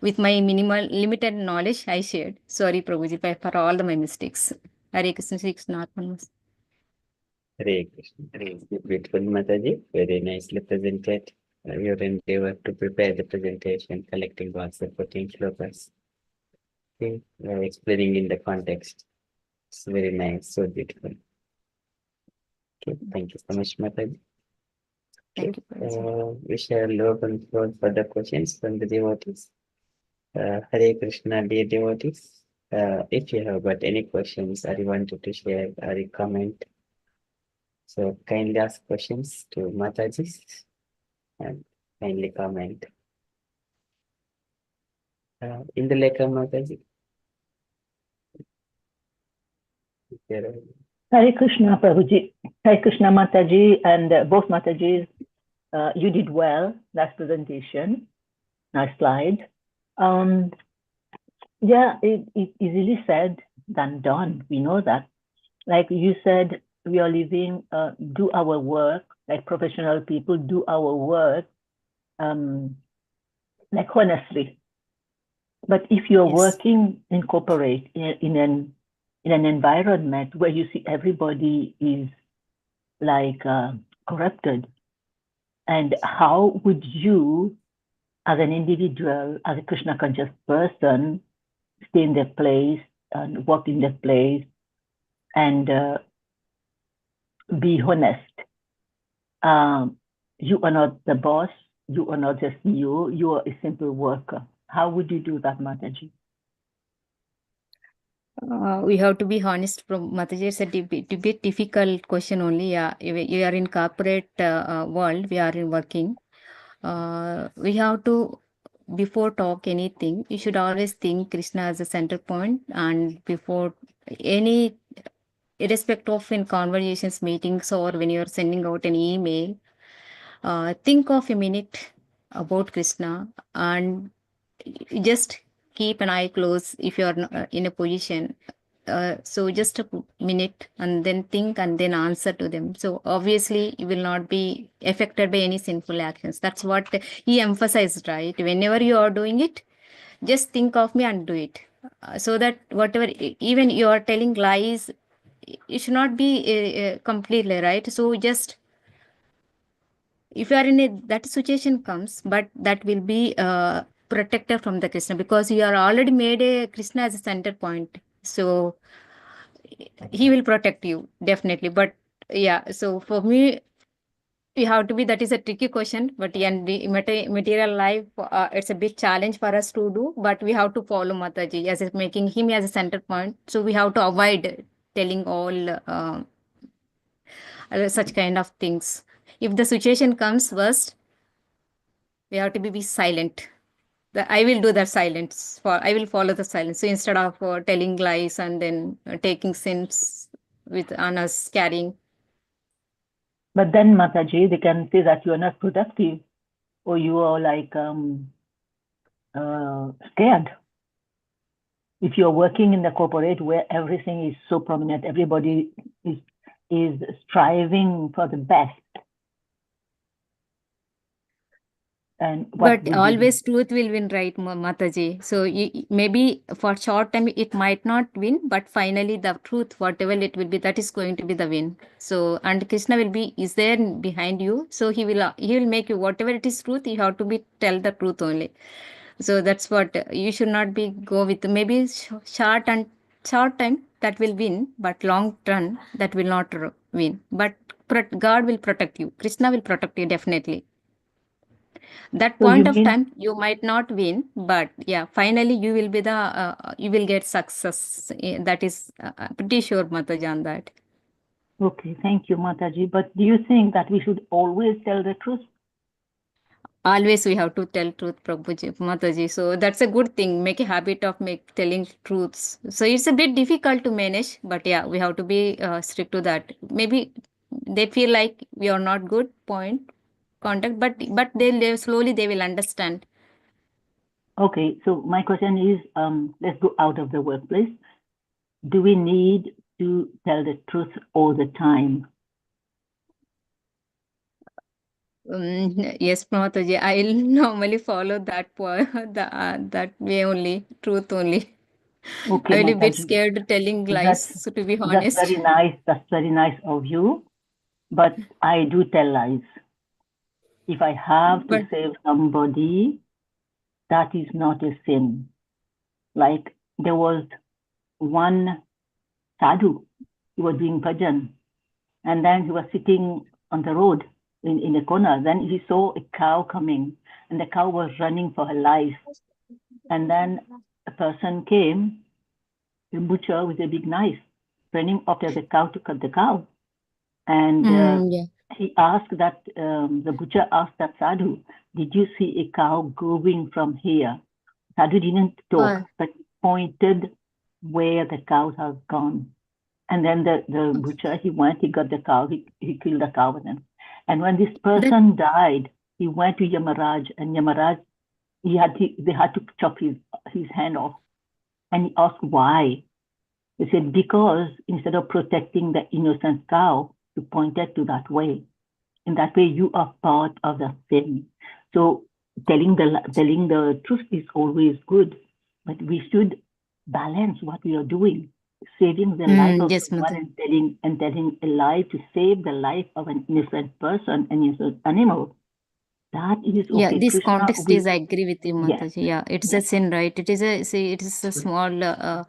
with my minimal, limited knowledge I shared. Sorry, Prabhuji, for all my mistakes. Hare Krishna. Sri Krishna. Arpanamastu. Hare Krishna. Beautiful Mataji, very nicely presented. Your endeavor to prepare the presentation, collecting all the 14 shlokas. Okay, explaining in the context. It's very nice, so beautiful. Okay, thank you so much, Mataji. Thank you. We shall open floor for the questions from the devotees. Hare Krishna, dear devotees. If you have got any questions or you wanted to share or a comment, so kindly ask questions to Mataji and kindly comment. In the Lekha Mataji. Hare Krishna, Prabhuji. Hare Krishna, Mataji, and both Matajis, you did well. Last presentation. Nice slide. Yeah, it's easily said than done. We know that. Like you said, we are living, do our work, like professional people do our work, like honestly. But if you're working in corporate, in an environment where you see everybody is like corrupted, and how would you, as an individual, as a Krishna conscious person, stay in their place and work in their place and be honest? You are not the boss, you are not the CEO, you are a simple worker. How would you do that, Mataji? We have to be honest. From Mataji, it's a bit difficult question only. Yeah, you are in corporate world. We are in working. We have to, before talk anything, you should always think Krishna as a center point, and before any, irrespective of in conversations, meetings, or when you are sending out an email, think of a minute about Krishna and just keep an eye close if you are in a position. So just a minute and then think and then answer to them. So obviously you will not be affected by any sinful actions. That's what he emphasized, right? Whenever you are doing it, just think of me and do it. So that whatever, even you are telling lies, it should not be completely, right? So just, if you are in a, that situation comes, but that will be protected from the Krishna, because you are already made a Krishna as a center point. So he will protect you definitely. But yeah, so for me, you have to be, that is a tricky question, but in the material life, it's a big challenge for us to do, but we have to follow Mataji as making him as a center point. So we have to avoid telling all such kind of things. If the situation comes worst, we have to be silent. I will do the silence. I will follow the silence. So instead of telling lies and then taking sins with us carrying. But then, Mataji, they can say that you are not productive, or you are like scared. If you're working in the corporate where everything is so prominent, everybody is striving for the best. And but always truth will win, right, Mataji? So maybe for short time it might not win, but finally the truth, whatever it will be, that is going to be the win. So, and Krishna will be, is there behind you. So he will make you, whatever it is truth, you have to be tell the truth only. So that's what you should not be go with. Maybe short time that will win, but long run that will not win. But God will protect you. Krishna will protect you definitely. That So you point of mean, time you might not win, but yeah, finally you will be the you will get success. That is pretty sure, Mataji, on that. okay, thank you, Mataji. But do you think that we should always tell the truth? Always we have to tell truth, Prabhuji, Mataji. So that's a good thing. Make a habit of telling truths. So it's a bit difficult to manage, but yeah, we have to be strict to that. Maybe they feel like we are not good point contact, but they slowly they will understand. Okay, so my question is, let's go out of the workplace. Do we need to tell the truth all the time? Yes, Mataji, I'll normally follow that that way only, truth only. Okay, I will be a bit Mataji. scared telling lies, That's so to be that's honest. very nice. That's very nice of you. But I do tell lies. If I have to But save somebody, that is not a sin. Like there was one sadhu, he was doing bhajan, and then he was sitting on the road in a corner. Then he saw a cow coming, and the cow was running for her life. And then a person came, a butcher with a big knife, running after the cow to cut the cow. And yeah. he asked that, the butcher asked that sadhu, did you see a cow going from here? Sadhu didn't talk, but pointed where the cows have gone. And then the butcher, he went, he got the cow, he killed the cow. And when this person died, he went to Yamaraj, and Yamaraj, they had to chop his hand off. And he asked why. He said, because instead of protecting the innocent cow, you pointed to that way. In that way, you are part of the sin. So telling the truth is always good, but we should balance what we are doing. Saving the life of Yes, someone and telling a lie to save the life of an innocent person, an innocent animal. That is Yeah, okay. this Krishna context is I agree with you, yes, Mataji. Yeah, it's a yes, sin, right? It is a small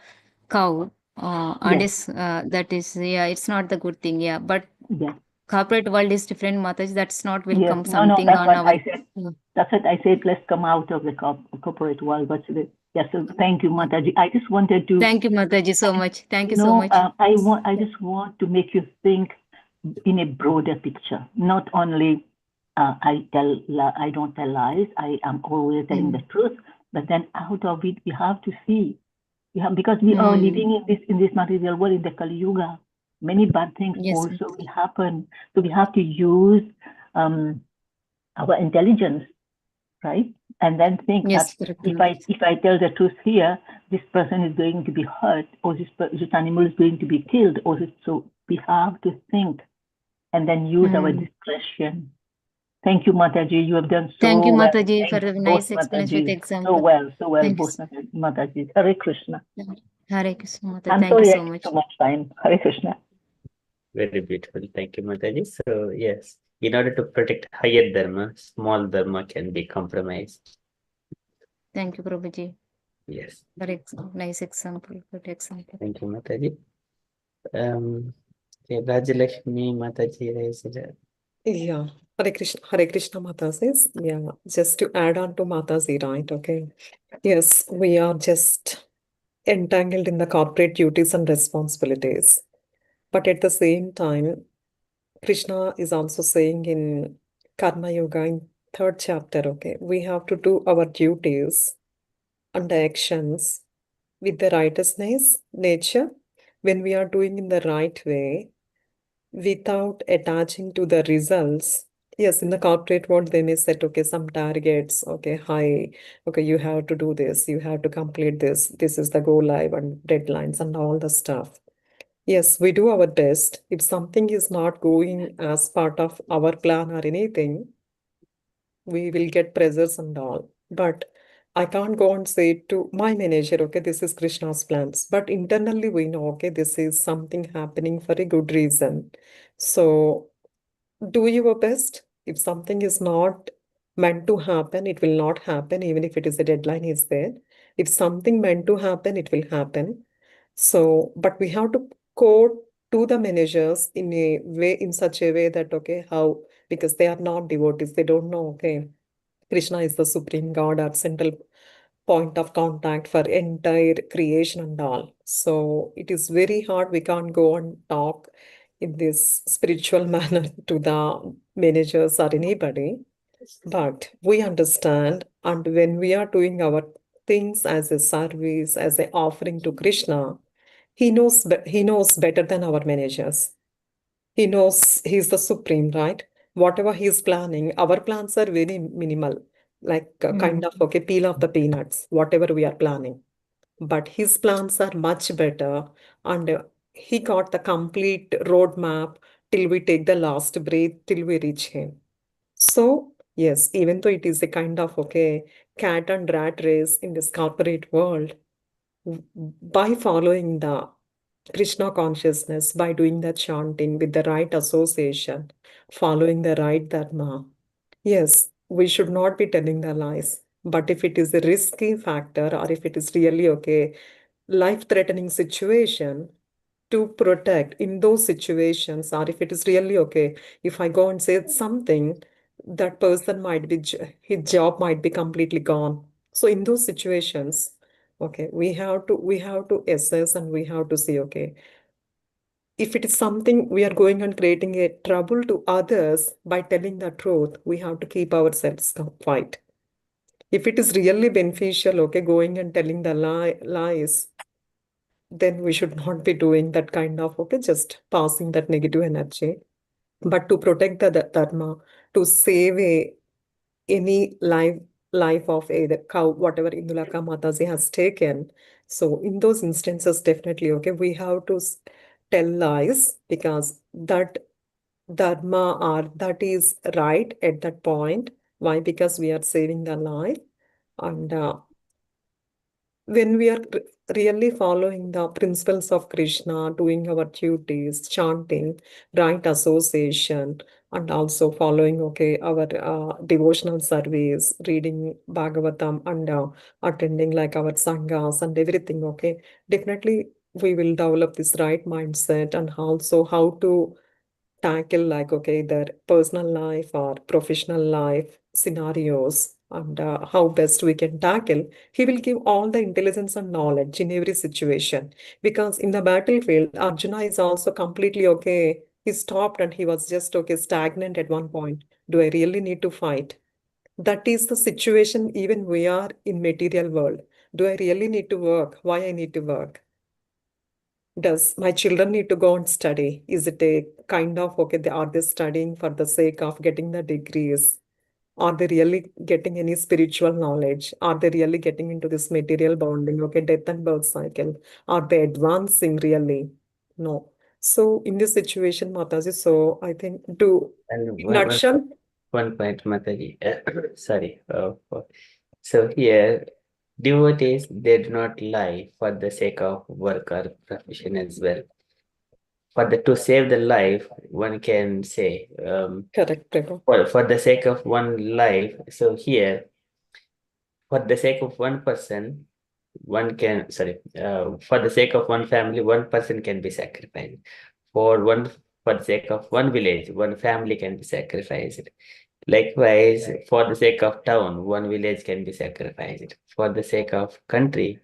cow, and yes, is that is yeah, it's not the good thing. Yeah, but yes, corporate world is different, Mataji. That's not will yes. come No, something that's on what our. I said. That's what I said. Let's come out of the corporate world. But yes, so thank you, Mataji. I just wanted to, Thank you, Mataji, so much. Thank you so much. I just want to make you think in a broader picture, not only I don't tell lies. I am always telling the truth. But then out of it, we have to see. Because we are living in this material world, in the Kali Yuga. Many bad things Yes, also will happen. So we have to use our intelligence, right? And then think yes, that correct. if I tell the truth here, this person is going to be hurt, or this animal is going to be killed, so we have to think and then use our discretion. Thank you, Mataji. You have done Thank you, so well. Mataji, for Thank a both nice explanation with Matajis. example. So well, Thanks. both Mataji. Hare Krishna. Hare Krishna, Mataji. I'm Thank sorry you I so took much. so much time. Hare Krishna. Very beautiful. Thank you, Mataji. So yes, in order to protect higher dharma, small dharma can be compromised. Thank you, Prabhuji. Yes. Very nice example. Good example. Thank you, Mataji. Okay, Rajyalakshmi Mataji raised her. Yeah, Hare Krishna Mata says, yeah, just to add on to Mataji, right? Okay. Yes, we are just entangled in the corporate duties and responsibilities. But at the same time, Krishna is also saying in Karma Yoga in third chapter, okay, we have to do our duties and actions with the righteousness, nature, when we are doing in the right way, without attaching to the results. Yes, in the corporate world, they may set, okay, some targets, okay, high, okay, you have to do this, you have to complete this is the go live and deadlines and all the stuff. Yes, we do our best. If something is not going as part of our plan or anything, we will get pressures and all. But I can't go and say to my manager, okay, this is Krishna's plans. But internally, we know, okay, this is something happening for a good reason. So do your best. If something is not meant to happen, it will not happen, even if it is a deadline is there. If something meant to happen, it will happen. So, but we have to quote to the managers in a way, in such a way that, okay, how, because they are not devotees, they don't know, okay, Krishna is the supreme God or central point of contact for entire creation and all. So it is very hard. We can't go and talk in this spiritual manner to the managers or anybody. But we understand, and when we are doing our things as a service, as an offering to Krishna, he knows better than our managers. He knows he's the supreme, right? Whatever he's planning, our plans are very minimal, like kind of okay, peel off the peanuts, whatever we are planning. But his plans are much better, and he got the complete roadmap till we take the last breath, till we reach him. So, yes, even though it is a kind of okay, cat and rat race in this corporate world, by following the Krishna consciousness, by doing the chanting with the right association, following the right dharma, yes, we should not be telling the lies. But if it is a risky factor, or if it is really okay, life-threatening situation, to protect in those situations, or if it is really okay, if I go and say something, that person might be, his job might be completely gone. So in those situations, okay, we have to assess, and we have to say, okay, if it is something we are going and creating a trouble to others by telling the truth, we have to keep ourselves quiet. If it is really beneficial, okay, going and telling the lies, then we should not be doing that kind of, okay, just passing that negative energy. But to protect the dharma, to save any life of a the cow, whatever Indulaka Mataji has taken. So in those instances, definitely, okay, we have to tell lies, because that dharma or that is right at that point. Why? Because we are saving the life. And when we are really following the principles of Krishna, doing our duties, chanting, right association, and also following, okay, our devotional service, reading Bhagavatam, and attending like our sanghas and everything, okay, definitely we will develop this right mindset, and also how to tackle like okay their personal life or professional life scenarios, and how best we can tackle. He will give all the intelligence and knowledge in every situation, because in the battlefield Arjuna is also completely okay. He stopped and he was just okay, stagnant at one point. Do I really need to fight? That is the situation. Even we are in material world. Do I really need to work? Why I need to work? Does my children need to go and study? Is it a kind of okay, are they studying for the sake of getting the degrees? Are they really getting any spiritual knowledge? Are they really getting into this material bonding? Okay, death and birth cycle. Are they advancing really? No. So in this situation, Mataji, so I think to And in nutshell, one point, Mataji. Sorry. So here, devotees, they do not lie for the sake of work or profession as well. To save the life, one can say, correct, Prabhu. for the sake of one life. So here, for the sake of one person, for the sake of one family, one person can be sacrificed. For the sake of one village, one family can be sacrificed. Likewise, for the sake of town, one village can be sacrificed. For the sake of country,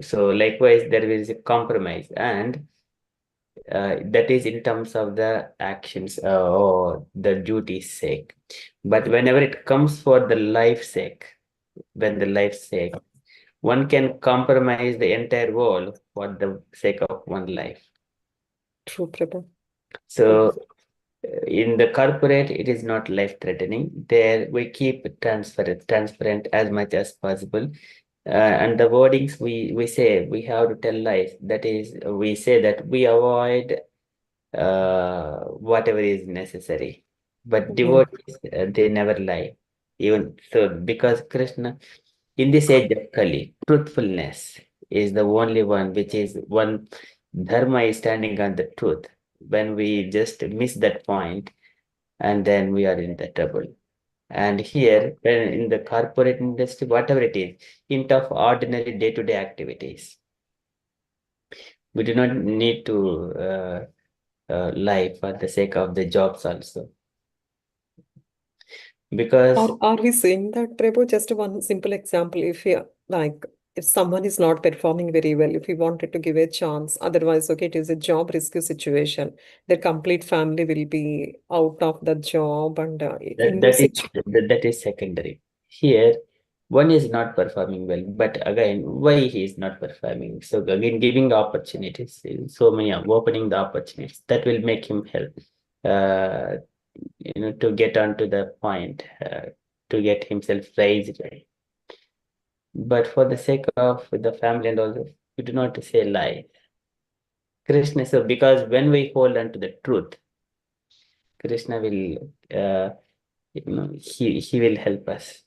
so likewise, there is a compromise, and that is in terms of the actions or the duty's sake. But whenever it comes for the life's sake, one can compromise the entire world for the sake of one life. True, Prabhu. So in the corporate, it is not life-threatening. There we keep transparent as much as possible. And the wordings we say we have to tell lies. That is, we say that we avoid whatever is necessary. But devotees, they never lie. Even so, because Krishna, in this age of Kali, truthfulness is the only one which is one. Dharma is standing on the truth. When we just miss that point, and then we are in the trouble. And here, in the corporate industry, whatever it is, hint of ordinary day-to-day activities. We do not need to lie for the sake of the jobs also. Because Are we saying that, Prabhu? Just one simple example. If someone is not performing very well, if we wanted to give a chance, otherwise, okay, it is a job rescue situation. The complete family will be out of the job, and in those situations. that is secondary. Here, one is not performing well, but again, why he is not performing? So again, giving opportunities, so many opening the opportunities that will make him help, to get onto the point, to get himself raised. But for the sake of the family and all, we do not say lie. Krishna, so because when we hold on to the truth, Krishna will, he will help us.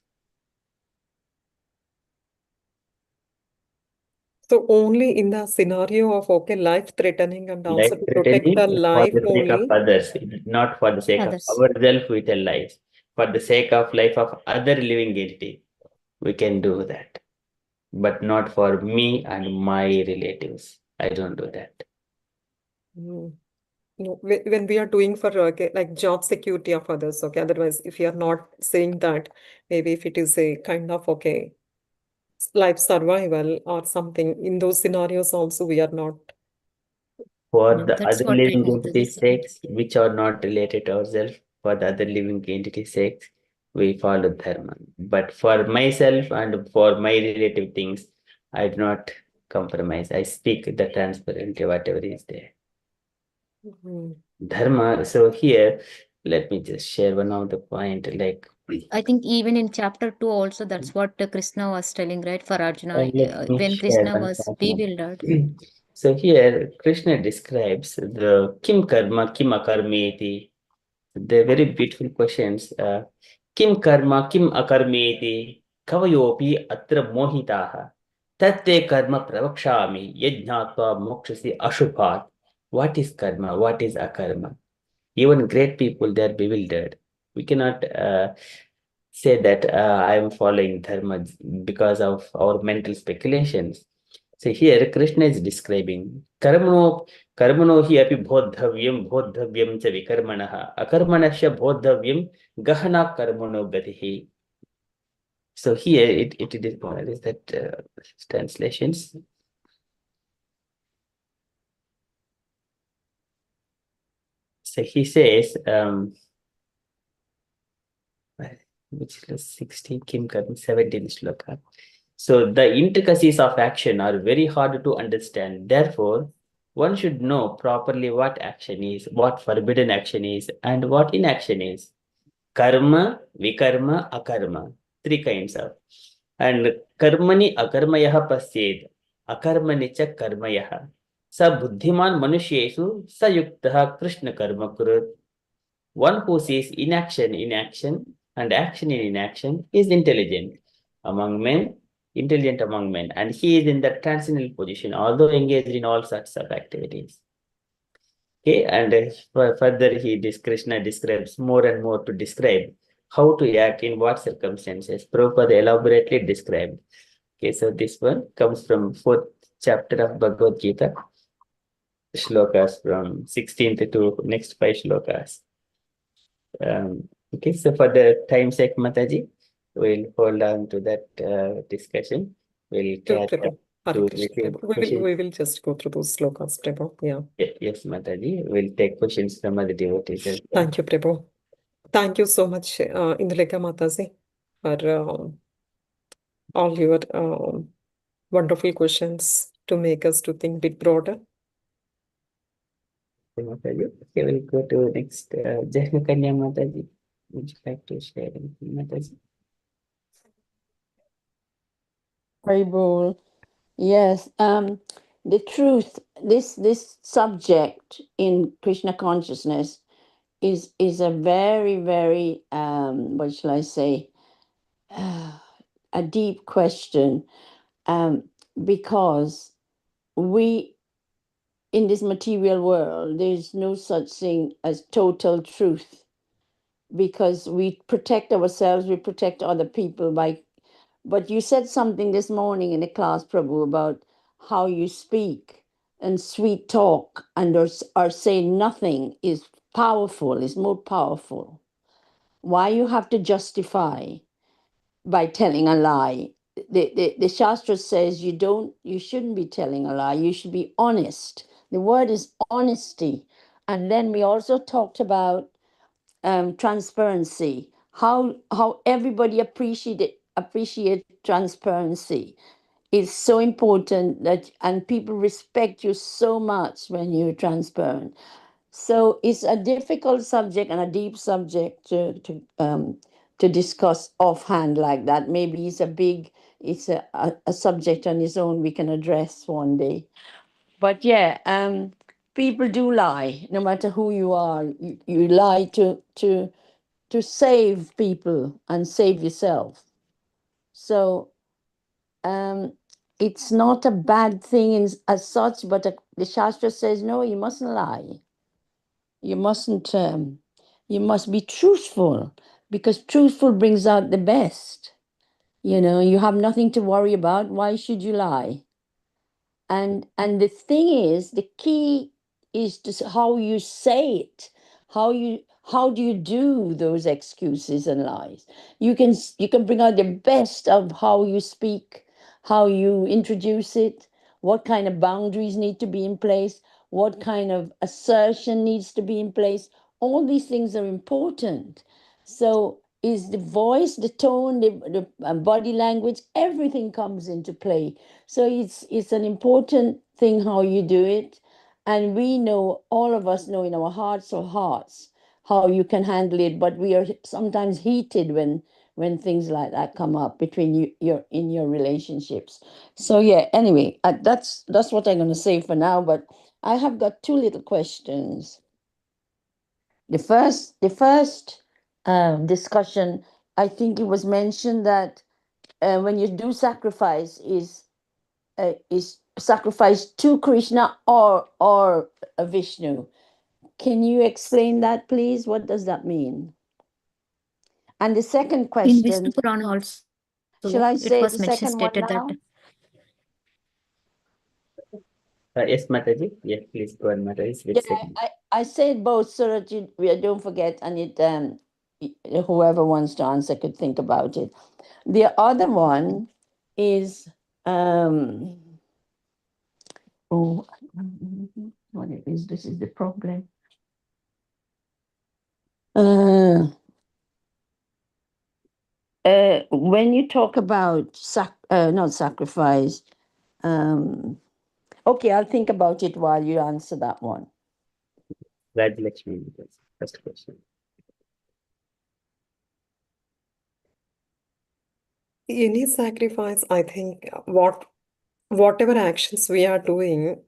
So only in the scenario of, okay, life-threatening and also to protect Life-threatening the for life the sake of only. others, not for the sake Others. of ourselves we tell lies. For the sake of life of other living entity, we can do that. But not for me and my relatives. I don't do that. No, when we are doing for okay, like job security of others, okay. Otherwise, if you are not saying that, maybe if it is a kind of okay, life survival or something, in those scenarios also we are not. For No, the that's other what living Mataji entities' said. sakes, which are not related to ourselves, for the other living entities' sakes, we follow dharma. But for myself and for my relative things, I do not compromise. I speak the transparently, whatever is there. Dharma. So here, let me just share one of the point. Like, I think even in chapter 2 also, that's what Krishna was telling, right? For Arjuna, let me when share Krishna one was point. bewildered. So here, Krishna describes the kim karma, kim akarmeti. They're very beautiful questions. Kim karma, kim akarmeti, kavayopi atra mohitaha. Tatte karma pravakshami, yajnatva mokshasi ashubhat. What is karma? What is akarma? Even great people, they're bewildered. We cannot say that I am following dharma because of our mental speculations. So here Krishna is describing karmano hi api bodhavyam cha vikarmanaha akarmanasya bodhavyam gahana karmano gatihi. So here it is that translations. So he says, which is 16, Kim Karma, 17 sloka. So the intricacies of action are very hard to understand. Therefore, one should know properly what action is, what forbidden action is, and what inaction is. Karma, vikarma, akarma. Three kinds of. And karmani akarmayah pasyed. Akarmani cha karmayah. Sa buddhiman manushyesu sa yuktah krishna karma kurut. One who sees inaction in action and action in inaction is intelligent among men, and he is in the transcendental position, although engaged in all sorts of activities. Okay, and further Krishna describes more and more to describe how to act in what circumstances. Prabhupada elaborately described. Okay, so this one comes from 4th chapter of Bhagavad Gita, shlokas from 16th to next 5 shlokas. Okay, so for the time's sake, Mataji, we'll hold on to that discussion. We'll Sure, catch up Prabhu. to Hare Krishna, receive Prabhu. questions. We will just go through those slokas, Prabhu. Yeah. Yes, Mataji. We'll take questions from other devotees as well. Thank you, Prabhu. Thank you so much, Indulekha Mataji, for all your wonderful questions to make us to think bit broader. Mataji. Okay, we'll go to next. Jahnakanya Mataji. Would you like to share anything, Mataji? Prabhu. Yes, the truth, this subject in Krishna consciousness is a very, very what shall I say, a deep question, because we in this material world there's no such thing as total truth. because we protect ourselves, we protect other people by. But you said something this morning in the class, Prabhu, about how you speak and sweet talk and or say nothing is powerful, is more powerful. Why you have to justify by telling a lie? The Shastra says you shouldn't be telling a lie, you should be honest. The word is honesty. And then we also talked about transparency, how everybody appreciate transparency. It's so important that, and people respect you so much when you're transparent. So it's a difficult subject and a deep subject to discuss offhand like that. Maybe it's a subject on its own we can address one day. But yeah, people do lie, no matter who you are. You lie to save people and save yourself. So it's not a bad thing as such, but the Shastra says, no, you mustn't lie. You mustn't, you must be truthful, because truthful brings out the best. You have nothing to worry about. Why should you lie? And the thing is, the key is how you say it, how do you do those excuses and lies. You can bring out the best of how you speak, how you introduce it, what kind of boundaries need to be in place, what kind of assertion needs to be in place. All these things are important. So is the voice, the tone, the body language, everything comes into play. So it's an important thing how you do it. And we know, all of us know in our hearts of hearts how you can handle it, but we are sometimes heated when things like that come up between you in your relationships. So yeah, anyway, that's what I'm going to say for now, but I have got two little questions. The first discussion, I think it was mentioned that when you do sacrifice, is sacrifice to Krishna or Vishnu. Can you explain that, please? What does that mean? And the second In question, Vishnu Purana also, shall I it say was the mentioned, second one stated that now? Yes, Mataji. Yes, please go ahead, Mataji. Yeah, I said both so that we don't forget, and whoever wants to answer could think about it. The other one is what it is. This is the problem. When you talk about not sacrifice, okay, I'll think about it while you answer that one. Rajyalakshmi, first question. Any sacrifice, I think, whatever actions we are doing,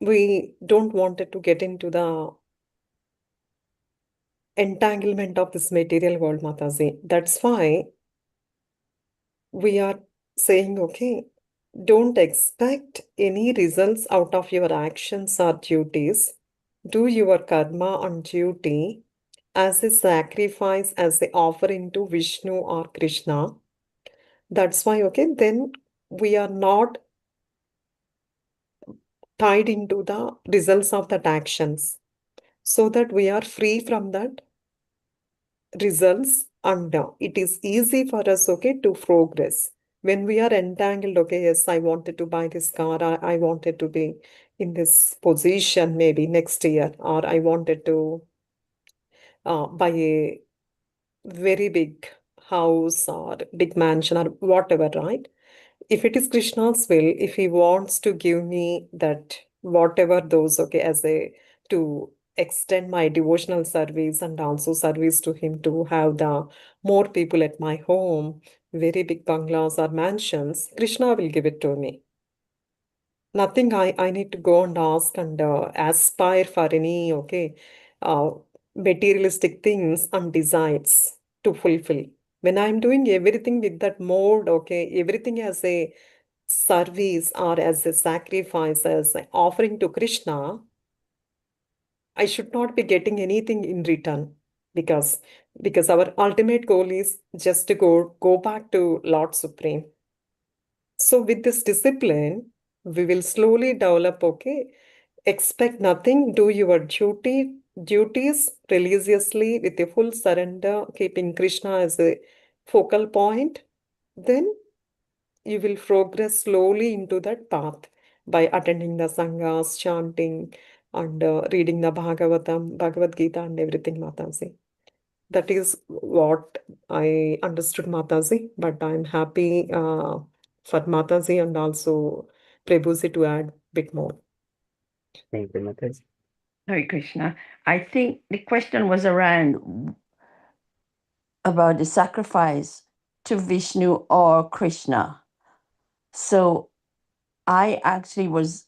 we don't want it to get into the entanglement of this material world, Mataji. That's why we are saying, okay, don't expect any results out of your actions or duties. Do your karma and duty as a sacrifice, as the offering to Vishnu or Krishna. That's why, okay, then we are not tied into the results of that actions, so that we are free from that results, and it is easy for us, okay, to progress. When we are entangled, okay, yes, I wanted to buy this car, I wanted to be in this position maybe next year, or I wanted to buy a very big house or big mansion or whatever, right? If it is Krishna's will, if he wants to give me that, whatever those, okay, as a to extend my devotional service and also service to him, to have the more people at my home, very big bungalows or mansions, Krishna will give it to me. Nothing I need to go and ask and aspire for any, okay, uh, materialistic things and desires to fulfill. When I'm doing everything with that mode, okay, everything as a service or as a sacrifice, as an offering to Krishna, I should not be getting anything in return, because because our ultimate goal is just to go back to Lord Supreme. So with this discipline, we will slowly develop, okay? Expect nothing, do your duties religiously with a full surrender, keeping Krishna as a focal point. Then you will progress slowly into that path by attending the sanghas, chanting, and reading the Bhagavad Gita, and everything, Mataji. That is what I understood, Mataji, but I'm happy for Mataji and also Prabhuji to add a bit more. Thank you, Mataji. Hare Krishna. I think the question was around about the sacrifice to Vishnu or Krishna. So I actually was,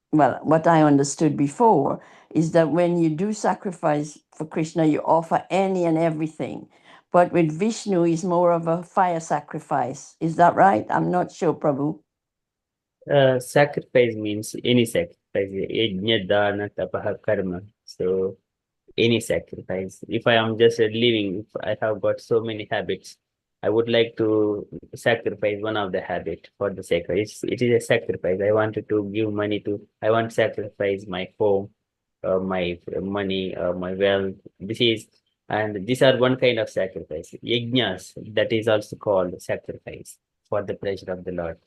what I understood before is that when you do sacrifice for Krishna, you offer any and everything. But with Vishnu, is more of a fire sacrifice. Is that right? I'm not sure, Prabhu. Sacrifice means any sacrifice. Yajna, dana, tapaha, karma. So any sacrifice. If I am just living, if I have got so many habits, I would like to sacrifice one of the habit for the sacrifice. It is a sacrifice. I wanted to give money to, I want to sacrifice my home, my money, my wealth. And these are one kind of sacrifice. Yajnas, that is also called sacrifice for the pleasure of the Lord.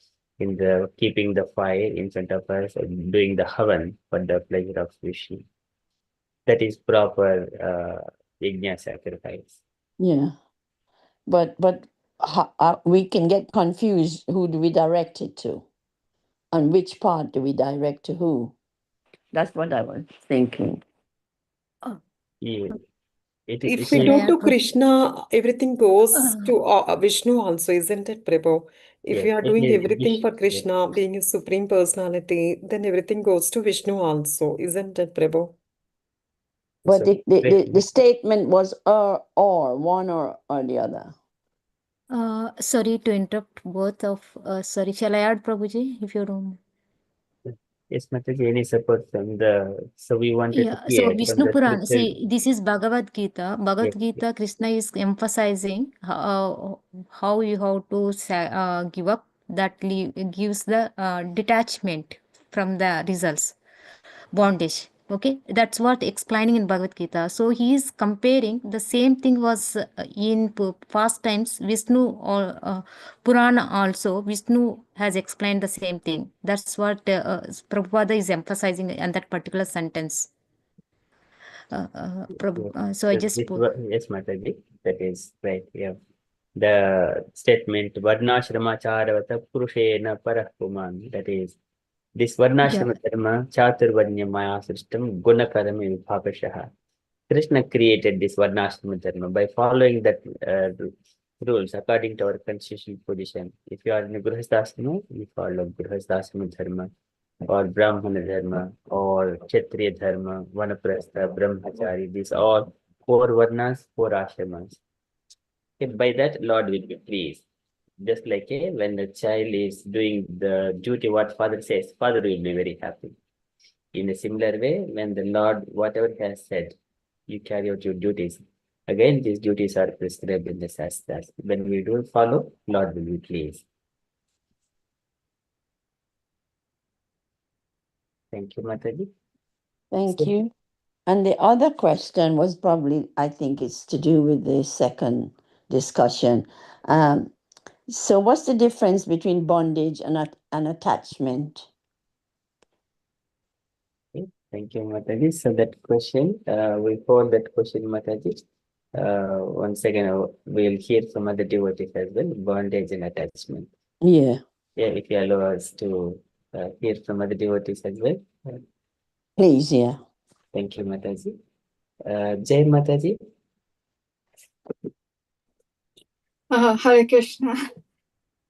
In the keeping the fire in front of us, doing the havan for the pleasure of Vishnu. That is proper yajna sacrifice. Yeah. But we can get confused. Who do we direct it to? On which part do we direct to who? That's what I was thinking. Yeah. If we do to Krishna, everything goes to Vishnu also, isn't it, Prabhu? If we are doing everything for Krishna, being a supreme personality, then everything goes to Vishnu also, isn't it, Prabhu? But the statement was or one or the other. Sorry to interrupt both of. Sorry, shall I add, Prabhuji, if you don't? Yes, Mataji, any support from the. So we wanted to Yeah, hear so from Vishnu the Purana, scripture. see, this is Bhagavad Gita. Bhagavad Yes, Gita, Krishna is emphasizing how you have to give up, that gives the detachment from the results, bondage. Okay, that's what explaining in Bhagavad Gita. So he is comparing the same thing was in past times. Vishnu or Purana also, Vishnu has explained the same thing. That's what Prabhupada is emphasizing in that particular sentence. So I just put. Yes, Mataji, that is right. Yeah, the statement Varnashramacharvata Purushena Parapuman. That is this Varnashrama Dharma Chaturvanya Maya system Gunakarami Vibhagashaha. Krishna created this Varnashrama Dharma by following that rules according to our constitutional position. If you are in a Grihasthasrama, you follow Grihasthasrama Dharma, or Brahmana Dharma, or Kshatriya Dharma, Vanaprastha, Brahmachari. These all 4 Varnas, 4 Ashramas. Okay, by that, Lord will be pleased. Just like when the child is doing the duty, what father says, father will be very happy. In a similar way, when the Lord, whatever he has said, you carry out your duties. Again, these duties are prescribed in the Shastras. When we do follow, Lord will be pleased. Thank you, Mataji. Thank you. And the other question was probably, I think it's to do with the second discussion. So what's the difference between bondage and attachment? Okay, thank you, Mataji. So that question, we hold that question, Mataji. Once again, we'll hear from other devotees as well, bondage and attachment. Yeah. Yeah, if you allow us to hear from other devotees as well. Please, yeah. Thank you, Mataji. Jai Mataji. Hare Krishna.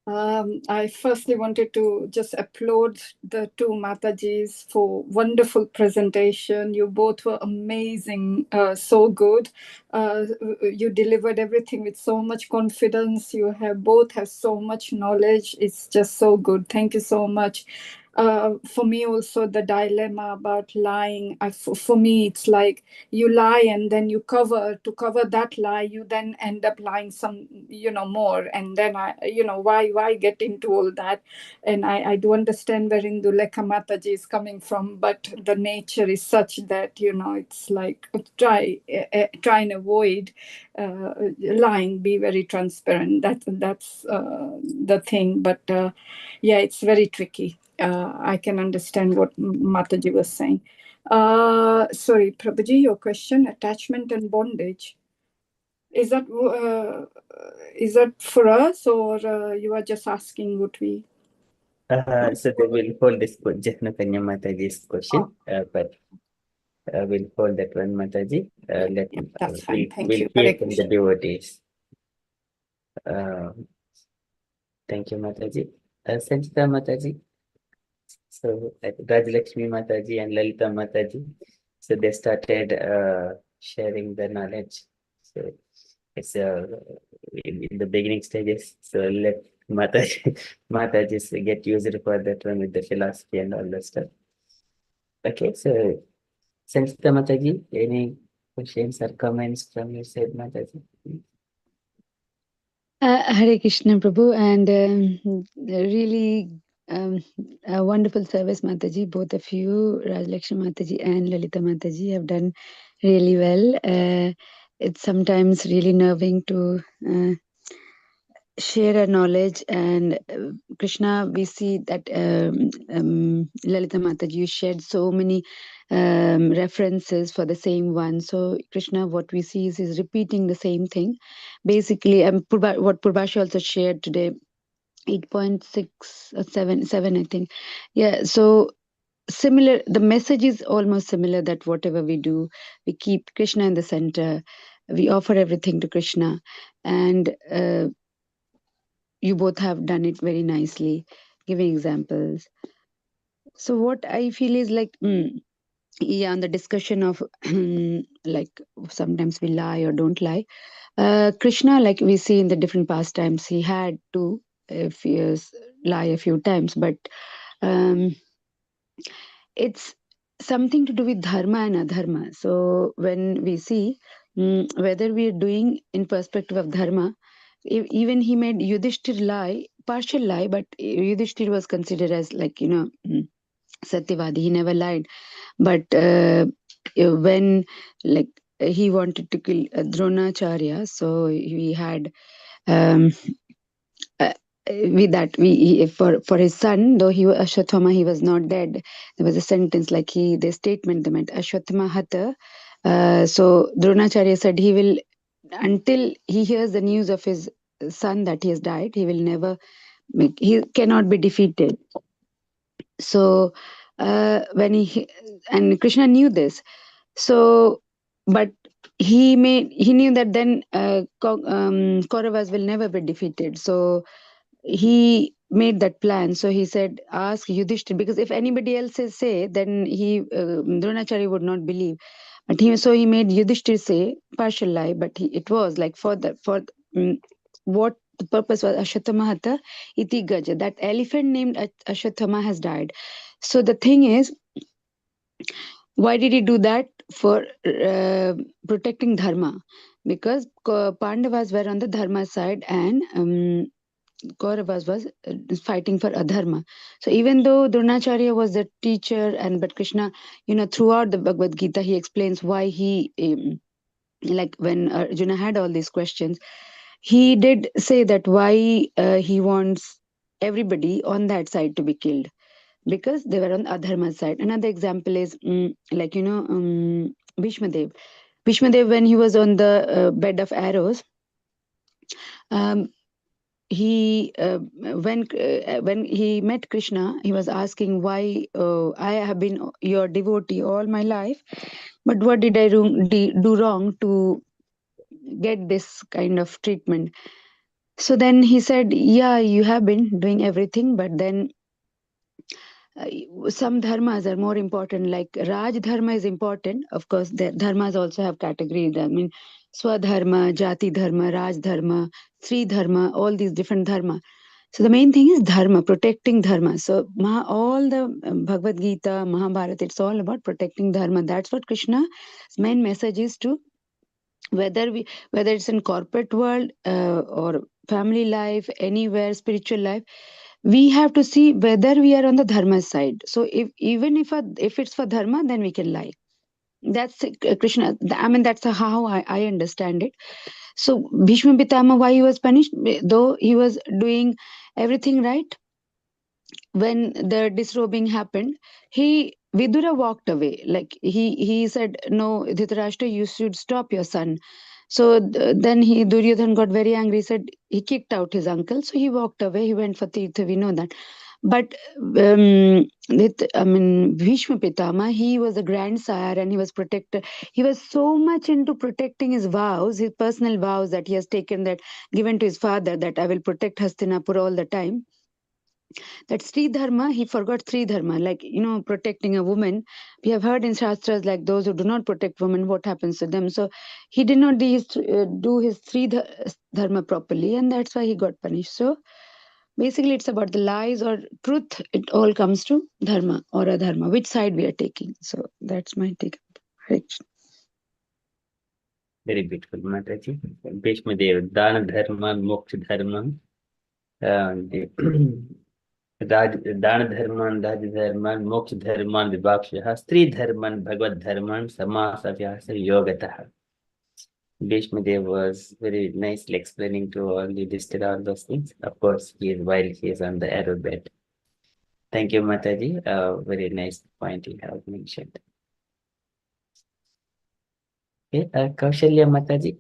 I firstly wanted to just applaud the two Matajis for wonderful presentation. You both were amazing, so good. You delivered everything with so much confidence. You both have so much knowledge. It's just so good. Thank you so much. for me also the dilemma about lying. For me, it's like you lie and then you cover that lie. You then end up lying some, more, and then why get into all that? And I do understand where Indulekha Mataji is coming from, but the nature is such that it's like try and avoid lying. Be very transparent. That's the thing, but yeah, it's very tricky. I can understand what Mataji was saying. Sorry, Prabhuji, your question, attachment and bondage. Is that for us, or you are just asking what we? So they will hold this Jahnakanya Mataji's question, but we'll hold that one, Mataji. That's fine. Thank we'll you. hear from the devotees. Thank you, Mataji. Sanchita Mataji. So Rajyalakshmi Mataji and Lalitha Mataji. So they started sharing the knowledge. So it's in the beginning stages. So let Mataji get used for that one with the philosophy and all that stuff. Okay, so Sanchita Mataji, any questions or comments from your side, Mataji? Hare Krishna Prabhu, and really a wonderful service, Mataji. Both of you, Rajyalakshmi Mataji and Lalita Mataji, have done really well. It's sometimes really nerving to share our knowledge, and Krishna, we see that Lalita Mataji, you shared so many references for the same one. So Krishna, what we see is repeating the same thing. Basically, what Purbashi also shared today, 8.6 or 7, I think. Yeah, so similar, the message is almost similar, that whatever we do, we keep Krishna in the center, we offer everything to Krishna, and you both have done it very nicely, giving examples. So what I feel is like, yeah, on the discussion of like sometimes we lie or don't lie. Krishna, like we see in the different pastimes, he had to lie a few times, but it's something to do with dharma and adharma. So when we see whether we are doing in perspective of dharma, even he made Yudhishthir lie, partial lie, but Yudhishthir was considered as like, Satyavadi, he never lied. But when like he wanted to kill Dronacharya, so we had with that for his son, though he was Ashwatthama, he was not dead. There was a sentence like the statement they meant Ashwatthama Hata. So Dronacharya said he will, until he hears the news of his son that he has died, he will never he cannot be defeated. So and Krishna knew this. So, but he knew that then Kauravas will never be defeated. So he made that plan. So he said, ask Yudhishthir, because if anybody else say, then Dronacharya would not believe. But he made Yudhishthir say partial lie, but it was like what the purpose was, Ashwatthama Hata iti gaja, that elephant named Ashwatthama has died. So the thing is, why did he do that? For protecting dharma, because Pandavas were on the dharma side and Kauravas was fighting for adharma. So even though Dronacharya was the teacher, but Krishna, throughout the Bhagavad Gita, he explains why he, like when Arjuna had all these questions, he did say that why he wants everybody on that side to be killed, because they were on the adharma side. Another example is Bhishma Dev. Bhishma Dev, when he was on the bed of arrows, when he met Krishna, he was asking why I have been your devotee all my life, but what did I do wrong to get this kind of treatment? So then he said, yeah, you have been doing everything, but then some dharmas are more important, like Raj dharma is important. Of course, the dharmas also have categories. I mean, Swadharma, Jati dharma, Raj dharma, Sri dharma, all these different dharma. So the main thing is dharma, protecting dharma. So all the Bhagavad Gita, Mahabharata, it's all about protecting dharma. That's what Krishna's main message is to, whether it's in corporate world or family life, anywhere, spiritual life, we have to see whether we are on the dharma side. So if it's for dharma, then we can lie. That's Krishna. I mean, that's how I understand it. So Bhishma Pitama, why he was punished, though he was doing everything right, when the disrobing happened, Vidura walked away. Like he said, no, Dhritarashtra, you should stop your son. So then Duryodhan got very angry. Said he kicked out his uncle. So he walked away. He went for Tirtha. We know that. But Bhishma Pitama, he was a grandsire and he was protected. He was so much into protecting his vows, his personal vows that he has taken, that given to his father, that I will protect Hastinapur all the time. That Sri Dharma, he forgot Sri Dharma, like, protecting a woman. We have heard in Shastras, like those who do not protect women, what happens to them. So he did not do his Sri Dharma properly, and that's why he got punished. So basically, it's about the lies or truth. It all comes to dharma or adharma, which side we are taking. So that's my take. Very beautiful, Mataji. Bhishma Deva, Dana Dharma, Moksha Dharma, Dana Dharman, Dadi Dharman, Moksha Dharman, Vibhakshaha, Stri Dharman, Bhagavad Dharman, Samasa Vyasa Yogataha. Bhishma Dev was very nicely explaining to all, he listed all those things. Of course, while he is on the arrow bed. Thank you, Mataji. Very nice point you have mentioned. Okay, Kaushalya Mataji.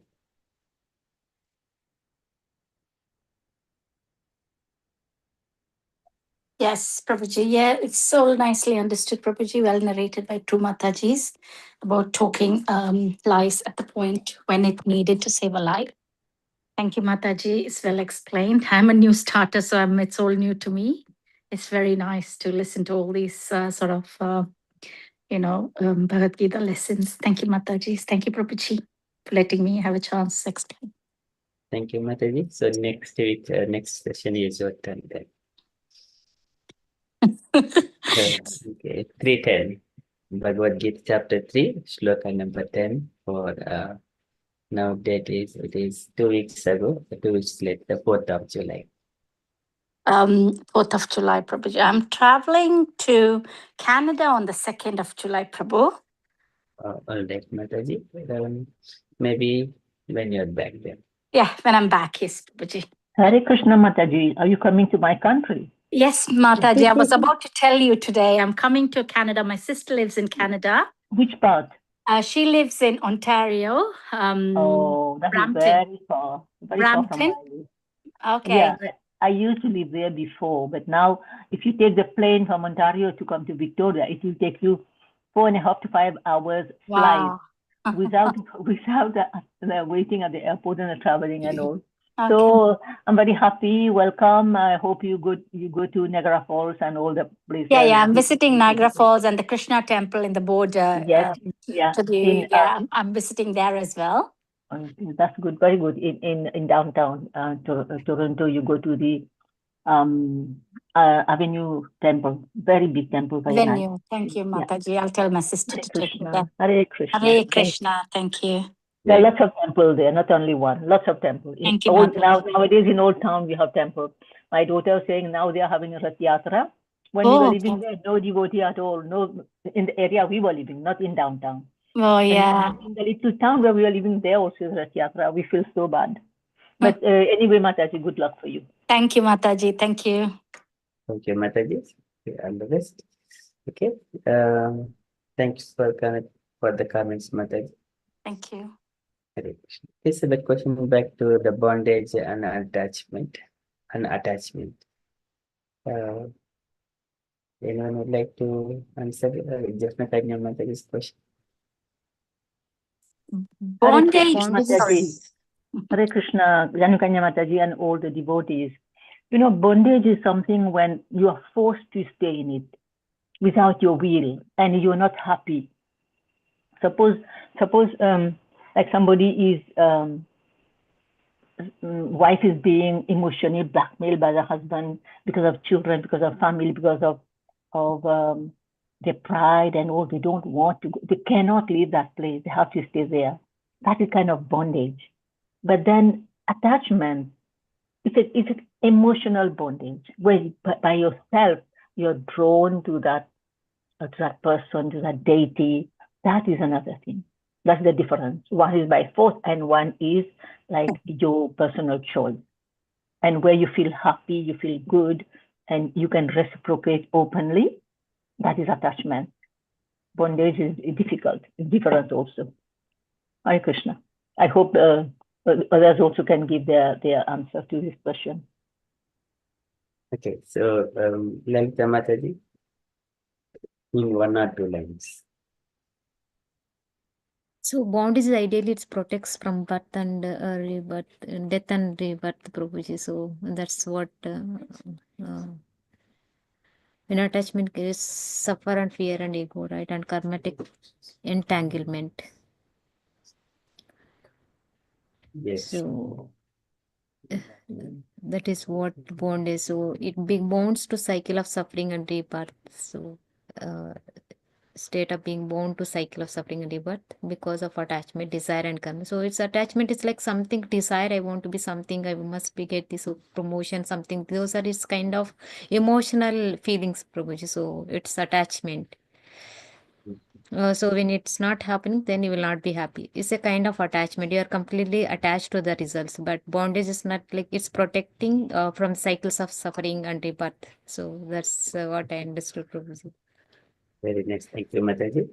Yes, Prabhuji. Yeah, it's so nicely understood, Prabhuji. Well narrated by two Matajis about talking lies at the point when it needed to save a life. Thank you, Mataji. It's well explained. I'm a new starter, so it's all new to me. It's very nice to listen to all these Bhagavad Gita lessons. Thank you, Mataji. Thank you, Prabhuji, for letting me have a chance to explain. Thank you, Mataji. So next week, next session is your turn then. Okay, 310. Bhagavad Gita chapter 3, shloka number 10 for now it is 2 weeks ago, 2 weeks later, the 4th of July. 4th of July, Prabhuji. I'm traveling to Canada on the 2nd of July, Prabhu. All right, Mataji. Maybe when you're back then. Yeah, when I'm back, yes, Prabhuji. Hare Krishna, Mataji. Are you coming to my country? Yes, Mataji. I was about to tell you today. I'm coming to Canada. My sister lives in Canada. Which part? She lives in Ontario. That Brampton. is very far. Very far from Brampton? my Okay. Yeah, I used to live there before, but now if you take the plane from Ontario to come to Victoria, it will take you 4.5 to 5 hours Wow. flight without the waiting at the airport and the traveling and all. Okay. So I'm very happy. Welcome. I hope you go to Niagara Falls and all the places. Yeah. I'm visiting Niagara Falls and the Krishna temple in the border. Yes. I'm visiting there as well. That's good. Very good. In downtown Toronto, you go to the Avenue Temple. Very big temple. Very Venue. nice. Thank you, Mataji. I'll tell my sister to take me there. Hare Krishna. Hare Krishna. Thank you. There are lots of temples there, not only one. Lots of temples. Thank you, Mataji. Nowadays in Old Town, we have temples. My daughter was saying now they are having a Rath Yatra. When we were living there, no devotee at all. No, in the area we were living, not in downtown. Oh, yeah. And in the little town where we were living, there also is Rath Yatra. We feel so bad. But anyway, Mataji, good luck for you. Thank you, Mataji. Thank you. Thank you, Mataji. And the rest. Okay. Thanks for the comments, Mataji. Thank you. This is the question back to the bondage and attachment. Anyone would like to answer just Mataji's question? Bondage. Hare Krishna, Janukanya Mataji and all the devotees. Bondage is something when you are forced to stay in it without your will and you're not happy. Suppose like somebody is wife is being emotionally blackmailed by the husband because of children, because of family, because of their pride and all. They don't want to go. They cannot leave that place. They have to stay there. That is kind of bondage. But then attachment, it's emotional bondage where by yourself you're drawn to that person, to that deity. That is another thing. That's the difference. One is by force and one is like your personal choice. And where you feel happy, you feel good, and you can reciprocate openly, that is attachment. Bondage is difficult, it's different also. Hare Krishna. I hope others also can give their answer to this question. Okay, so Lalitha Mataji, in 1 or 2 lines. So bondage ideally it protects from birth and rebirth, death and rebirth, Prabhuji. So that's what when attachment is suffer and fear and ego, right, and karmatic entanglement. Yes. So that is what bond is. So it bonds to cycle of suffering and rebirth. So state of being born to cycle of suffering and rebirth because of attachment, desire and karma. So it's attachment is like something desire. I want to be something. I must be get this promotion. Something. Those are its kind of emotional feelings, Prabhuji. So it's attachment. So when it's not happening, then you will not be happy. It's a kind of attachment. You are completely attached to the results. But bondage is not like it's protecting from cycles of suffering and rebirth. So that's what I understood, Prabhuji. Very nice. Thank you, Mataji.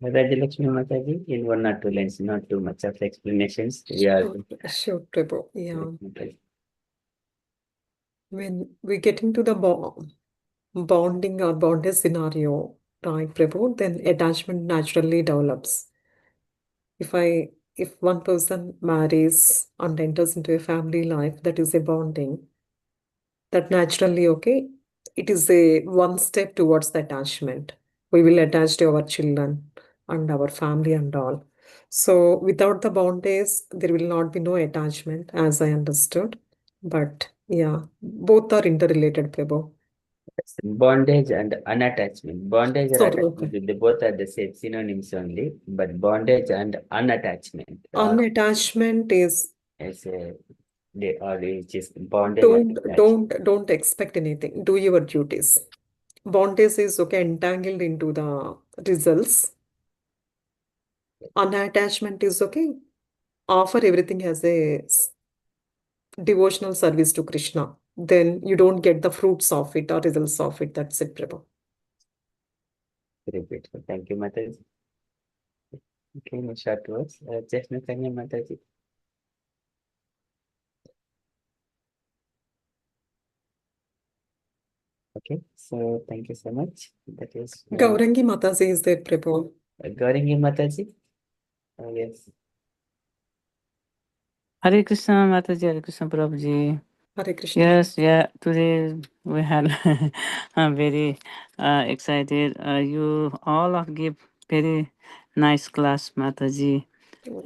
Rajyalakshmi Mataji, in 1 or 2 lines, not too much of explanations. We are Sure, Prabhu. Yeah. Mataji. When we get into the bonding or bonded scenario, right, Prabhu, then attachment naturally develops. If one person marries and enters into a family life, that is a bonding, that naturally, okay, it is a one step towards the attachment. We will attach to our children and our family and all. So without the bondage, there will not be no attachment, as I understood. But yeah, both are interrelated, Prabhu. Bondage and unattachment. Bondage and Sorry, attachment, okay. they both are the same synonyms only, but bondage and unattachment Unattachment is as they always just bondage and attachment. don't expect anything. Do your duties. Bondage is okay, entangled into the results. Unattachment is okay, offer everything as a devotional service to Krishna. Then you don't get the fruits of it or results of it. That's it, Prabhu. Very beautiful. Thank you, Mataji. Okay, no short words. Just Kanya Mataji. Okay, so thank you so much. That is Gaurangi Mataji is there, Prabhu. Gaurangi Mataji. Yes. Hare Krishna Mataji, Hare Krishna Prabhuji. Hare Krishna. Yes, yeah. Today we had I'm very excited. You all of give very nice class, Mataji.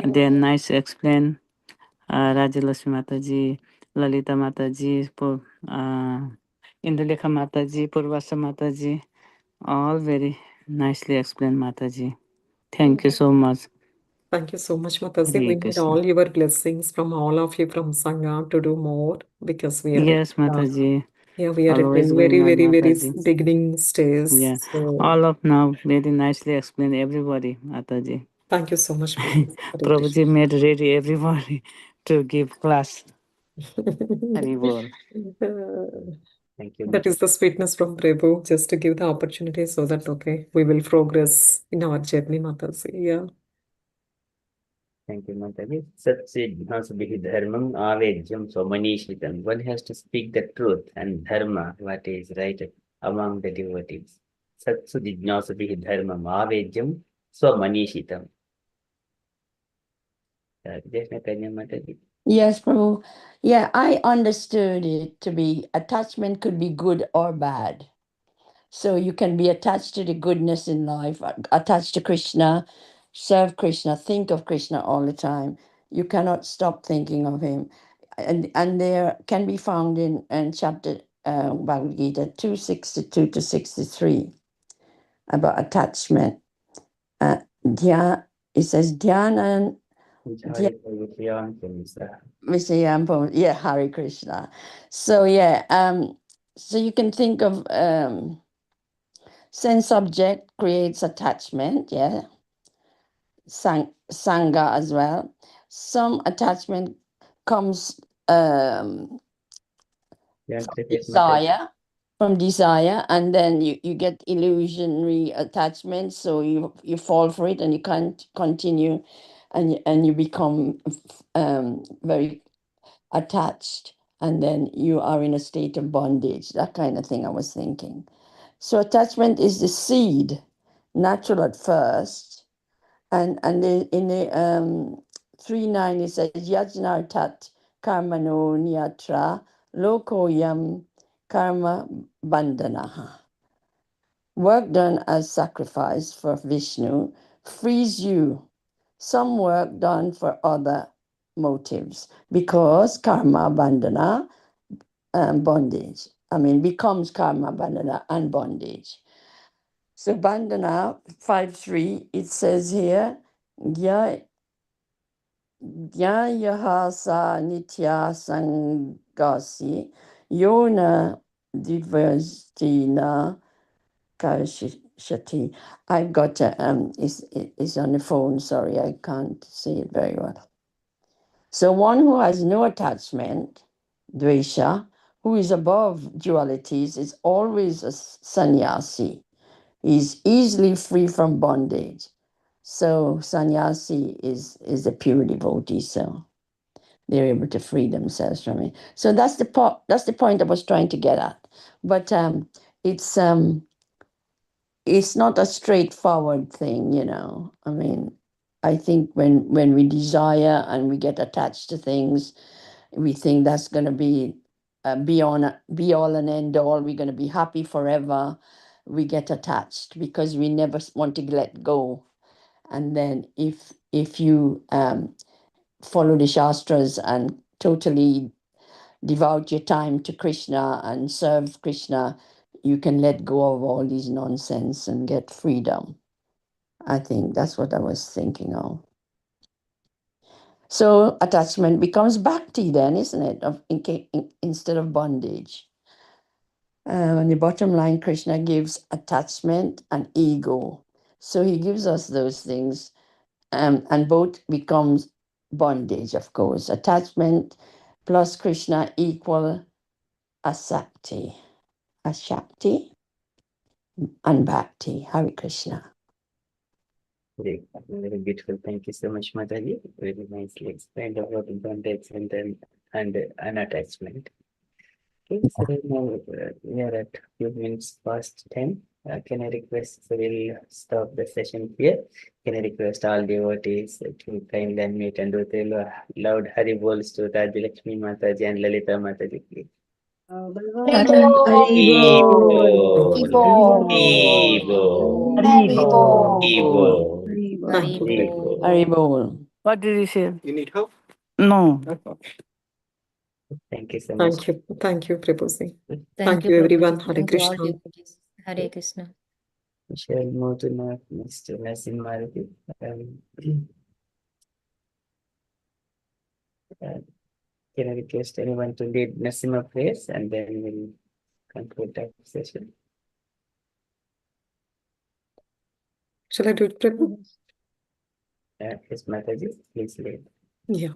They are nice explain. Rajyalakshmi Mataji, Lalita Mataji, Indulekha Mataji, Purvasa Mataji, all very nicely explained, Mataji. Thank you so much. Thank you so much, Mataji. Hare We need Krishna. all your blessings from all of you from Sangha to do more because we are Yes, Mataji. yeah, we are at a Always very, going on, very, very Mataji. beginning stage. Yeah, So all of now very nicely explained everybody, Mataji. thank you so much, Prabhu. Hare Prabhuji made ready everybody to give class. Hari bol. Thank you, That is the sweetness from Prabhu, just to give the opportunity so that, okay, we will progress in our journey, Mataji. Yeah. Thank you, Mataji. Satsijnasbihi dharmam avejyam swamanishritam. One has to speak the truth and dharma, what is right among the devotees. Satsujnasbihi dharmam avejyam swamanishritam. Just Kanya Mataji. Yes, Prabhu. Yeah, I understood it to be attachment could be good or bad. So you can be attached to the goodness in life, attached to Krishna, serve Krishna, think of Krishna all the time. you cannot stop thinking of him. And there can be found in chapter Bhagavad-Gita 262 to 63 about attachment. It says Dhyanan Visayampo, yeah, Hare Krishna. So yeah, so you can think of sense object creates attachment, yeah. Sangha as well. Some attachment comes from desire, and then you get illusionary attachment, so you fall for it and you can't continue, and you become very attached, and then you are in a state of bondage, that kind of thing I was thinking. So attachment is the seed, natural at first, and in the 3.9 it says yajna tat karmano nyatra lokoyam karma bandhanaha. Work done as sacrifice for Vishnu frees you. Some work done for other motives, because karma bandhana, bondage. Becomes karma bandhana and bondage. So bandhana 5.3, it says here, Yahasa nitya sangasi yona diversitina kashati. I've got it's on the phone, sorry, I can't see it very well. So one who has no attachment, dvesha, who is above dualities, is always a sannyasi. He's easily free from bondage. So sannyasi is a pure devotee, so they're able to free themselves from it. So that's the point I was trying to get at. But it's not a straightforward thing, I think when we desire and we get attached to things, we think that's going to be be all and end all. We're going to be happy forever. We get attached because we never want to let go. And then if you follow the Shastras and totally devote your time to Krishna and serve Krishna, you can let go of all these nonsense and get freedom. I think that's what I was thinking of. So attachment becomes bhakti then, isn't it? Instead of bondage. On the bottom line, Krishna gives attachment and ego. So he gives us those things, and both becomes bondage, of course. Attachment plus Krishna equal asakti. Ashakti and bhakti. Hare Krishna. Very beautiful. Thank you so much, Mataji. Very nicely explained about bondage and then unattachment. Okay, so now we are at few minutes past 10. Can I request, so we'll stop the session here. Can I request all devotees to kindly unmute and do the loud Hari Bols to Rajyalakshmi Mataji and Lalita Mataji, please. Haribol. What did you say? You need help? No. Thank you so much. Thank you, Prabhuji. Thank you, everyone. Prabhuji. Hare Thank you all Krishna. devotees. Hare Krishna. We shall move to next lesson, Maruti. Can I request anyone to lead Nasima prayers, and then we'll conclude that session. Shall I do it, Prabhu? Yes, Mataji, please lead. Yeah.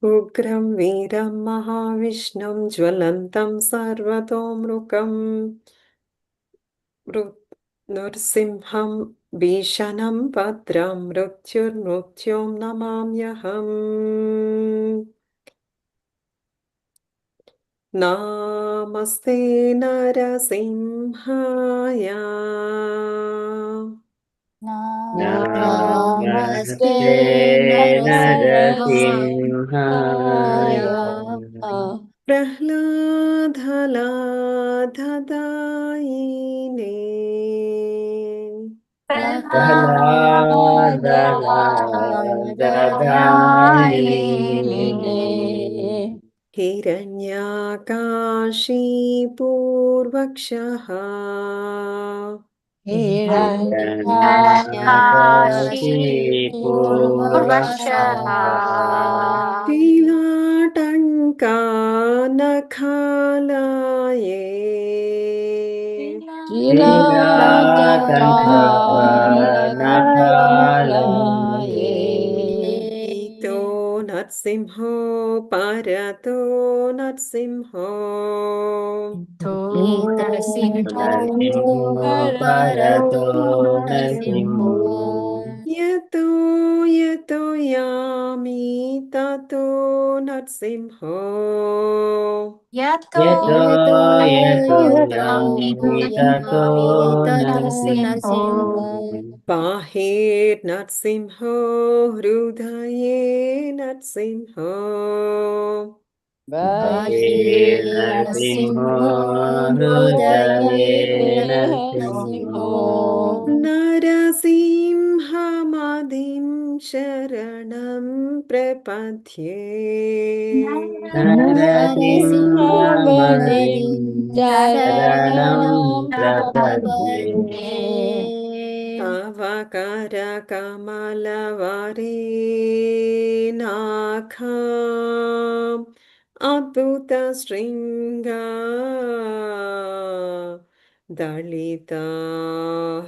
Ugram Veeram Mahavishnam Jwalantam Sarvatomrukam Nrsimham Bhishanam Bhadram Mrutyurmrutyom Namamyaham. Namaste Narasimhaya. Namaste Narasimhaya. Prahladhaladhadaine. प्रह्लाददायिने हिरण्याकाशीपूर्वक्षः हिरण्यकाशी पूर्वक्षः शीलाटङ्कानखालये शीलाटङ्कानखालये ईतो नरसिंहो परतो नरसिंहो नरसिंहो परतो नरसिंहो यतो यतो यामि ततो नरसिंहो Yato यतो yato यामि yami ततो narasimho. नरसिंहो बाहिर्नरसिंहो हृदये नरसिंहो बहिर्नरसिंहो हृदये नरसिंहो नरसिंहमदिं शरणं प्रपद्ये नरसिंहमदिं शरणं Prapadye. प्रपद्ये तव करकमलवरे नाखाम् अद्भुतशृङ्गा दलिता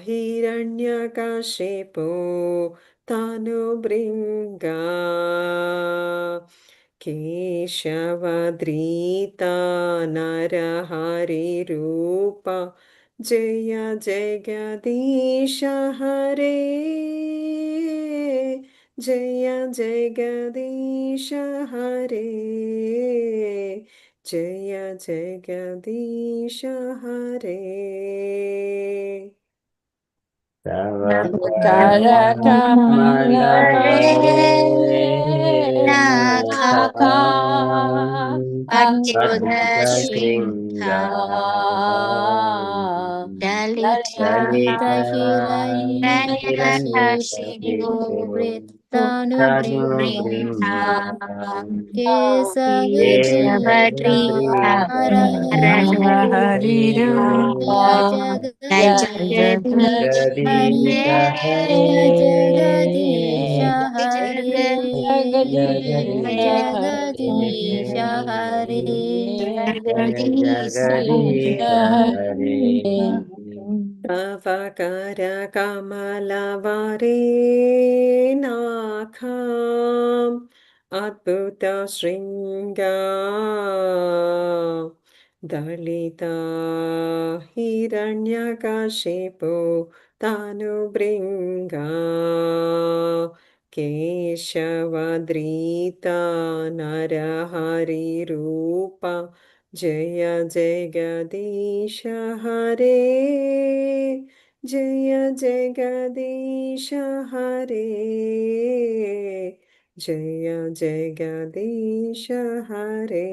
हिरण्यकशिपो तनुभृङ्गा केशवद्रीता नरहरिरूप जय जगदीश हरे जय जगदीश हरे जय जगदीश हरे तव करकमलवरे नाखाम् Adbhuta अद्भुतशृङ्गा ललितहिरण्यकशिपो वृत्तानुबृङ्गा केशवद्रीता नरहरिरूपा जगदीश हरे जगदीश हरे जगदीश जगदीश हरे जगदीश हरे तव करकमलवरे नाखाम् अद्भुतशृङ्गा दलिता हिरण्यकशिपो तनुभृङ्गा केशवद्रीता नरहरिरूप जय जगदीश हरे जय जगदीश हरे जय जगदीश हरे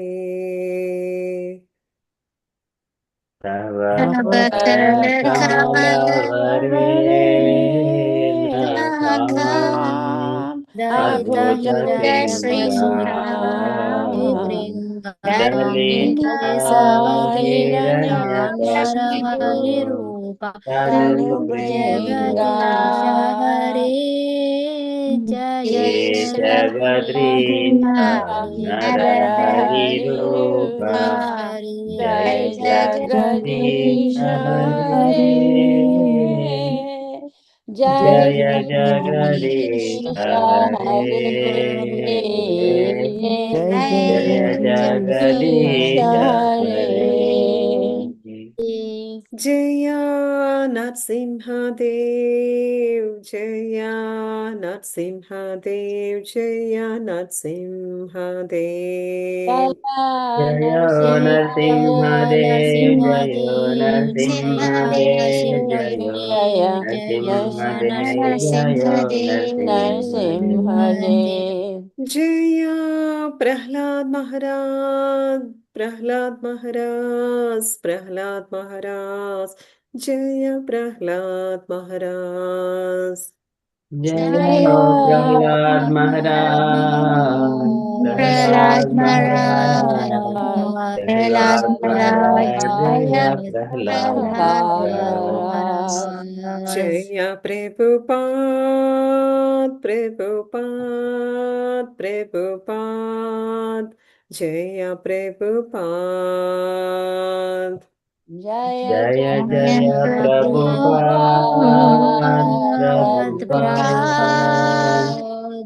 तव करकमलवरे नाखाम् दलितहिरण्यकशिपो भृङ्गा केशवद्रीता जगदीश हरे जय जगदीश नरहरिरूप हरे जय जगदीश जगदीश हरे जय जय जगदीश जगदीश हरे हरे जय जगदीश जगदीश हरे हरे जय नरसिंहदेव जय नरसिंहदेव जय नरसिंहदेव जय नरसिंहदेव जय नरसिंहदेव जय नरसिंहदेव जय नरसिंहदेव जय प्रहलाद महाराज प्रहलाद महाराज प्रहलाद महाराज Jaya Prahlad Maharaj. Jaya Prahlad Maharaj. Prahlad Maharaj. Prahlad Maharaj. Jaya Prahlad Maharaj. Jaya Prabhupada, Prabhupada, Prabhupada. Jaya Prabhupada. Jaya Jaya Jaya Jaya Prabhupada. Prabhupada.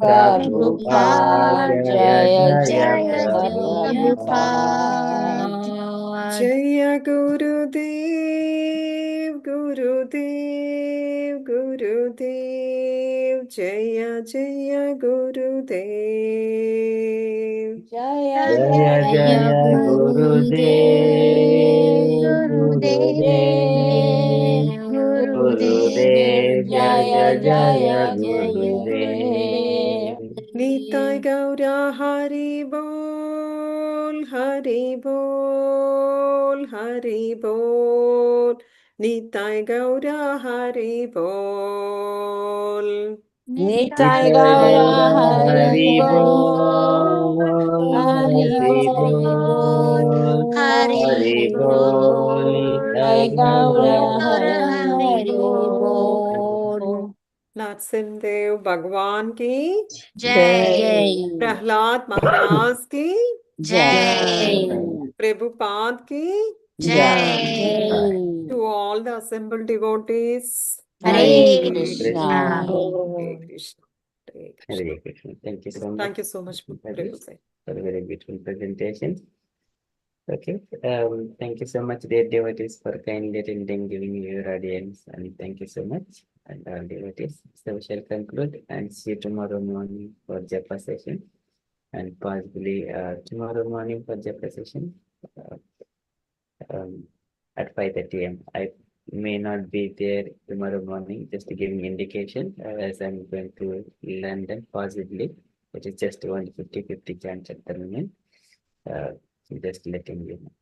Prabhupada. Jaya Jaya Jaya Prabhupada. Jaya Gurudev, Gurudev, Gurudev. Jaya Jaya Gurudev. Jaya Jaya Jaya Gurudev, Gurudev, Gurudev, Jaya Jaya Gurudev. Nitai Gaura Hari Bol, Hari Bol, Hari Bol. Nitai Gaura Hari Bol. Nitai Nitai Gaura Gaura Hari Hari Bol, Bol, Hari Hari Bol, Bol, Hari Bol, Nitai Nitai Gaura Gaura Hari Bol. Natsimdev Bhagwan ki, Jai, Prahlad Maharaj ki, Jai, Prabhupada ki, Jai. to all the assembled devotees. Hare Krishna. Hare Krishna. Hare Krishna. Hare Krishna. Thank you so much. Thank you so much, Prabhu. For a very beautiful presentation. Okay. Thank you so much, dear devotees, for kindly attending, giving your audience, and thank you so much, and all devotees. So we shall conclude and see you tomorrow morning for Japa session, and possibly tomorrow morning for Japa session at 5:30 a.m. I may not be there tomorrow morning, just to give me indication, as I'm going to London, possibly. It is just 50-50 chance at the moment. Just letting you know.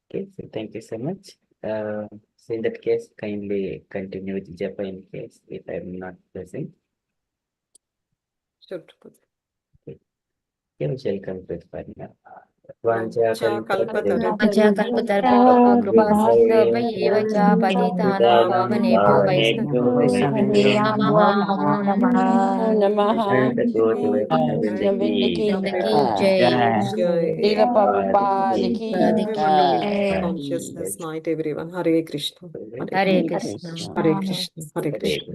Okay, so thank you so much. So in that case, kindly continue with Japa in case if I'm not present. Sure. Okay, we shall conclude for now. कृपासिन्धुभ्येव च पतितानां पावनेभ्यो वैष्णवेभ्यो नमो नमः Srila Prabhupada ki jai. Consciousness night, everyone. Hare Krishna. Hare Krishna. Hare Krishna. Hare Krishna.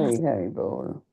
Hari Hari Bol.